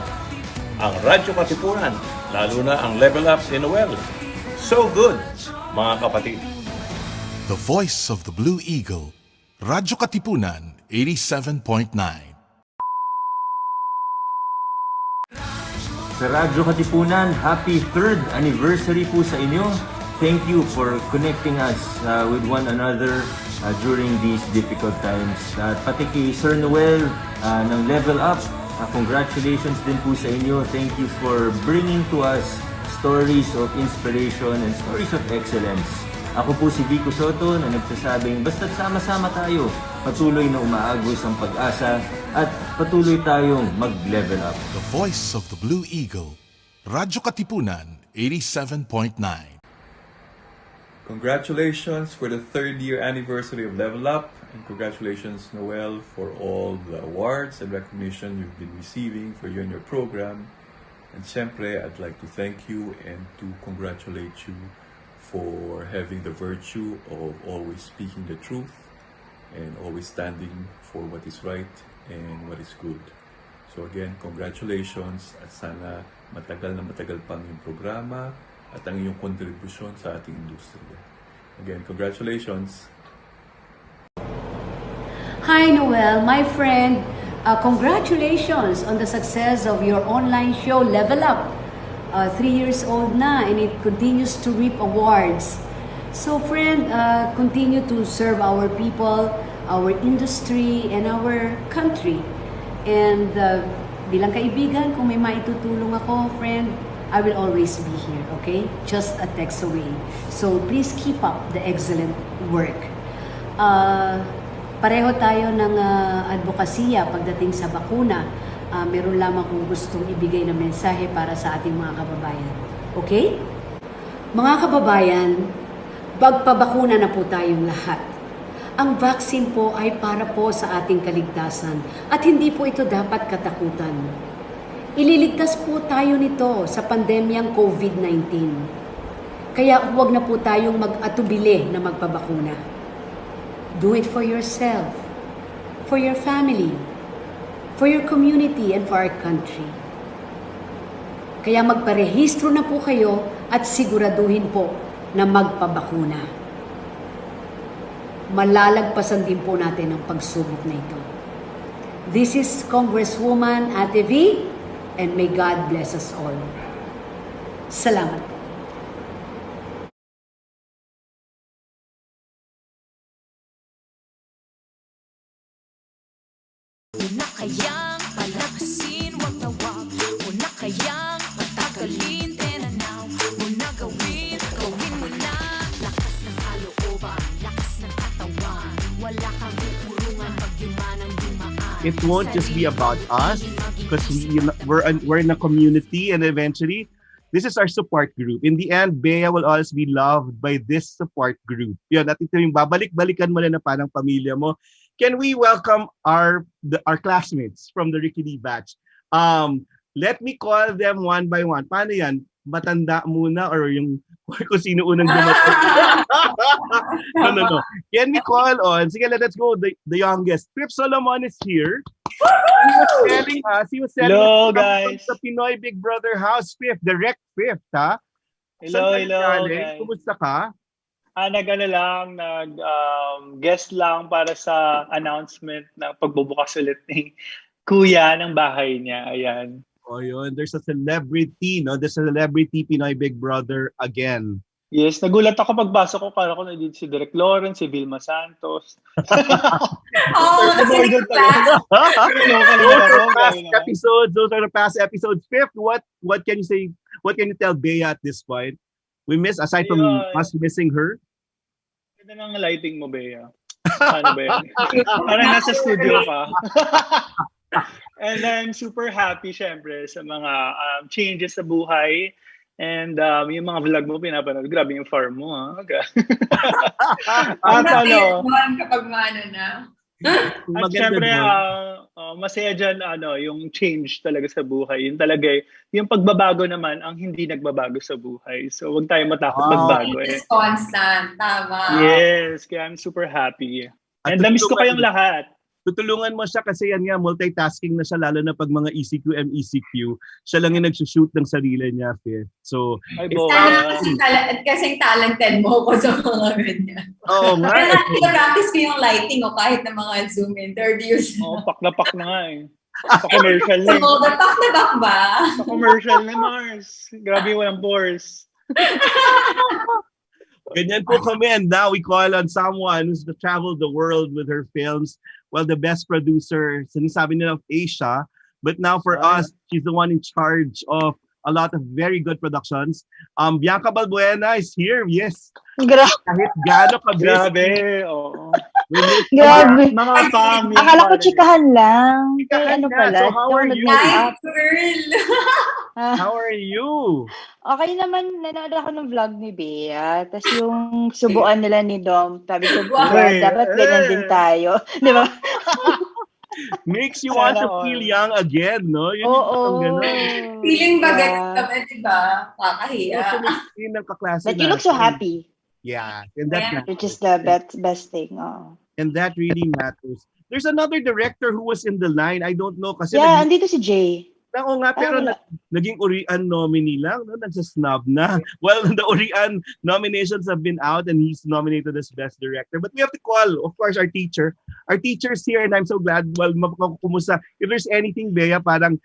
N: ang Radyo Katipunan, lalo na ang level up ni Noel. So good, mga kapatid.
B: The Voice of the Blue Eagle, Radyo Katipunan 87.9.
O: Sa Radyo Katipunan, happy 3rd anniversary po sa inyo. Thank you for connecting us with one another during these difficult times. At pati kay Sir Noel ng Level Up, congratulations din po sa inyo. Thank you for bringing to us stories of inspiration and stories of excellence. Ako po si Vico Soto na nagsasabing basta't sama-sama tayo, patuloy na umaagos ang pag-asa at patuloy tayong mag-level up.
B: The Voice of the Blue Eagle, Radyo Katipunan 87.9.
P: Congratulations for the 3rd year anniversary of Level Up, and congratulations, Noel, for all the awards and recognition you've been receiving for you and your program. And siyempre, I'd like to thank you and to congratulate you for having the virtue of always speaking the truth and always standing for what is right and what is good. So again, congratulations at sana matagal na matagal pang yung programa at ang iyong kontribusyon sa ating industriya. Again, congratulations!
Q: Hi Noel, my friend. Congratulations on the success of your online show, Level Up. 3 years old na and it continues to reap awards. So friend, continue to serve our people, our industry, and our country. And bilang kaibigan, kung may maitutulong ako, friend, I will always be here, okay? Just a text away. So please keep up the excellent work. Pareho tayo ng advokasya pagdating sa bakuna. Meron lamang kung gustong ibigay na mensahe para sa ating mga kababayan. Okay? Mga kababayan, magpabakuna na po tayong lahat. Ang vaccine po ay para po sa ating kaligtasan at hindi po ito dapat katakutan. Ililigtas po tayo nito sa pandemyang COVID-19. Kaya huwag na po tayong mag-atubili na magpabakuna. Do it for yourself, for your family, for your community, and for our country. Kaya magparehistro na po kayo at siguraduhin po na magpabakuna. Malalagpasan din po natin ang pagsubok na ito. This is Congresswoman Ate V, and may God bless us all. Salamat po.
F: Una kayang palakasin, wag na wag. Una kayang patagalin, tenanaw. Una gawin, gawin mo na. Lakas ng kalooban, lakas ng katawan. Wala kang uurungan pag yuman ang dumaan.
J: It won't just be about us because we're in a community, and eventually This is our support group. In the end, Bea will always be loved by this support group. Yun, at ito yung babalik-balikan mo na parang pamilya mo. Can we welcome our classmates from the Ricky D batch? Let me call them one by one. Paano yan? Matanda muna or yung kung sino unang dumating? No. Can we call on? Sige, let's go. The youngest. Pip Solomon is here. He was telling
R: Hello,
J: us
R: guys.
J: sa Pinoy Big Brother House, Fifth, direct Fifth, ha?
R: Hello,
J: Saan ka
R: hello,
J: galing?
R: guys.
J: Kumusta ka?
R: Guest lang para sa announcement ng pagbubukas ulit ni Kuya ng bahay niya. Ayan.
J: Oh, yun. There's a celebrity, no? There's a celebrity Pinoy Big Brother again.
R: Yes, nagulat ako pagbasa ko. Kala ko nandito si Direk Lawrence, si Vilma Santos.
J: Those are the past episodes. Fifth, what can you say? What can you tell Bea at this point? We miss, aside from us missing her?
R: Ganda ng lighting mo, Bea. Ano ba yan? Parang nasa studio ka. And I'm super happy, syempre, sa mga changes sa buhay. And yung mga vlog mo, pinapanood. Grabe yung farm mo, ha?
K: Ang kapag maano na.
R: At syempre, masaya dyan, yung change talaga sa buhay. Yun talaga, yung pagbabago naman, ang hindi nagbabago sa buhay. So, huwag tayo matakot magbago.
K: It's constant, tama.
R: Yes, kaya I'm super happy. And namiss ko kayong lahat.
J: Tutulungan mo siya kasi yan nga, multitasking na siya, lalo na pag mga ECQ, MECQ. Siya lang yung nagsushoot ng sarili niya, Fifth. So,
K: kasing talented mo ko sa mga ganyan.
J: Oo nga.
K: Kaya practice ko yung lighting o kahit na mga Zoom interviews.
R: Pak na nga eh. Pa-commercial na.
K: Pak na back ba?
R: Pa-commercial na, Mars. Grabe, walang pores.
J: Ganyan po kami, and now we call on someone who's traveled the world with her films. Well, the best producer, sinasabi nila of Asia, but now for us, she's the one in charge of a lot of very good productions. Bianca Balbuena is here, yes. Kahit gaano ka
R: Grabe, oo.
S: Grabe.
R: Mga family.
S: Akala ko chikahan lang. Kaya ano pala?
J: So how are you?
K: Girl.
J: How are you?
S: Okay naman, nanood ako ng vlog ni Bea. Tapos yung subuan nila ni Dom, sabi ko, dapat ganyan din tayo. Di ba?
J: Makes you want to feel young again, no?
S: Oo.
K: Feeling bagat kami, di ba? Kakahiya.
S: But you look so happy.
J: Yeah. And that
S: which is the best thing. Oh.
J: And that really matters. There's another director who was in the line. I don't know. Kasi
S: andito si Jay.
J: Oo nga, pero naging Urian nominee lang, no? Nagsasnub na. Well, the Urian nominations have been out and he's nominated as Best Director. But we have to call, of course, our teacher. Our teacher's here and I'm so glad, kumusta. If there's anything, Bea, parang,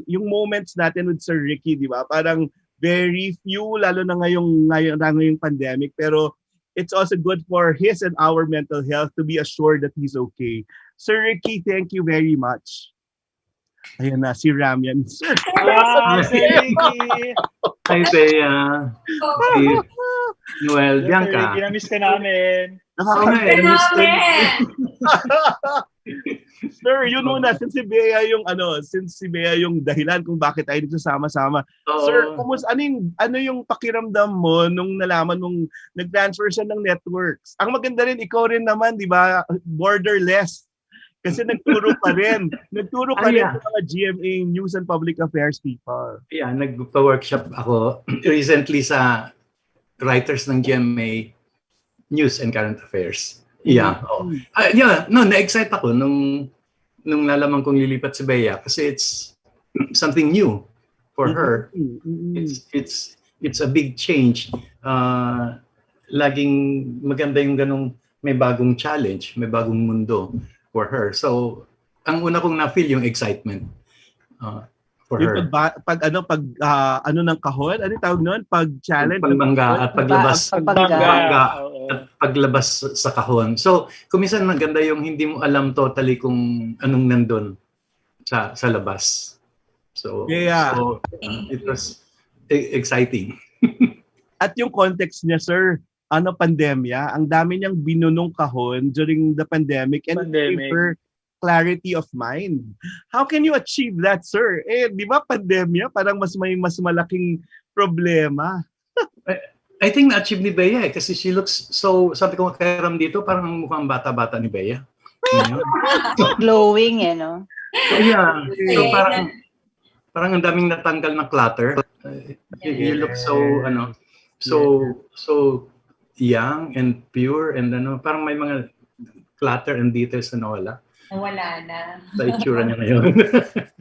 J: yung moments natin with Sir Ricky, di ba? Parang very few, lalo na ngayong pandemic. Pero it's also good for his and our mental health to be assured that he's okay. Sir Ricky, thank you very much. Ayan na, si Ramian. Sir!
N: Hi, Bea. Si Noel, Bianca.
R: Kinamiss ka namin.
J: Sir, yun muna, since si Bea yung dahilan kung bakit tayo dito sama-sama. Sir, ano yung pakiramdam mo nung nalaman mong nag-transfer siya ng networks? Ang maganda rin, ikaw rin naman, di ba, borderless. Kasi nagturo pa rin. Nagturo ka rin sa mga GMA News and Public Affairs people.
N: Yeah, nagpa-workshop ako recently sa writers ng GMA News and Current Affairs. Yeah. Na-excite ako nung nalaman kong lilipat si Bea kasi it's something new for her. It's a big change. Laging maganda yung ganong may bagong challenge, may bagong mundo for her. So, ang una kong na-feel yung excitement for her.
J: Pag ng kahon, ano tawag noon? Pag-challenge?
N: Pagbangga at paglabas. Paglabas sa kahon. So, kuminsan maganda yung hindi mo alam totally kung anong nandun sa labas. So, it was exciting.
J: At yung context niya, sir, pandemya, ang dami niyang binunong kahon during the pandemic and gave her clarity of mind. How can you achieve that, sir? Di ba pandemya, parang mas malaking problema?
T: I think na-achieve ni Bea kasi she looks so, sabi ko kairam dito, parang mukhang bata-bata ni Bea.
S: Glowing, no?
T: So, yeah. So parang ang daming natanggal na clutter. You look so, so young and pure and parang may mga clutter and details na nawala.
K: Nawala na.
T: Sa itsura niya ngayon.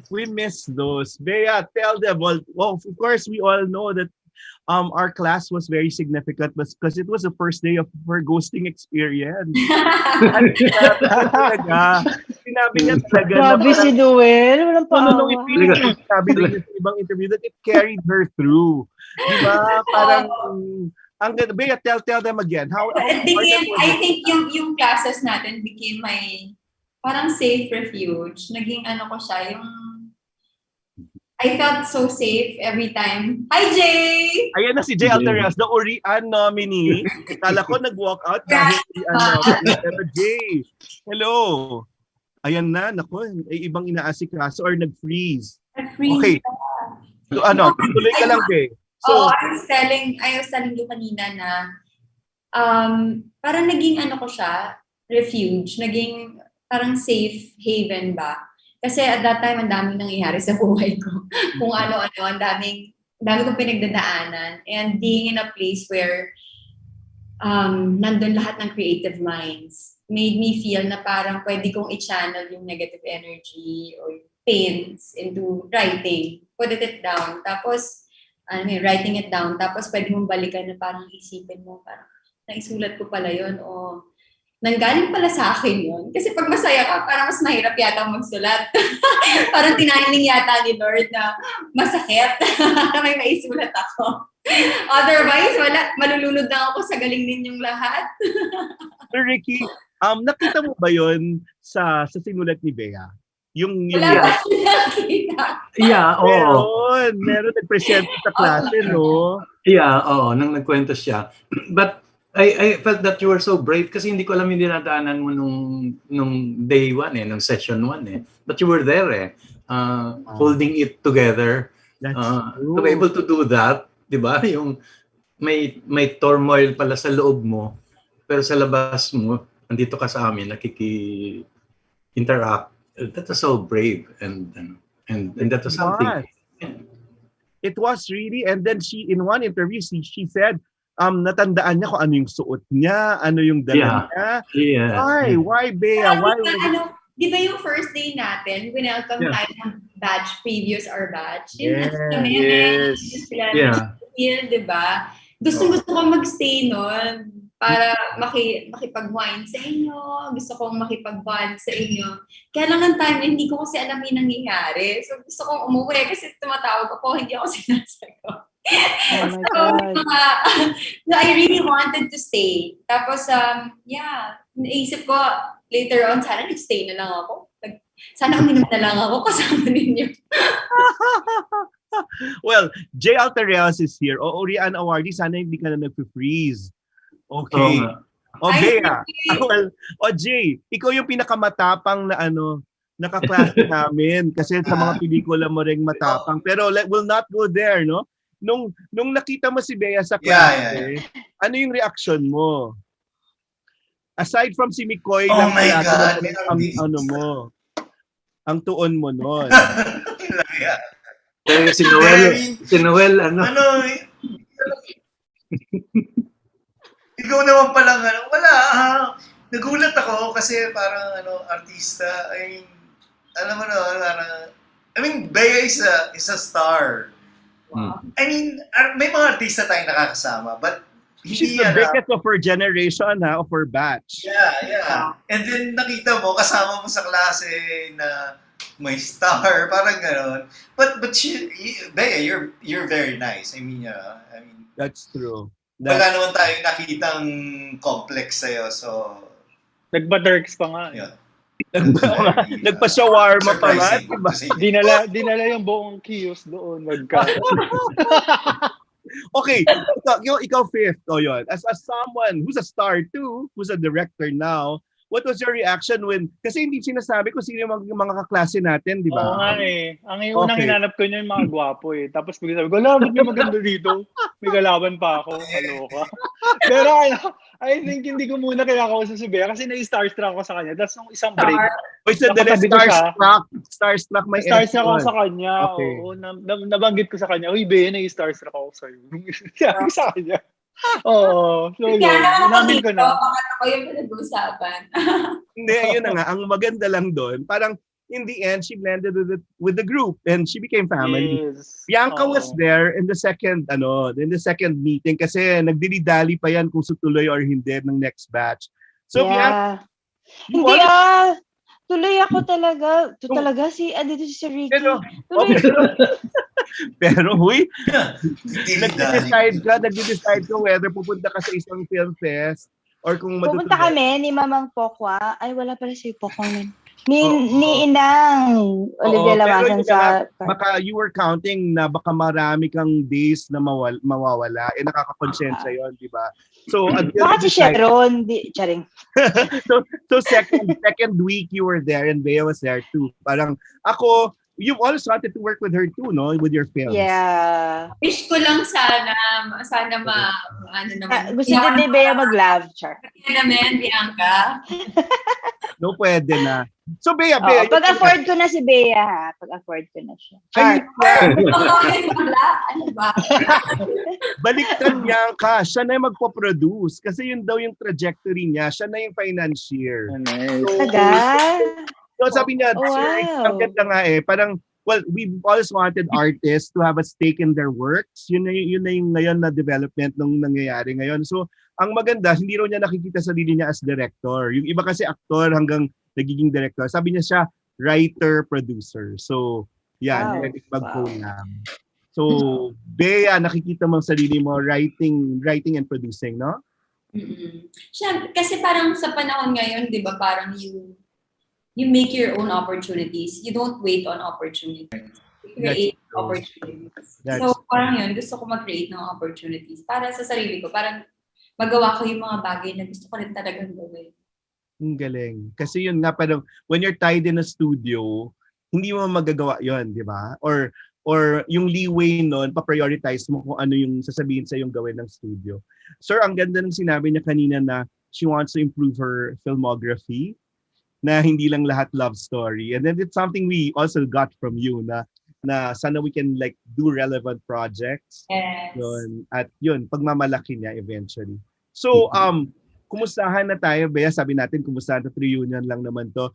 J: We miss those. Bea, tell them. Well, of course, we all know that our class was very significant because it was the first day of her ghosting experience. Sinabi niya talaga.
S: Grabe si Noel. Walang paawa.
J: Sabi niya sa ibang interview that it carried her through. Diba? Parang, Bea, tell them again.
K: I think yung classes natin became my parang safe refuge. Naging ko siya, yung I felt so safe every time. Hi, Jay!
J: Ayan na si Jay Altareas, the Urian nominee. Kala ko nag-walk out dahil pero Jay, hello. Ayan na, naku, ibang inaasikaso or nag-freeze. Okay. So tuloy ka lang, Jay. So,
K: I was telling you kanina na parang naging ko siya, refuge, naging parang safe haven ba? Kasi at that time, ang daming nangyayari sa buhay ko. Kung ano-ano, ang dami kong pinagdadaanan. And being in a place where nandun lahat ng creative minds made me feel na parang pwede kong i-channel yung negative energy or pains into writing. Put it down. Tapos, writing it down. Tapos pwede mong balikan na parang isipin mo, parang naisulat ko pala yun o nanggaling pala sa akin yun. Kasi pag masaya ka, parang mas mahirap yata magsulat. Parang tinaning yata ni Lord na masakit na may maisulat ako. Otherwise, malulunod na ako sa galing ninyong lahat.
J: Sir Ricky, nakita mo ba yun sa sinulat ni Bea?
K: Wala ba nakita?
T: Yeah, oo.
J: Meron nag-present sa klase, no?
T: Yeah, oo, nang nagkwento siya. But I felt that you were so brave kasi hindi ko alam yung dinadaanan mo nung day 1 nung session 1 But you were there holding it together. To be able to do that, di ba? Yung may turmoil pala sa loob mo, pero sa labas mo, andito ka sa amin, nakiki-interact. That was so brave and that was something.
J: It was really, and then she, in one interview, she said, natandaan niya kung ano yung suot niya, ano yung dala niya.
T: Yeah.
J: Why, Bea? Why?
K: Di ba yung first day natin, winelcome tayo ng batch, our batch.
J: Yes.
K: Di ba? Gusto ko mag-stay nun para makipag-wine sa inyo. Gusto kong makipag-bond sa inyo. Kaya lang ng time, hindi ko kasi alam yung nangyayari. So gusto kong umuwi kasi tumatawag ako, hindi ako sinasagot.
S: Oh my God.
K: So I really wanted to stay. Tapos, naisip ko, later on, sana nag-stay na lang ako. Sana uminom na lang ako kasama ninyo.
J: Well, Jay Altareas is here. Urian Awardee, sana hindi ka na nag-freeze. Okay. Bea. Jay, ikaw yung pinakamatapang na nakaklase namin kasi sa mga pelikula mo ring matapang. Pero we'll not go there, no? Nung nakita mo si Bea sa klase, ano yung reaction mo? Aside from si Mikoy,
U: oh my God,
J: ang tuon mo nun.
T: Si Noel,
U: ikaw naman palang, wala. Nagulat ako kasi parang, artista. Bea is a star.
J: Wow.
U: May mga artista tayong nakakasama, but
J: she's the biggest of her generation, of her batch.
U: Yeah. And then nakita mo, kasama mo sa klase na may star, parang gano'n. But Bea, you're very nice.
J: That's true.
U: Wala naman tayong nakitang complex sa'yo, so...
R: Nagba-derks pa nga.
U: Yeah.
J: Nagpa-shawarma pa nga.
R: Dinala yung buong kiosk doon.
J: Okay, ikaw fifth. Yun. As someone who's a star too, who's a director now, what was your reaction when, kasi hindi sinasabi ko sino yung mga kaklase natin, di ba?
R: Oo nga eh. Ang unang
J: Okay.
R: hinanap ko niya yung mga gwapo eh. Tapos bigla sabi ko, alam, ba't may maganda dito? May kalaban pa ako. Kaloka. Pero I think hindi ko muna kinakausap si Bea kasi na-starstruck ako sa kanya. Tapos nung isang break,
J: Wait, sandali,
R: nakatabi ko siya.
J: starstruck may
R: Starstruck ako
J: F1.
R: sa kanya.
J: Okay.
R: Oo, nabanggit ko sa kanya, uy, Bea, na-starstruck ako sa'yo. Sabi sa kanya. Oo. So yun, namin ko na.
K: Ako yung pinag-uusapan.
J: Hindi, yun na nga. Ang maganda lang doon, parang in the end, she blended with the group and she became family.
R: Yes.
J: Bianca
R: Oo.
J: was there in the second meeting kasi nagdilidali pa yan kung sutuloy or hindi ng next batch. So Bianca,
S: Hindi tuloy ako talaga. Talaga andito si Ricky.
J: Pero huy, nag-decide ka whether pupunta ka sa isang film fest or kung
S: Pupunta kami ni Mamang Pokwa. Ay, wala pala si Pokwa. Ni Inang Olivia Lamasan sa...
J: Baka you were counting na baka marami kang days na mawawala. Nakakakonsensya yun, di ba? So,
S: baka si Sharon. Charing.
J: so second week you were there and Bea was there too. Parang ako, you've always wanted to work with her too, no? With your films.
S: Yeah.
K: Wish ko lang sana naman.
S: Gusto din ni Bea mag-love, Char.
K: Kaya naman, Bianca.
J: No, pwede na. So, Bea.
S: Pag-afford ko na si Bea, ha? Pag-afford ko na siya. Char.
K: Ano ba?
J: Baliktad niya ka. Siya na yung magpo-produce. Kasi yun daw yung trajectory niya. Siya na yung financier. So, sabi niya, ang ganda nga parang, well, we've always wanted artists to have a stake in their works. Yun na yung ngayon na development nung nangyayari ngayon. So, ang maganda, hindi raw niya nakikita sarili niya as director. Yung iba kasi aktor hanggang nagiging director. Sabi niya siya, writer, producer. So, yan, mag-co-lang. So, Bea, nakikita mo ang sarili mo writing and producing, no?
K: Siyempre, kasi parang sa panahon ngayon, di ba, parang you make your own opportunities. You don't wait on opportunities. You create opportunities. So, parang yun, gusto ko mag-create ng opportunities para sa sarili ko. Parang magawa ko yung mga bagay na gusto ko rin talagang gawin.
J: Ang galing. Kasi yun nga, parang when you're tied in a studio, hindi mo magagawa yun, di ba? Or yung leeway nun, pa-prioritize mo kung ano yung sasabihin sa yung gawin ng studio. Sir, ang ganda ng sinabi niya kanina na she wants to improve her filmography, na hindi lang lahat love story. And then it's something we also got from you na sana we can like do relevant projects.
K: Yes.
J: Yun. At yun, pagmamalaki niya eventually. So, kumustahan na tayo, Bea? Sabi natin, kumustahan na reunion lang naman to.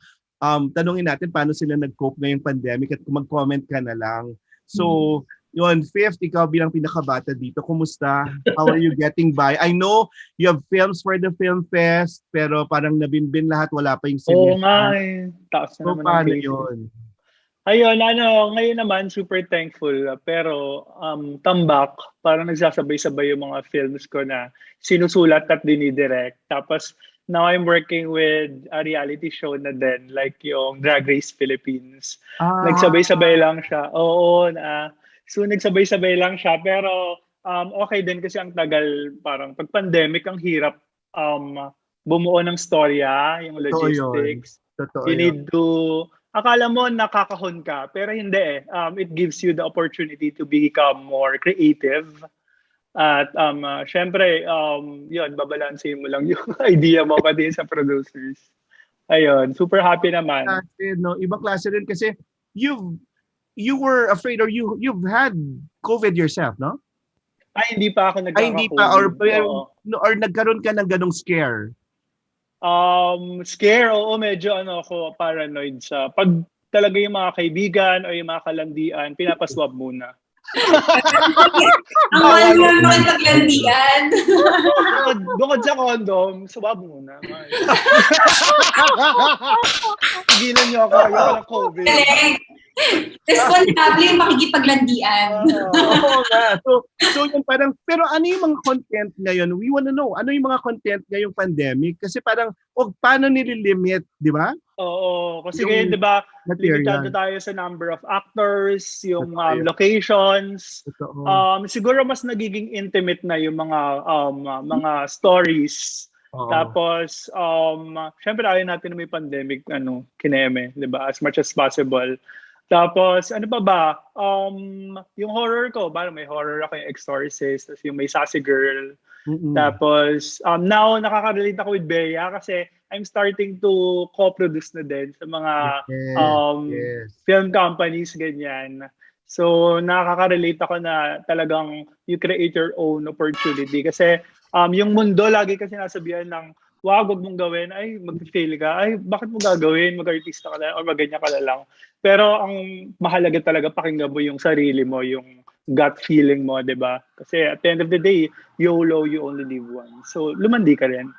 J: Tanungin natin paano sila nag-cope ngayong pandemic at kung mag-comment ka na lang. So, yun, Fifth, ikaw bilang pinakabata dito, kumusta? How are you getting by? I know you have films for the film fest, pero parang nabinbin lahat, wala pa yung
R: Oo nga eh. Taas na
J: so,
R: naman
J: paano
R: ang
J: yun?
R: Ayun, ngayon naman, super thankful. Pero, tambak, parang nagsasabay-sabay yung mga films ko na sinusulat at dinidirect. Tapos, now I'm working with a reality show na din, like yung Drag Race Philippines. Nagsabay-sabay lang siya. Oo, so nagsabay-sabay lang siya. Pero, okay din kasi ang tagal, parang pag pandemic, ang hirap bumuo ng storya, yung logistics.
J: Totoo
R: You need to... Akala mo nakakahon ka, pero hindi eh. It gives you the opportunity to become more creative. At syempre, yun, babalansin mo lang yung idea mo pati sa producers. Ayun, super happy naman.
J: Ibang klase rin kasi you were afraid or you've had COVID yourself, no?
R: Ay, hindi pa ako nagkaka-COVID.
J: Hindi pa, or nagkaroon ka ng ganong scare?
R: Scare, oo, medyo ako paranoid sa pag talaga yung mga kaibigan o yung mga kalandian, pinapaswab muna.
K: Ang mahal mo naman paglandian.
R: Bukod sa condom, swab muna. Tigilan niyo ako, ayoko ng COVID.
K: Responsable yung makikipaglandian.
J: Oo nga. So yun parang, pero ano yung mga content ngayon? We wanna know, ano yung mga content ngayong pandemic? Kasi parang, paano nililimit, di ba?
R: Oo, kasi ngayon, di ba, limitado tayo sa number of actors, yung locations. Siguro mas nagiging intimate na yung mga stories
T: Oo.
R: Tapos, syempre ayaw natin na may pandemic, kineme, di ba? As much as possible. Tapos, ano pa ba? Yung horror ko, parang may horror ako yung Exorcist, tapos yung may Sassy Girl. Tapos, now, nakaka-relate ako with Bea kasi I'm starting to co-produce na din sa mga film companies, ganyan. So, nakaka-relate ako na talagang you create your own opportunity. Kasi, yung mundo, lagi kasi nasabihan ng, wag mong gawin, ay, mag-fail ka, ay, bakit mo gagawin, mag-artista ka na, o mag-ganyan ka na lang. Pero ang mahalaga talaga, pakinggan mo yung sarili mo, yung gut feeling mo, di ba? Kasi at the end of the day, YOLO, you only live once. So, lumandi ka rin.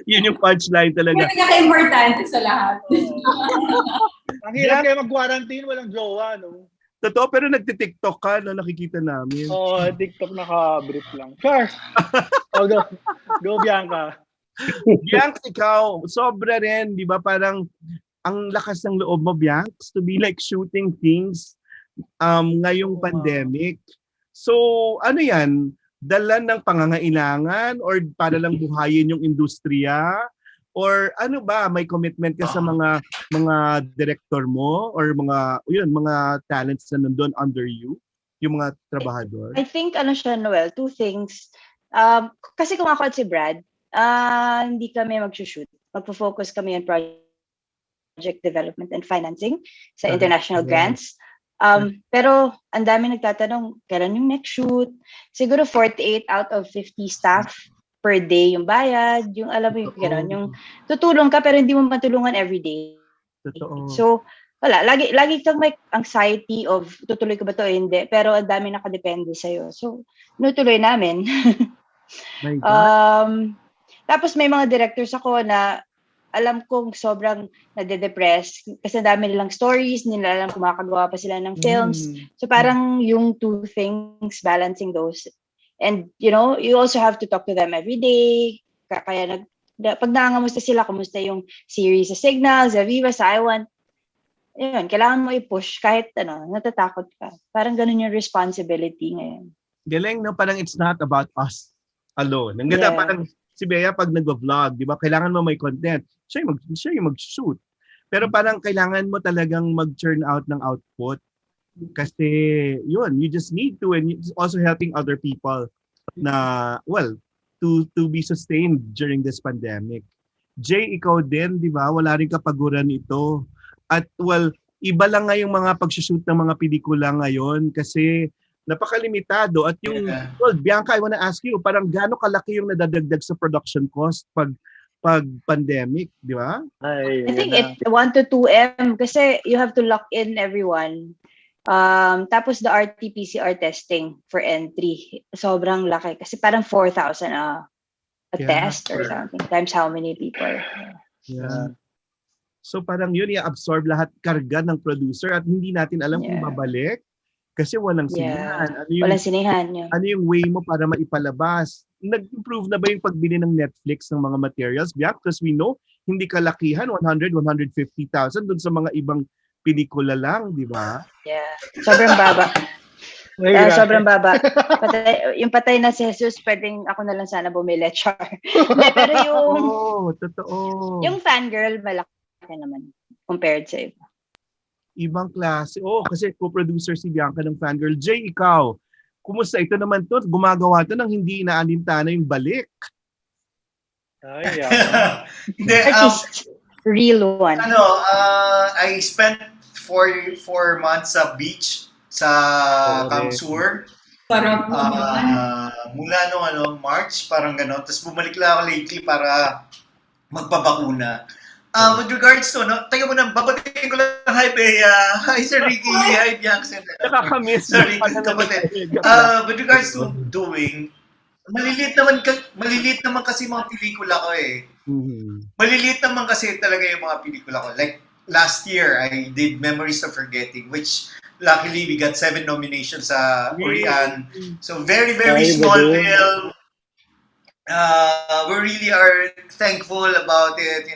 J: Yun yung punchline talaga.
D: Yung pinaka-importante sa lahat.
R: Ang hirap kaya mag-quarantine, walang jowa, no?
J: Totoo, pero nagtitiktok ka, no? Nakikita namin.
R: Oo, TikTok naka-brief lang. Sure! Go, Bianca.
J: Bianca, ikaw, sobra rin, di ba? Parang ang lakas ng loob mo, Bianca, to be like shooting things ngayong pandemic. So, ano yan? Dala ng pangangailangan or para lang buhayin yung industriya? Or ano ba, may commitment ka sa mga director mo or mga talents na nandun under you, yung mga trabahador?
S: I think siya, Noel, two things. Kasi kung ako at si Brad, hindi kami mag-shoot. Magpo-focus kami on project development and financing sa international grants. Pero ang dami nagtatanong, kailan yung next shoot? Siguro 48 out of 50 staff per day yung bayad, yung alam mo yung gano'n, yung tutulong ka pero hindi mo matulungan every day.
J: Totoo.
S: So, wala. Lagi kang may anxiety of tutuloy ko ba to o hindi, pero ang dami nakadepende sa'yo. So, nutuloy namin. Tapos may mga directors ako na alam kong sobrang nade-depress kasi dami nilang stories, nila alam kung makakagawa pa sila ng films. So parang yung two things, balancing those. And, you also have to talk to them every day. Kaya pag nangangamusta sila, kumusta yung series sa Signal, sa Viva, sa iWant, yun, kailangan mo i-push kahit natatakot ka. Parang ganun yung responsibility ngayon.
J: Galing, no? Parang it's not about us alone. Ang ganda, parang si Bea pag nag-vlog, di ba, kailangan mo may content. Siya yung mag-shoot. Pero parang kailangan mo talagang mag-churn out ng output. Kasi yun, you just need to, and it's also helping other people na, to be sustained during this pandemic. Jay, ikaw din, di ba? Wala rin kapaguran ito. At iba lang nga yung mga pag-shoot ng mga pelikula ngayon kasi napakalimitado. At yung, Bianca, I wanna ask you, parang gaano kalaki yung nadadagdag sa production cost pag pandemic, di ba?
S: I think it's 1 to 2 M kasi you have to lock in everyone. Tapos the RT-PCR testing for entry, sobrang laki. Kasi parang 4,000 a test or something, times how many people.
J: Yeah. So parang yun, i-absorb lahat karga ng producer at hindi natin alam kung babalik kasi walang sinihan.
S: Walang sinihan.
J: Ano yung way mo para maipalabas? Nag-improve na ba yung pagbili ng Netflix ng mga materials? Because we know, hindi kalakihan, 100,000-150,000 dun sa mga ibang pelikula lang, di ba?
S: Yeah. Sobrang baba. Sobrang baba. Yung patay na si Jesus, pwedeng ako na lang sana bumili, char. Pero yung...
J: totoo.
S: Yung fangirl, malaki naman compared sa iba.
J: Ibang klase. Kasi co-producer si Bianca ng Fangirl. Jay, ikaw, kumusta? Ito naman to, gumagawa to ng hindi inaalintana yung balik.
R: Ay,
U: Hindi,
S: real one.
U: I spent 4 months sa beach sa Kamsur.
D: Parang
U: mula nung March, parang gano'n. Tapos bumalik lang ako lately para magpabakuna. With regards to, tayo mo na, babatiin ko lang, hi Bea, hi Sir Ricky, hi Bianca.
J: Nakakamiss.
U: Sorry, kapatid. With regards to doing, maliliit naman kasi mga pelikula ko eh. Maliliit naman kasi talaga yung mga pelikula ko. Like, last year, I did Memories of Forgetting, which luckily we got 7 nominations sa Korean. So, very, very small film. We really are thankful about it,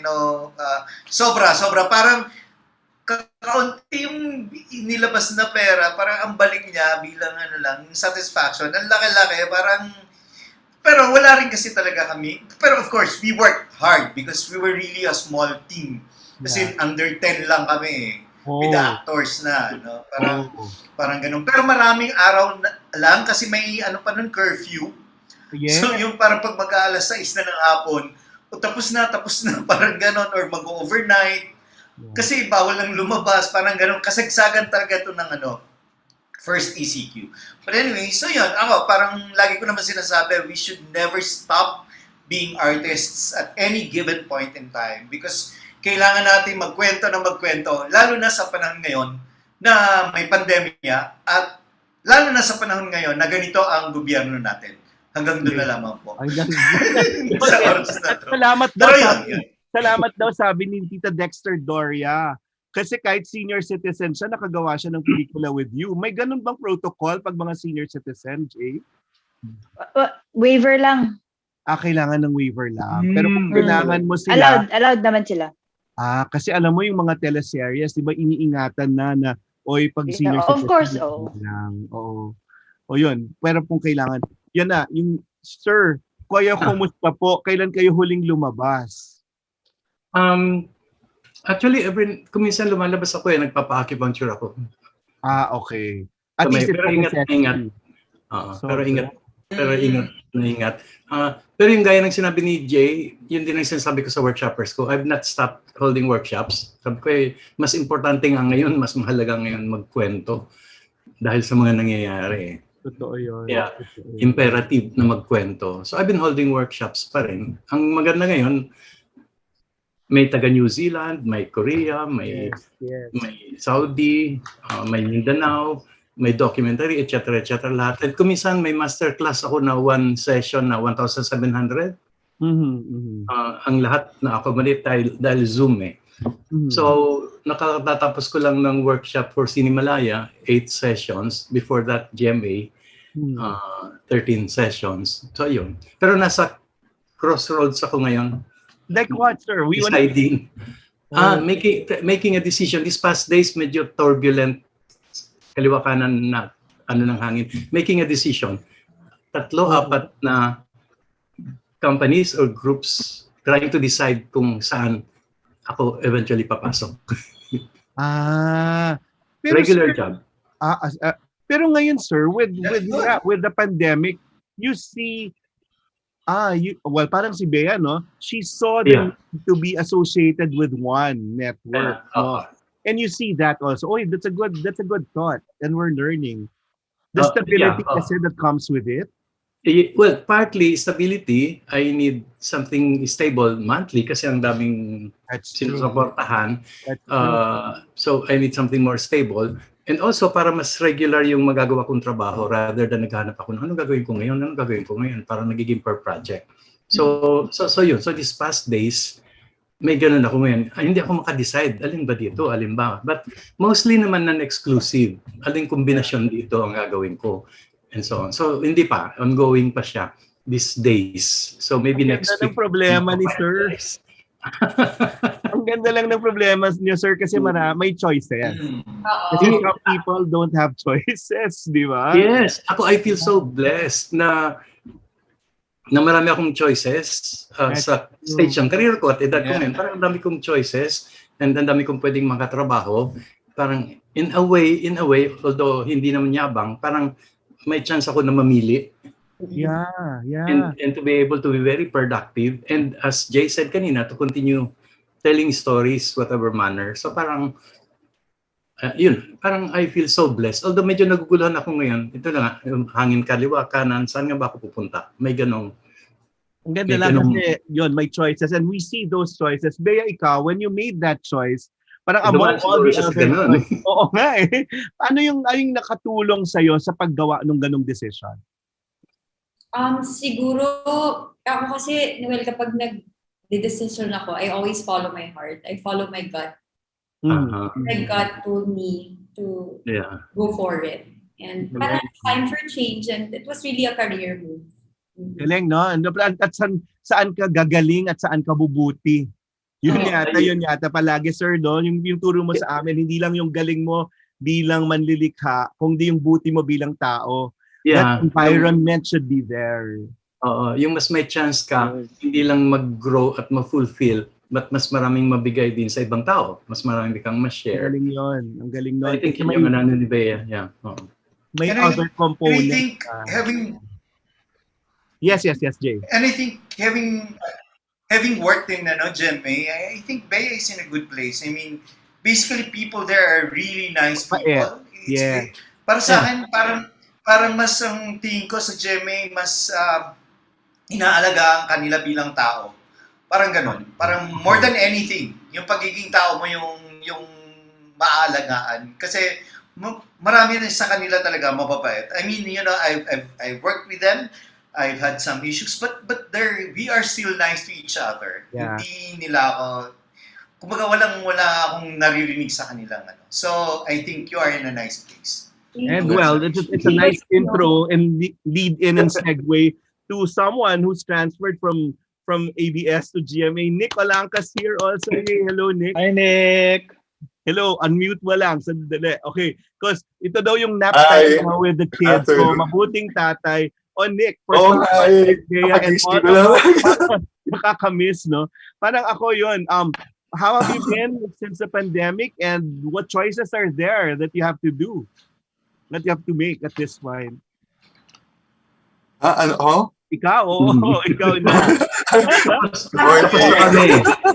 U: sobra. Parang kakaunti yung inilabas na pera, parang ang balik niya bilang satisfaction. Ang laki-laki, parang Pero wala rin kasi talaga kami. Pero of course, we worked hard because we were really a small team. Kasi under 10 lang kami with the actors na. No? Parang ganun. Pero maraming araw lang kasi may ano pa nun, curfew.
A: Yes.
U: So yung parang pag mag-aalas 6 na ng hapon, tapos na, parang ganun, or mag-overnight. Kasi bawal lang lumabas, parang ganun. Kasagsagan talaga ito ng first ECQ. But anyway, so yun, ako, parang lagi ko naman sinasabi, we should never stop being artists at any given point in time because kailangan natin magkwento, lalo na sa panahon ngayon na may pandemya at lalo na sa panahon ngayon na ganito ang gobyerno natin. Hanggang doon na lamang po. Sa oras na to.
A: Salamat daw sabi ni Tita Dexter Doria. Kasi kahit senior citizen siya, nakagawa siya ng pelikula with you. May ganun bang protocol pag mga senior citizen, Jay?
S: Waiver lang.
A: Kailangan ng waiver lang. Pero kung kailangan mo sila...
S: Allowed naman sila.
A: Kasi alam mo yung mga teleseries, di ba iniingatan na oy, pag senior citizen.
S: Of course,
A: lang. Oo. O yun. Pero kung kailangan... Yan na, yung sir, kaya kumusta po? Kailan kayo huling lumabas?
T: Actually, kuminsan lumalabas ako nagpapa-acupuncture ako.
A: Okay. At
T: least pero ingat. Pero yung gaya ng sinabi ni Jay, yun din ang sinasabi ko sa workshoppers ko. I've not stopped holding workshops. Sabi ko mas importante nga ngayon, mas mahalaga ngayon magkwento dahil sa mga nangyayari.
A: Totoo yun.
T: Yeah, imperative na magkwento. So I've been holding workshops pa rin. Ang maganda ngayon, may taga New Zealand, may Korea, may Saudi, may Mindanao, may documentary, etc. lahat. At kuminsan may masterclass ako na one session na 1,700. Ang lahat na accommodate dahil Zoom So, nakatatapos ko lang ng workshop for Cinemalaya, 8 sessions. Before that, GMA, 13 sessions. So, yun. Pero nasa crossroads ako ngayon.
A: Like what, sir?
T: Deciding. Making a decision. These past days, medyo turbulent. Kaliwa kanan na ng hangin. Making a decision. 3-4 na companies or groups trying to decide kung saan ako eventually papasok.
A: Pero
T: regular
A: sir,
T: job.
A: Pero ngayon, sir, with the pandemic, you see parang si Bea, no? She saw them to be associated with one network, no? And you see that also. That's a good thought, and we're learning the stability kasi that comes with it.
T: Well, partly stability. I need something stable monthly kasi ang daming sinusuportahan. So I need something more stable. And also para mas regular yung magagawa kong trabaho rather than naghahanap ako ng anong gagawin ko ngayon para nagiging per project. So yun. So these past days, may ganun ako ngayon. Hindi ako maka-decide alin ba dito, alin ba. But mostly naman non-exclusive. Aling kombinasyon dito ang gagawin ko. And so on. So hindi pa. Ongoing pa siya these days. So maybe next week.
A: Ang problema ni sir. Ang ganda lang ng problema niyo, sir, kasi may choices. Kasi some people don't have choices, di ba?
T: Yes. I feel so blessed na marami akong choices sa stage ng career ko at edad ko ngayon. Parang ang dami kong choices and ang dami kong pwedeng makatrabaho. Parang in a way, although hindi naman yabang, parang may chance ako na mamili.
A: Yeah.
T: And to be able to be very productive. And as Jay said kanina, to continue telling stories, whatever manner. So parang, parang I feel so blessed. Although medyo naguguluhan ako ngayon, ito na nga, hangin kaliwa, kanan, saan nga ba ako pupunta? May ganong.
A: Ang ganda lang kasi yun, may choices. And we see those choices. Bea, ikaw, when you made that choice, parang among all the other oo nga ano yung nakatulong sa'yo sa paggawa ng ganong decision?
K: Siguro, ako kasi, Noel, kapag nag-decision ako, I always follow my heart. I follow my gut. My gut told me to go for it. And parang time for change, and it was really a career move.
A: Galing, no? At saan ka gagaling at saan ka bubuti? Yun yata palagi, sir, no? Yung turo mo sa amin, hindi lang yung galing mo bilang manlilikha, kundi yung buti mo bilang tao. That environment should be there.
T: Oo, yung mas may chance ka, hindi lang mag-grow at ma-fulfill, but mas maraming mabigay din sa ibang tao. Mas maraming kang ma-share.
A: Galing yun. Ang galing nun.
T: I think
A: Kasi
T: yun yung ano ni Bea. Yeah.
A: may
U: And
A: other
U: I
A: component.
U: think having
A: Yes, Jay.
U: And I think having worked in GMA, I think Bea is in a good place. I mean, basically people there are really nice people.
A: Yeah.
U: Para sa akin, parang mas ang tingin ko sa GMA, mas inaalagaan kanila bilang tao. Parang ganun. Parang more than anything, yung pagiging tao mo yung maalagaan. Kasi marami rin sa kanila talaga mababait. I mean, I've worked with them. I've had some issues, but we are still nice to each other.
A: Yeah.
U: Hindi nila ako, kumbaga wala akong naririnig sa kanilang ano. So, I think you are in a nice place.
A: And well, it's a nice intro and lead in and segue to someone who's transferred from ABS to GMA. Nick Olangkas here also. Hey, hello, Nick.
R: Hi, Nick.
A: Hello, unmute mo lang. Sandali. Okay, because ito daw yung nap time with the kids. So, mabuting tatay. Nick, for
C: hi.
A: and all, nakakamiss, no? Parang ako yun. How have you been since the pandemic and what choices are there that you have to do? That you have to make at this point? Ikaw, ikaw na.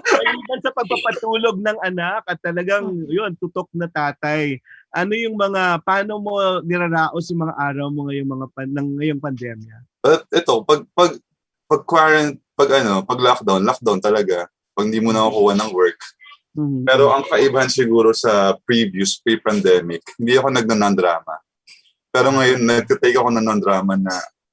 A: Maliban sa pagpapatulog ng anak at talagang yun, tutok na tatay. Ano yung paano mo niraraos yung mga araw mo ngayong pandemya?
C: Ito, pag lockdown talaga, pag hindi mo nakukuha ng work. Pero ang kaibahan siguro sa pre-pandemic, hindi ako nagna-non-drama. Pero ngayon, nagtitake ako ng non-drama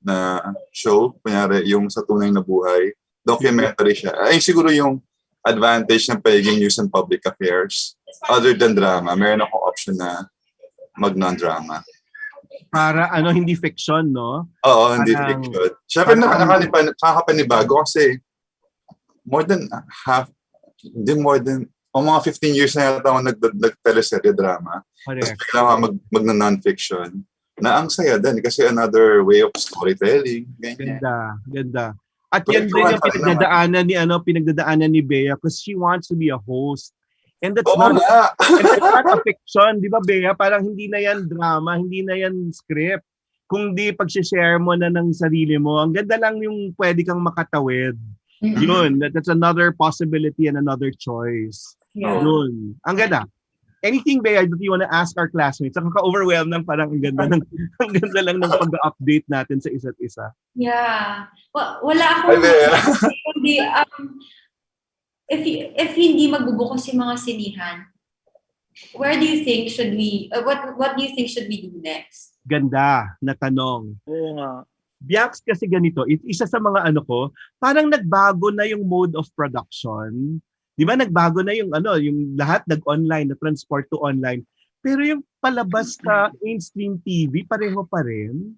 C: na show, kunyari yung sa tunay na buhay, documentary siya. Ay siguro yung advantage ng pagiging news and public affairs. Other than drama, meron akong option na mag-non-drama.
A: Para hindi fiction, no?
C: Oo, hindi fiction. Siyempre, nakakapanibago kasi more than mga 15 years na yata ako nag-teleserye drama. Tapos bigla ako mag-non-fiction. Na ang saya din kasi another way of storytelling. Ganyan.
A: Ganda. At yan din yung pinagdadaanan ni Bea because she wants to be a host. And that's not a fiction, di ba Bea? Parang hindi na yan drama, hindi na yan script. Kung di pag-share mo na ng sarili mo, ang ganda lang yung pwede kang makatawid. Yun, that's another possibility and another choice.
K: Yeah.
A: Yun. Ang ganda. Anything, Bea, that you want to ask our classmates? Ang ka-overwhelmed ng parang ang ganda lang ng pag-update natin sa isa't isa.
K: Yeah. Wala akong hindi, if hindi magbubukas yung mga sinihan, where do you think should we, what do you think should we do next?
A: Ganda na tanong.
R: Oo nga.
A: Biaks kasi ganito, isa sa mga parang nagbago na yung mode of production. Di ba nagbago na yung lahat nag-online, na transport to online. Pero yung palabas sa mainstream TV, pareho pa rin.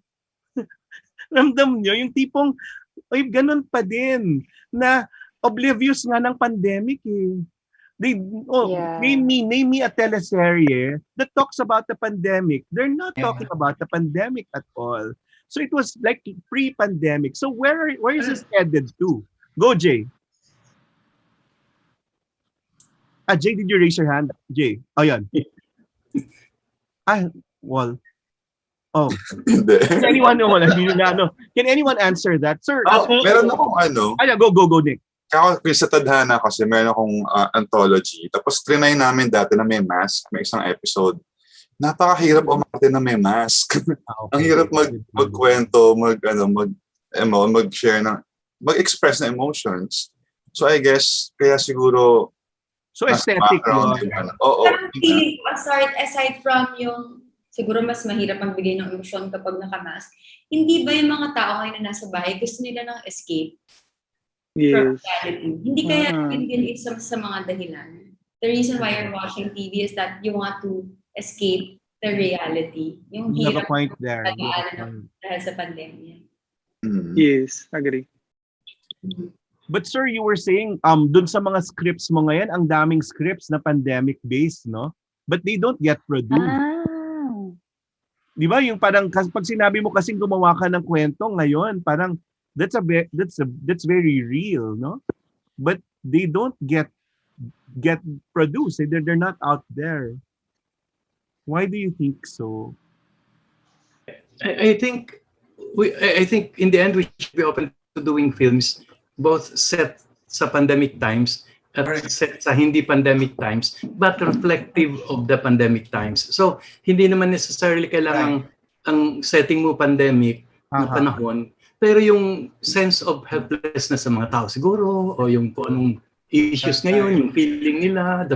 A: Ramdam nyo, yung tipong, ganun pa din, na oblivious nga ng pandemic eh. Name me a teleserye that talks about the pandemic. They're not talking about the pandemic at all. So it was like pre-pandemic. So where is this headed to? Go, Jay. Jay, did you raise your hand? Jay. Oh, yan. Can anyone answer that? Sir,
C: meron akong
A: go, Nick.
C: Sa Tadhana kasi meron akong anthology. Tapos trinay namin dati na may mask, may isang episode. Napakahirap umarte na may mask. Ang hirap magkwento, mag-share mag-express na emotions. So I guess, kaya siguro
A: so aesthetic yun.
C: Oo.
K: Feeling ko, aside from yung siguro mas mahirap ang bigay ng emosyon kapag nakamask, hindi ba yung mga tao ngayon na nasa bahay gusto nila ng escape? From reality? Hindi kaya yun isa sa mga dahilan. The reason why you're watching TV is that you want to escape the reality. Yung
A: you have
K: hirap
A: a point there.
K: Dahil sa pandemya.
R: Yes, agree.
A: But sir, you were saying dun sa mga scripts mo ngayon, ang daming scripts na pandemic-based, no? But they don't get produced. Di ba? Yung parang pag sinabi mo kasing gumawa ka ng kwento ngayon, parang That's that's very real, no? But they don't get produced. They're not out there. Why do you think so?
T: I think I think in the end we should be open to doing films both set sa pandemic times at set sa hindi pandemic times, but reflective of the pandemic times. So hindi naman necessarily kailangan ang setting mo pandemic na panahon, pero yung sense of helplessness sa mga tao siguro, o yung kung anong issues ngayon, yung feeling nila,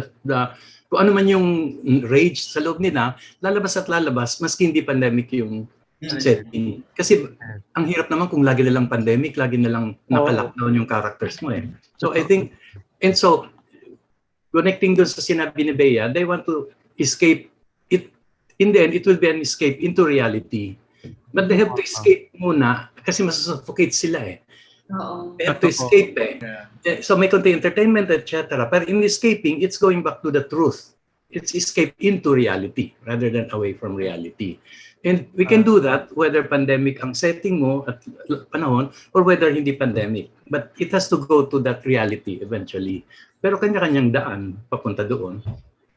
T: kung ano man yung rage sa loob nila, lalabas at lalabas maski hindi pandemic yung setting. Kasi ang hirap naman kung lagi na lang pandemic, lagi na lang naka-lockdown yung characters mo eh. So I think, and so connecting doon sa sinabi ni Bea, they want to escape it. In the end, it will be an escape into reality. But they have to escape muna kasi masusuffocate sila eh. They have to escape eh. So may konti entertainment, etc. But in escaping, it's going back to the truth. It's escape into reality rather than away from reality. And we can do that whether pandemic ang setting mo at panahon or whether hindi pandemic. But it has to go to that reality eventually. Pero kanya-kanyang daan papunta doon.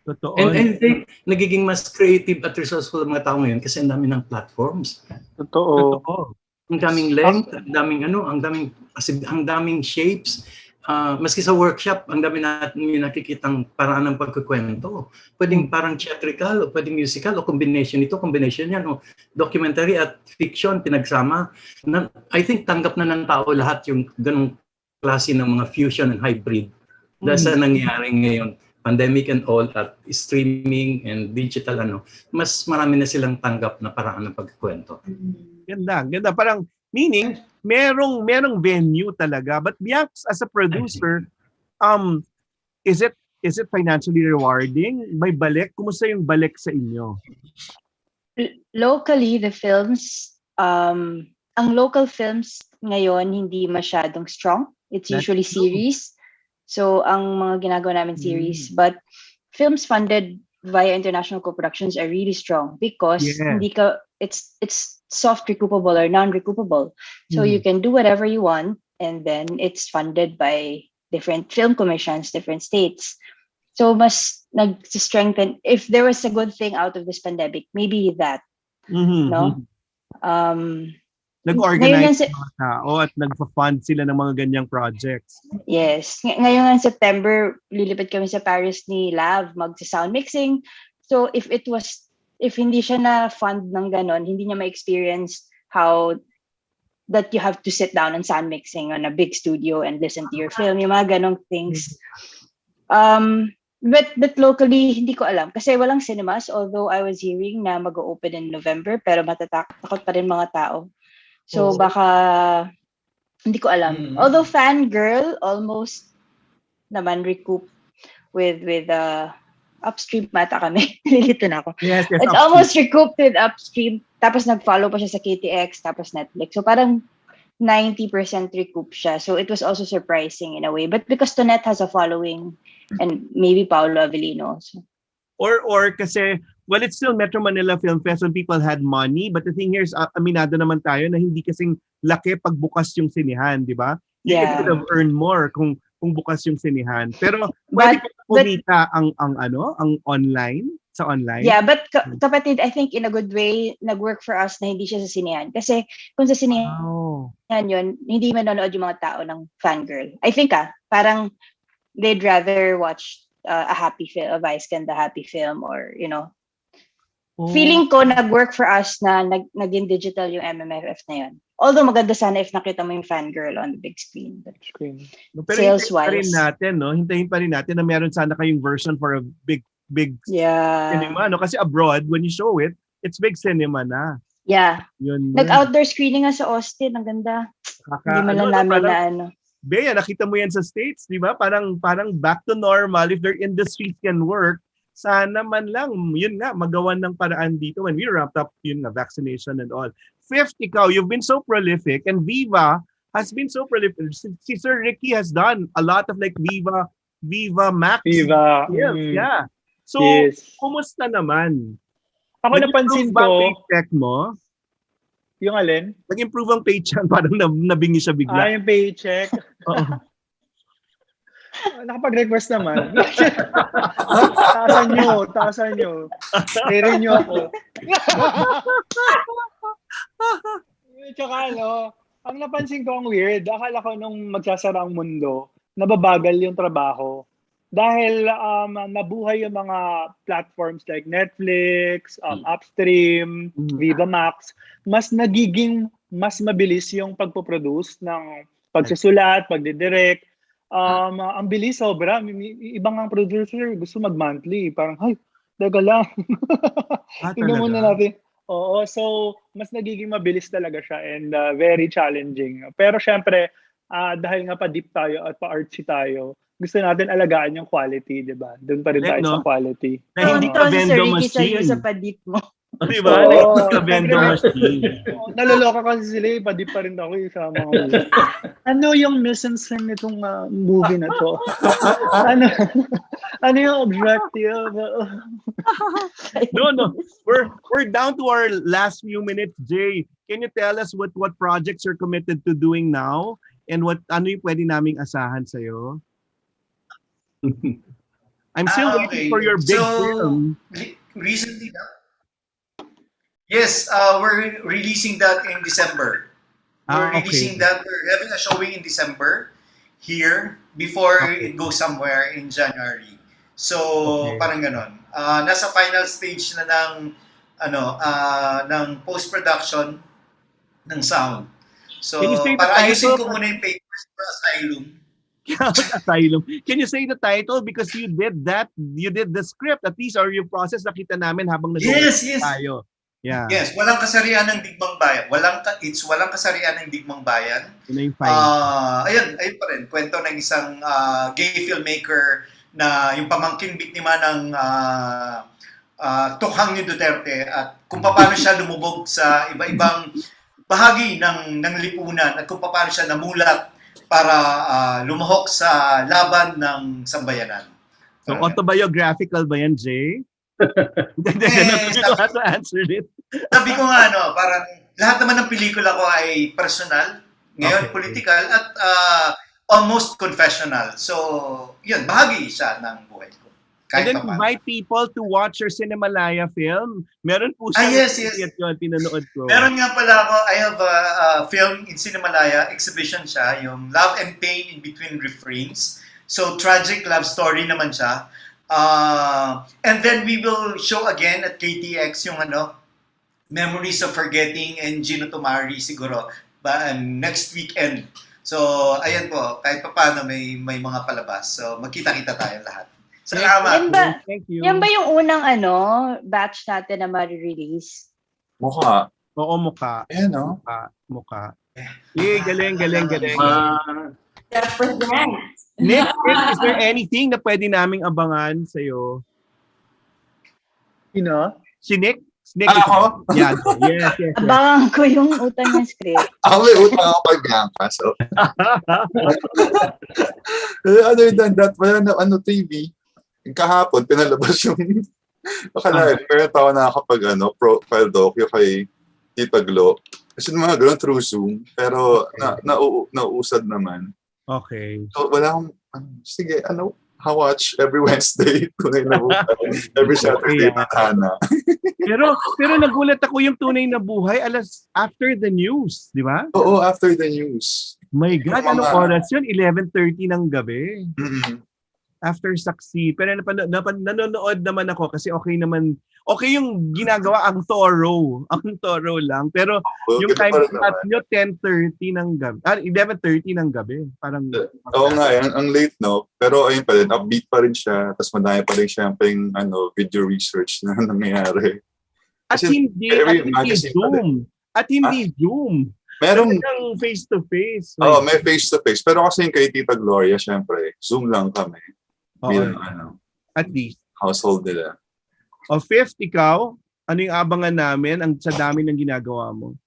A: Totoo.
T: And I think nagiging mas creative at resourceful ang mga tao ngayon kasi ang dami ng platforms.
R: Totoo.
T: Ang daming length, ang daming shapes. Maski sa workshop, ang dami natin yung nakikitang paraan ng pagkukwento. Pwedeng parang theatrical, o pwedeng musical, o combination ito, combination yan, o documentary at fiction, pinagsama. I think tanggap na ng tao lahat yung ganong klase ng mga fusion and hybrid dahil sa nangyayari ngayon. Pandemic and all, at streaming and digital, mas marami na silang tanggap na paraan ng pagkukwento.
A: Ganda. Parang, meaning, merong venue talaga. But Biax, as a producer, is it financially rewarding? May balik? Kumusta yung balik sa inyo?
S: Locally, the films, ang local films ngayon hindi masyadong strong. It's usually series. So, ang mga ginagawa namin series. But films funded via international co-productions are really strong because it's soft recoupable or non-recoupable. So you can do whatever you want, and then it's funded by different film commissions, different states. So mas nag-strengthen. If there was a good thing out of this pandemic, maybe that. No?
A: Nag-organize mga tao at nagpa-fund sila ng mga ganyang projects.
S: Yes. Ngayon ng September, lilipad kami sa Paris ni Lav, magsa-sound mixing. So if hindi siya na-fund ng ganon, hindi niya ma-experience how that you have to sit down and sound mixing on a big studio and listen to your film, yung mga ganong things. But locally, hindi ko alam. Kasi walang cinemas, although I was hearing na mag-open in November, pero matatakot pa rin mga tao. So baka, hindi ko alam. Although Fangirl, almost naman recoup with Upstream mata kami. Nililito na ako.
A: Yes,
S: it's
A: Upstream.
S: almost recouped with Upstream. Tapos nag-follow pa siya sa KTX, tapos Netflix. So parang 90% recoup siya. So it was also surprising in a way. But because Tonet has a following, and maybe Paolo Avellino. So.
A: Or kasi, well, it's still Metro Manila Film Fest when people had money. But the thing here is, aminado naman tayo na hindi kasing laki pagbukas yung sinihan, di ba? You could have earned more kung bukas yung sinihan. Pero pwede kumita ang online, sa online.
S: Yeah, but kapatid, I think in a good way, nag-work for us na hindi siya sa sinihan. Kasi kung sa sinihan yun, hindi manonood yung mga tao ng Fangirl. I think parang they'd rather watch a happy film, a Vice Ganda happy film, or, feeling ko nag-work for us na naging digital yung MMFF na yun. Although maganda sana if nakita mo yung Fangirl on the big screen. But
A: pero
S: sales-wise.
A: Hintayin pa rin natin na meron sana kayong version for a big cinema. No? Kasi abroad, when you show it, it's big cinema na.
S: Yeah.
A: Yun,
S: Nag-outdoor screening nga sa Austin. Ang ganda. Hindi man lang namin na
A: Bea, nakita mo yan sa States, di ba? Parang back to normal. If their industries can work, sana man lang, yun nga, magawan ng paraan dito when we wrapped up, vaccination and all. Fifth, ikaw, you've been so prolific, and Viva has been so prolific. Si Sir Ricky has done a lot of like Viva Max.
R: Viva.
A: Yeah. So, kumusta naman?
R: Ako napansin ko,
A: check mo?
R: Yung alin?
A: Nag-improve ang paycheck, parang nabingi siya bigla.
R: Yung paycheck.
A: Oo.
R: Nakapag-request naman. Taasan nyo. I-renew ako. Tsaka ang napansin ko ang weird, akala ko nung magsasara ang mundo, nababagal yung trabaho. Dahil nabuhay yung mga platforms like Netflix, Upstream, Viva Max, mas mabilis yung pagpoproduce ng pagsusulat, pagdidirect. Ang bilis sobra. Ibang ang producer gusto mag-monthly. Parang, teka lang. Tingnan muna natin. Oo, so mas nagiging mabilis talaga siya and very challenging. Pero syempre, dahil nga pa-deep tayo at pa-artsy tayo, gusto natin alagaan yung quality, di ba? Doon pa rin tayo sa quality.
A: Na hindi ka vendor machine.
S: Sa pa-deep mo.
A: Di ba? Hindi ka vendor machine.
R: Naloloka kasi sila, pa-deep pa rin ako sa mga movie. Ano yung mise-en-scène nitong movie na to? Ano yung objective?
A: No. We're down to our last few minutes, Jay. Can you tell us what projects you're committed to doing now? And ano yung pwede naming asahan sa'yo? I'm still waiting for your big film.
U: Recently, yes, we're releasing that in December. We're having a showing in December here before it goes somewhere in January. So, parang ganon. Nasa final stage na ng post-production ng sound. So, para ayusin ko muna yung papers for Asylum.
A: Asylum. Can you say the title? Because you did the script. At least, or yung process nakita namin habang nag-work tayo. Yeah.
U: Yes, walang kasarian ng digmang bayan. Walang kasarian ng digmang bayan. Ayun pa rin. Kwento ng isang gay filmmaker na yung pamangkin biktima ng tukhang ni Duterte at kung paano siya lumubog sa iba-ibang bahagi ng lipunan at kung paano siya namulat para lumahok sa laban ng sambayanan.
A: So, autobiographical ba yan, Jay? Sabi to answer it.
U: Sabi ko nga, parang lahat naman ng pelikula ko ay personal, ngayon political, at almost confessional. So, yun, bahagi siya ng buhay ko.
A: And then invite people to watch your Cinemalaya film. Meron po siya.
U: Yes.
A: Yun, pinanood ko.
U: Meron nga pala ako, I have a film in Cinemalaya, exhibition siya, yung Love and Pain in Between Refrains. So, tragic love story naman siya. And then we will show again at KTX yung Memories of Forgetting and Gino Tomari siguro next weekend. So, ayan po, kahit pa paano may mga palabas. So, magkita-kita tayo lahat. Salamat.
A: Thank you.
S: Yan ba yung unang batch natin na ma-release?
C: Mukha.
A: Oo, mukha.
C: Ayan, no?
A: Mukha. Galing.
K: Represent.
A: Nick, is there anything na pwede naming abangan sa'yo? Si Nick?
C: Ako?
A: Yes.
S: Abangan ko yung utang ng script.
C: Ako may utang ako kay Bianca. So. Other than that, wala na TV. Kahapon, pinalabas yung akalain. Pero tao na kapag profile docu kay Tita Glo. Kasi mga gano'n through Zoom. Pero nausad naman.
A: Okay.
C: So wala akong, sige, watch every Wednesday tunay na buhay. Every Saturday na Hana.
A: pero nagulat ako yung tunay na buhay after the news, di ba?
C: Oo, after the news.
A: My God, anong oras yun? 11:30 ng gabi.
C: Mm-hmm.
A: After Saksi. Pero nanonood naman ako kasi okay yung ginagawa, ang thorough lang. Pero yung time slot nyo, 10:30 ng gabi. 11:30 ng gabi. Parang...
C: Oo nga, ang late, no? Pero ayun pa rin, upbeat pa rin siya. Tapos madami pa rin siyempre yung video research na nangyayari.
A: At hindi Zoom. Zoom.
C: Meron
A: face-to-face.
C: May face-to-face. Pero kasi yung kay Tita Gloria, siyempre, Zoom lang kami. Bilang
A: at least.
C: Household nila.
A: Fifth, ikaw, ano yung abangan namin sa dami ng ginagawa mo?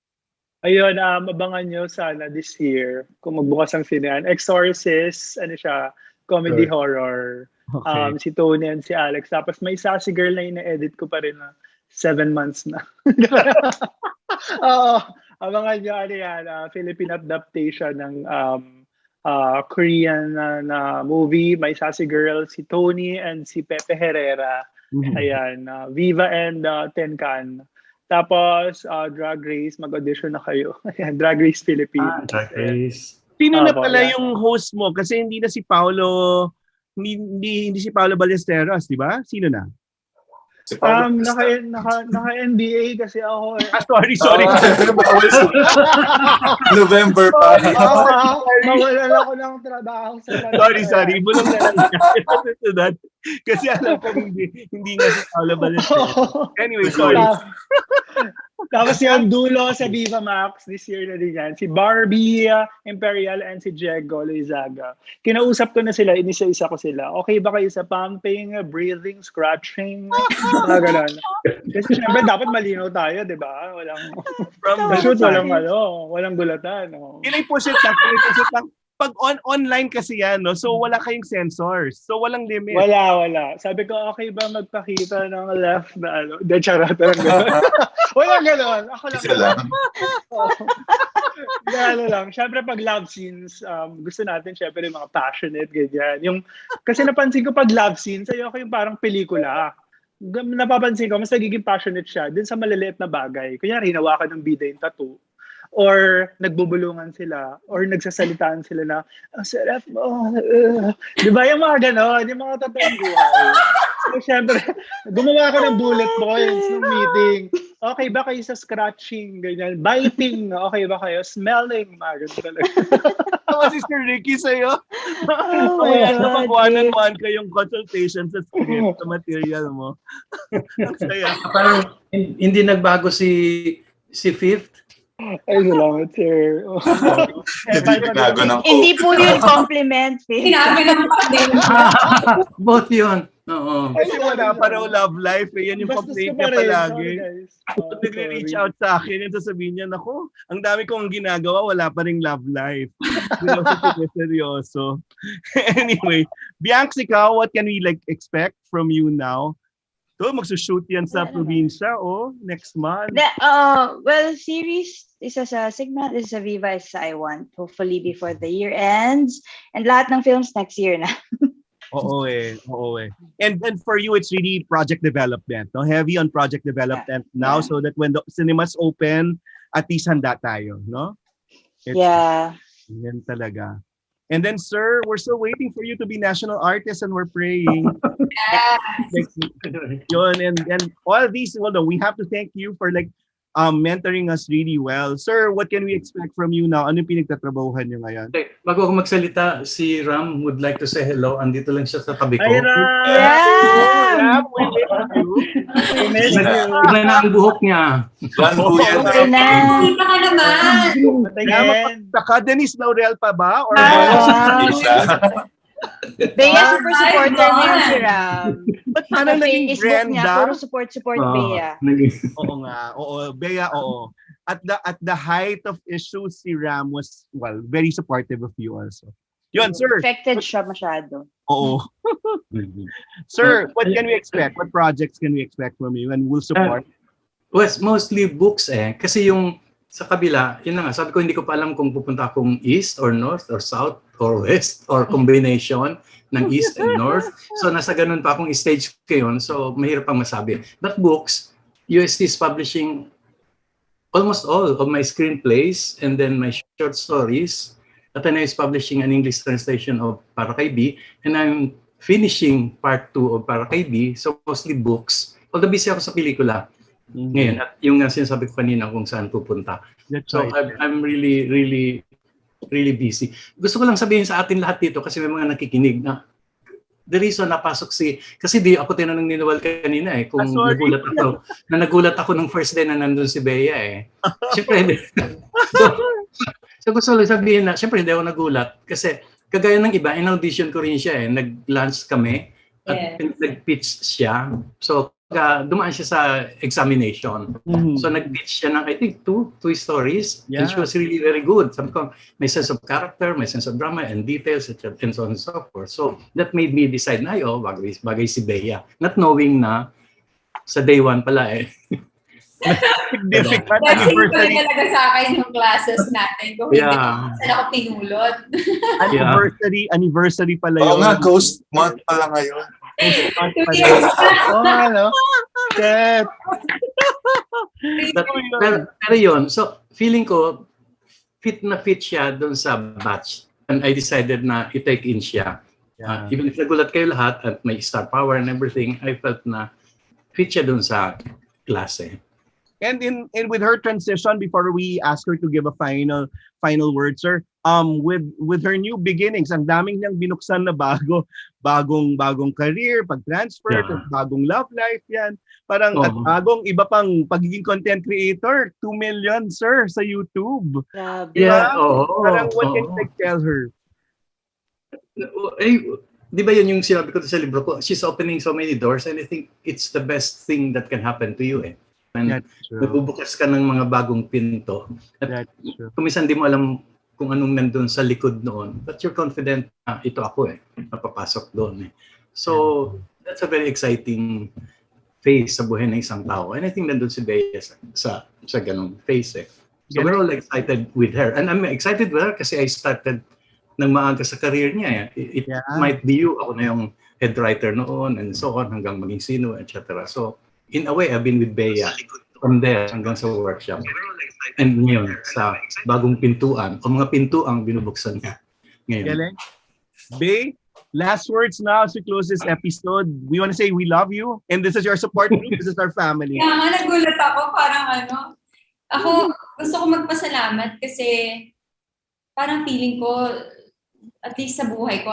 R: Ayun, abangan nyo sana this year, kung magbukas ang sinehan. Exorcist, comedy horror.
A: Okay.
R: Si Tony and si Alex. Tapos may isa si girl na ina-edit ko pa rin na 7 months na. Oo. Abangan nyo ano yan, Philippine adaptation ng Korean na movie. May Sassy Girl, si Tony and si Pepe Herrera. Ayan, Viva and Tenkan. Tapos, Drag Race, mag-audition na kayo. Ayan, Drag Race Philippines.
T: Drag Race.
A: Sino na pala yung host mo? Kasi hindi na si Paolo, hindi si Paolo Ballesteros, di ba? Sino na?
R: Naka-NBA kasi ako.
A: Sorry.
C: November pa.
R: Mawalan ako ng trabaho sa
A: Sorry. Bulong na lang. Kasi alam ko hindi nga si Paolo Ballesteros. Anyway, sorry.
R: Tapos yung dulo sa Viva Max, this year na din yan. Si Barbie Imperial and si Diego Loizaga. Kinausap ko na sila, inisa-isa ko sila. Okay ba kayo sa pumping, breathing, scratching? Ganun. Kasi syempre dapat malinaw tayo, di ba? Walang gulatan.
A: Kinay-push it lang. Pag online kasi yan, no? So wala kayong sensors. So walang limit.
R: Wala. Sabi ko, okay ba magpakita ng left na ano? De charot. Walang ganon. Ako lang. Gano'n lang. Siyempre pag love scenes, gusto natin siyempre yung mga passionate, ganyan. Kasi napansin ko pag love scenes, ayoko yung parang pelikula. Napapansin ko, mas nagiging passionate siya dun sa maliliit na bagay. Kunyari, hinawakan ng bida yung tattoo. Or nagbubulungan sila, or nagsasalitaan sila na, ang sarap mo. Di ba yung mga ganon, yung mga totoong buhay. So, syempre, gumawa ko ng bullet points ng meeting. Okay ba kayo sa scratching, ganyan? Biting, okay ba kayo? Smelling, mga ganon talaga.
A: Tama si Sir Ricky sa'yo. Kaya kapag one-on-one kayong consultation sa script, sa material mo. Ang saya.
T: Parang hindi nagbago si Fifth.
R: Ay, salamat, sir.
S: Hindi po yun compliment.
K: Sinabi naman
T: Both yun. Oo.
A: Kasi wala pa raw love life. Yan yung complaint niya palagi. Kung nagre-reach out sa akin, yung sasabihin niya, naku, ang dami kong ginagawa, wala pa ring love life. Seryoso. Anyway, Bianx, ikaw, what can we expect from you now? So, magsushoot yan sa probinsya, next month.
S: Well, series, isa sa Sigma, isa sa Viva, isa sa I Want. Hopefully before the year ends. And lahat ng films next year na.
A: Oo eh. And then for you, it's really project development. No? Heavy on project development now so that when the cinemas open, at least handa tayo. No? Yan talaga. And then, sir, we're still waiting for you to be national artist and we're praying. And all these, we have to thank you for mentoring us really well. Sir, what can we expect from you now? Ano yung pinagtatrabahuhan nyo ngayon?
T: Okay, bago ako magsalita, si Ram would like to say hello. Andito lang siya sa tabi ko.
R: Hi, Ram!
A: Ram, we miss you.
T: Iba na ang buhok niya.
K: Okay na. Hindi ka naman.
A: Dennis Laurel pa ba? Or
S: Bea, super supporter niya si Ram.
A: Ba't parang naging Brenda?
S: Puro support Bea.
A: Oo nga. Oo, Bea, oo. At the height of issues, si Ram was, very supportive of you also. Yun, sir.
S: Affected siya masyado.
A: Oo. Sir, what can we expect? What projects can we expect from you and we'll support?
T: Mostly books Kasi yung sa kabila, yun na nga, sabi ko hindi ko pa alam kung pupunta akong east or north or south or west or combination ng east and north. So nasa ganun pa akong stage ko yun. So mahirap pang masabi. But books, UST is publishing almost all of my screenplays and then my short stories. Ateneo is publishing an English translation of Para Kay B, and I'm finishing part 2 of Para Kay B. So mostly books. Although busy ako sa pelikula. Ngayon, at yung sinasabi ko kanina kung saan pupunta. So I'm really, really, really busy. Gusto ko lang sabihin sa atin lahat dito kasi may mga nakikinig na the reason napasok kasi di ako tinanong ni Noel kanina kung nagulat ako nung first day na nandun si Bea Siyempre, so gusto lang sabihin na, siyempre hindi ako nagulat kasi kagaya ng iba, in-audition ko rin siya nag-lunch kami at nag-pitch siya. So dumaan siya sa examination. So nag-pitch siya ng I think two stories, which was really very good. Sabi ko, may sense of character, may sense of drama and details, and so on and so forth. So that made me decide na bagay si Bea. Not knowing na sa day one pala
A: Significant
K: That's
A: anniversary.
K: talaga sa akin yung classes natin. Kung hindi, saan ako pinulot.
A: Anniversary pala yun.
C: Oo nga, Ghost Month pala ngayon.
A: Ghost Month pala
K: Yes.
A: yun. Shit.
T: Pero yun, so feeling ko, fit na fit siya doon sa batch. And I decided na i-take in siya. Even if nagulat kayo lahat at may star power and everything, I felt na fit siya doon sa klase.
A: And with her transition, before we ask her to give a final word, sir, with her new beginnings, ang daming niyang binuksan na bagong career, pag-transfer, bagong love life, yan. Parang at bagong iba pang pagiging content creator, 2 million, sir, sa YouTube. Parang what can you tell her?
T: Di ba yun yung sinabi ko sa libro ko? She's opening so many doors and I think it's the best thing that can happen to you eh. And nagbubukas ka ng mga bagong pinto. At kung minsan di mo alam kung anong nandun sa likod noon, but you're confident na ito ako eh, napapasok doon eh. So, that's a very exciting phase sa buhay ng isang tao. And I think nandun si Bea sa ganong phase eh. So we're all excited with her. And I'm excited with her kasi I started nang maaga sa career niya. It might be you, ako na yung head writer noon and so on hanggang maging sino, etc. So, in a way, I've been with Bea from there hanggang sa workshop. And ngayon, sa bagong pintuan, o mga pintuang binubuksan niya ngayon.
A: Bea, last words now to close this episode. We want to say we love you and this is your support group, this is our family.
K: Kaya nga, nagulat ako, parang ako gusto ko magpasalamat kasi parang feeling ko, at least sa buhay ko,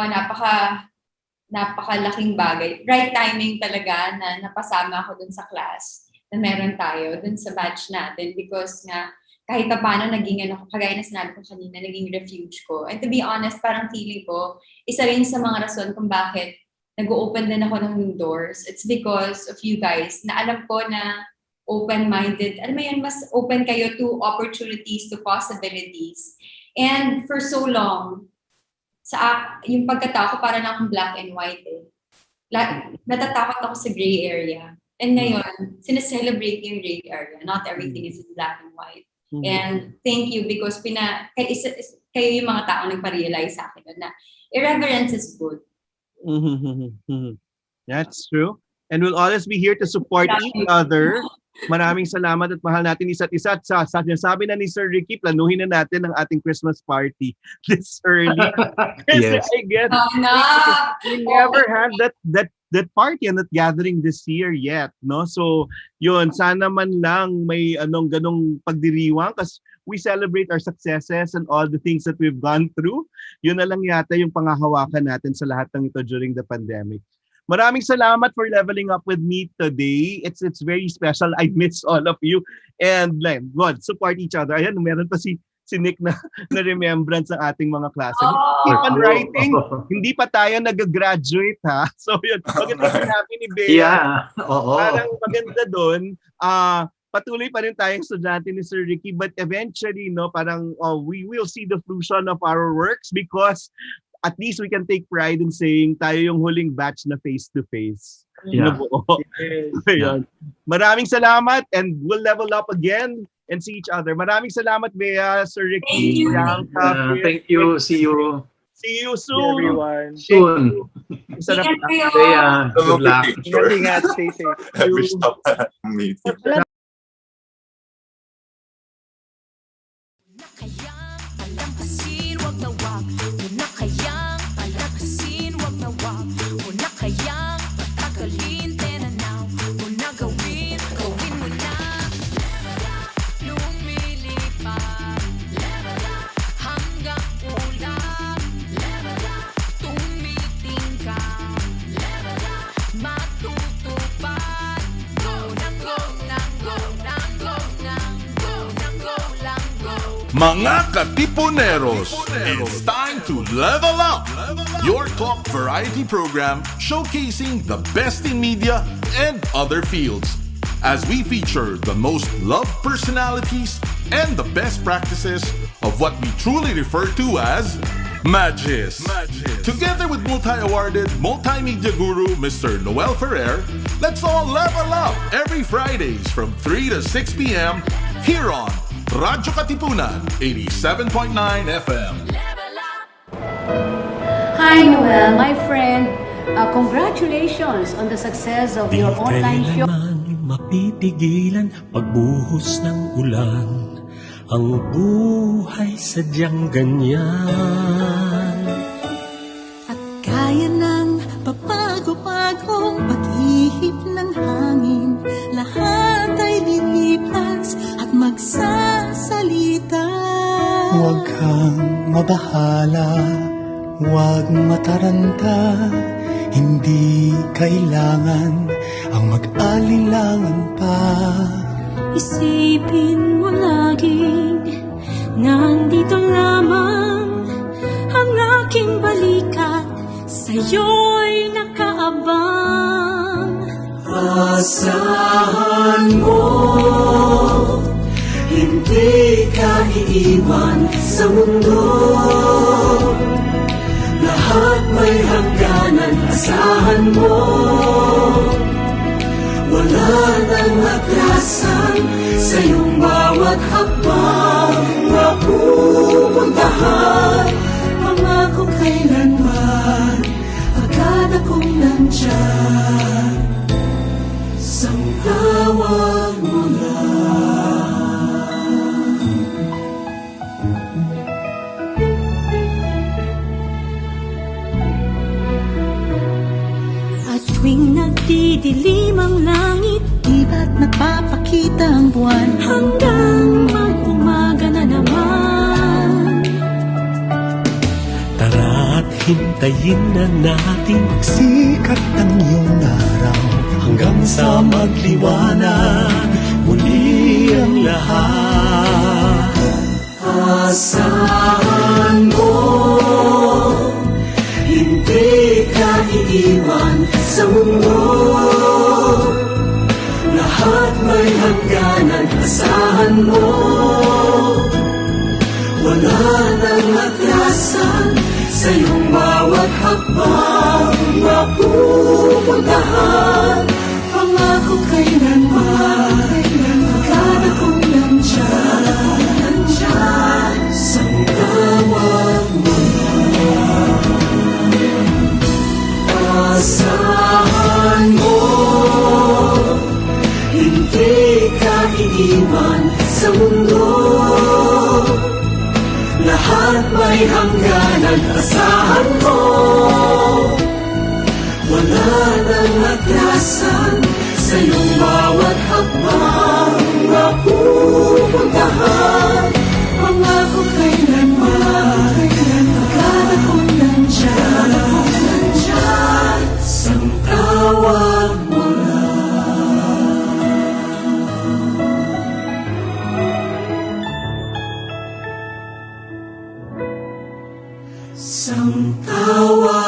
K: napakalaking bagay. Right timing talaga na napasama ako dun sa class na meron tayo dun sa batch natin because nga kahit pa paano naging kagaya na sinabi ko kanina, naging refuge ko. And to be honest, parang feeling ko, isa rin sa mga rason kung bakit nag-open din ako ng doors. It's because of you guys na alam ko na open-minded. Alam mo yan, mas open kayo to opportunities, to possibilities. And for so long, yung pagkatao ko para na akong black and white eh. Natatakot ako sa gray area. And ngayon, sineselebrate yung gray area. Not everything is in black and white. And thank you because kayo yung mga tao nagpa-realize sa akin na irreverence is good.
A: That's true. And we'll always be here to support each other. Maraming salamat at mahal natin isa't isa. At sa sinasabi na ni Sir Ricky, planuhin na natin ang ating Christmas party this early. Yes. I guess we never had that party and that gathering this year yet, no? So, yun, sana man lang may ganong pagdiriwang kasi we celebrate our successes and all the things that we've gone through. Yun na lang yata yung pangahawakan natin sa lahat ng ito during the pandemic. Maraming salamat for leveling up with me today. It's very special. I miss all of you. And God, support each other. Ayan, meron pa si Nick na remembrance ng ating mga klase. Keep on writing. Hindi pa tayo nag-graduate ha. So yun, maganda sinabi ni Bea. Parang maganda doon. Patuloy pa rin tayong estudyante ni Sir Ricky, but eventually, parang we will see the fruition of our works because at least we can take pride in saying tayo yung huling batch na face-to-face. Maraming salamat and we'll level up again and see each other. Maraming salamat, Bea, Sir Ricky.
T: Thank you. See you.
A: See you soon.
R: Everyone.
T: Soon. Bea, good luck.
R: Ingat, stay safe.
C: We stop meeting.
F: Palampasin, wag na wag. Una kayang palampasin, wag na wag. Una kayang patagalin, tenanaw. Una gawin mo na. Level up, lumilipad. Level up, hanggang ulan. Level up, tumitingkad. Level up, matutupad. Go nang go nang go nang go nang go nang go lang go.
B: Mga Katipuneros, it's time to level up! Your talk variety program showcasing the best in media and other fields. As we feature the most loved personalities and the best practices of what we truly refer to as Magis. Together with multi-awarded multimedia guru Mr. Noel Ferrer, let's all level up every Fridays from 3 to 6 p.m. here on radyo-katipunan 87.9 FM.
Q: Hi, Noel, my friend. Congratulations on the success of your online show.
E: Mapipigilan pagbuhos ng ulan. Ang buhay sadyang ganyan.
F: At kaya ng papago-bagong pag-ihip ng hangin. Lahat ay lilipas at magsasalita.
G: Huwag kang mabahala, huwag mataranta. Hindi kailangan ang mag-alilangan pa.
F: Isipin mo laging nandito lamang ang aking balikat, sa'yo'y nakaabang.
G: Asahan mo, hindi ka iiwan sa mundo. Lahat may hangganan, asahan mo. Wala nang atrasan sa iyong bawat hakbang na pupuntahan. Pangako kailanman, agad akong nandyan. Sang tawag mo
F: Tuwing nagdidilim ang langit, di ba't nagpapakita ang buwan hanggang mag-umaga na naman.
E: Tara't hintayin na natin
G: magsikat ang iyong araw
E: hanggang sa magliwanag muli ang lahat.
G: Asahan mo, hindi ka iiwan sa mundo. Lahat may hangganan, asahan mo. Wala nang atrasan sa iyong bawat hakbang na pupuntahan. Pangako kailanman, agad akong nandyan. Sang tawag mo. Asahan mo, hindi ka iiwan sa mundo. Lahat may hangganan, asahan mo. Wala nang atrasan sa iyong bawat hakbang na pupuntahan. Pangako kailanman, agad akong nandyan. Sang tawag mo lang. Sang tawag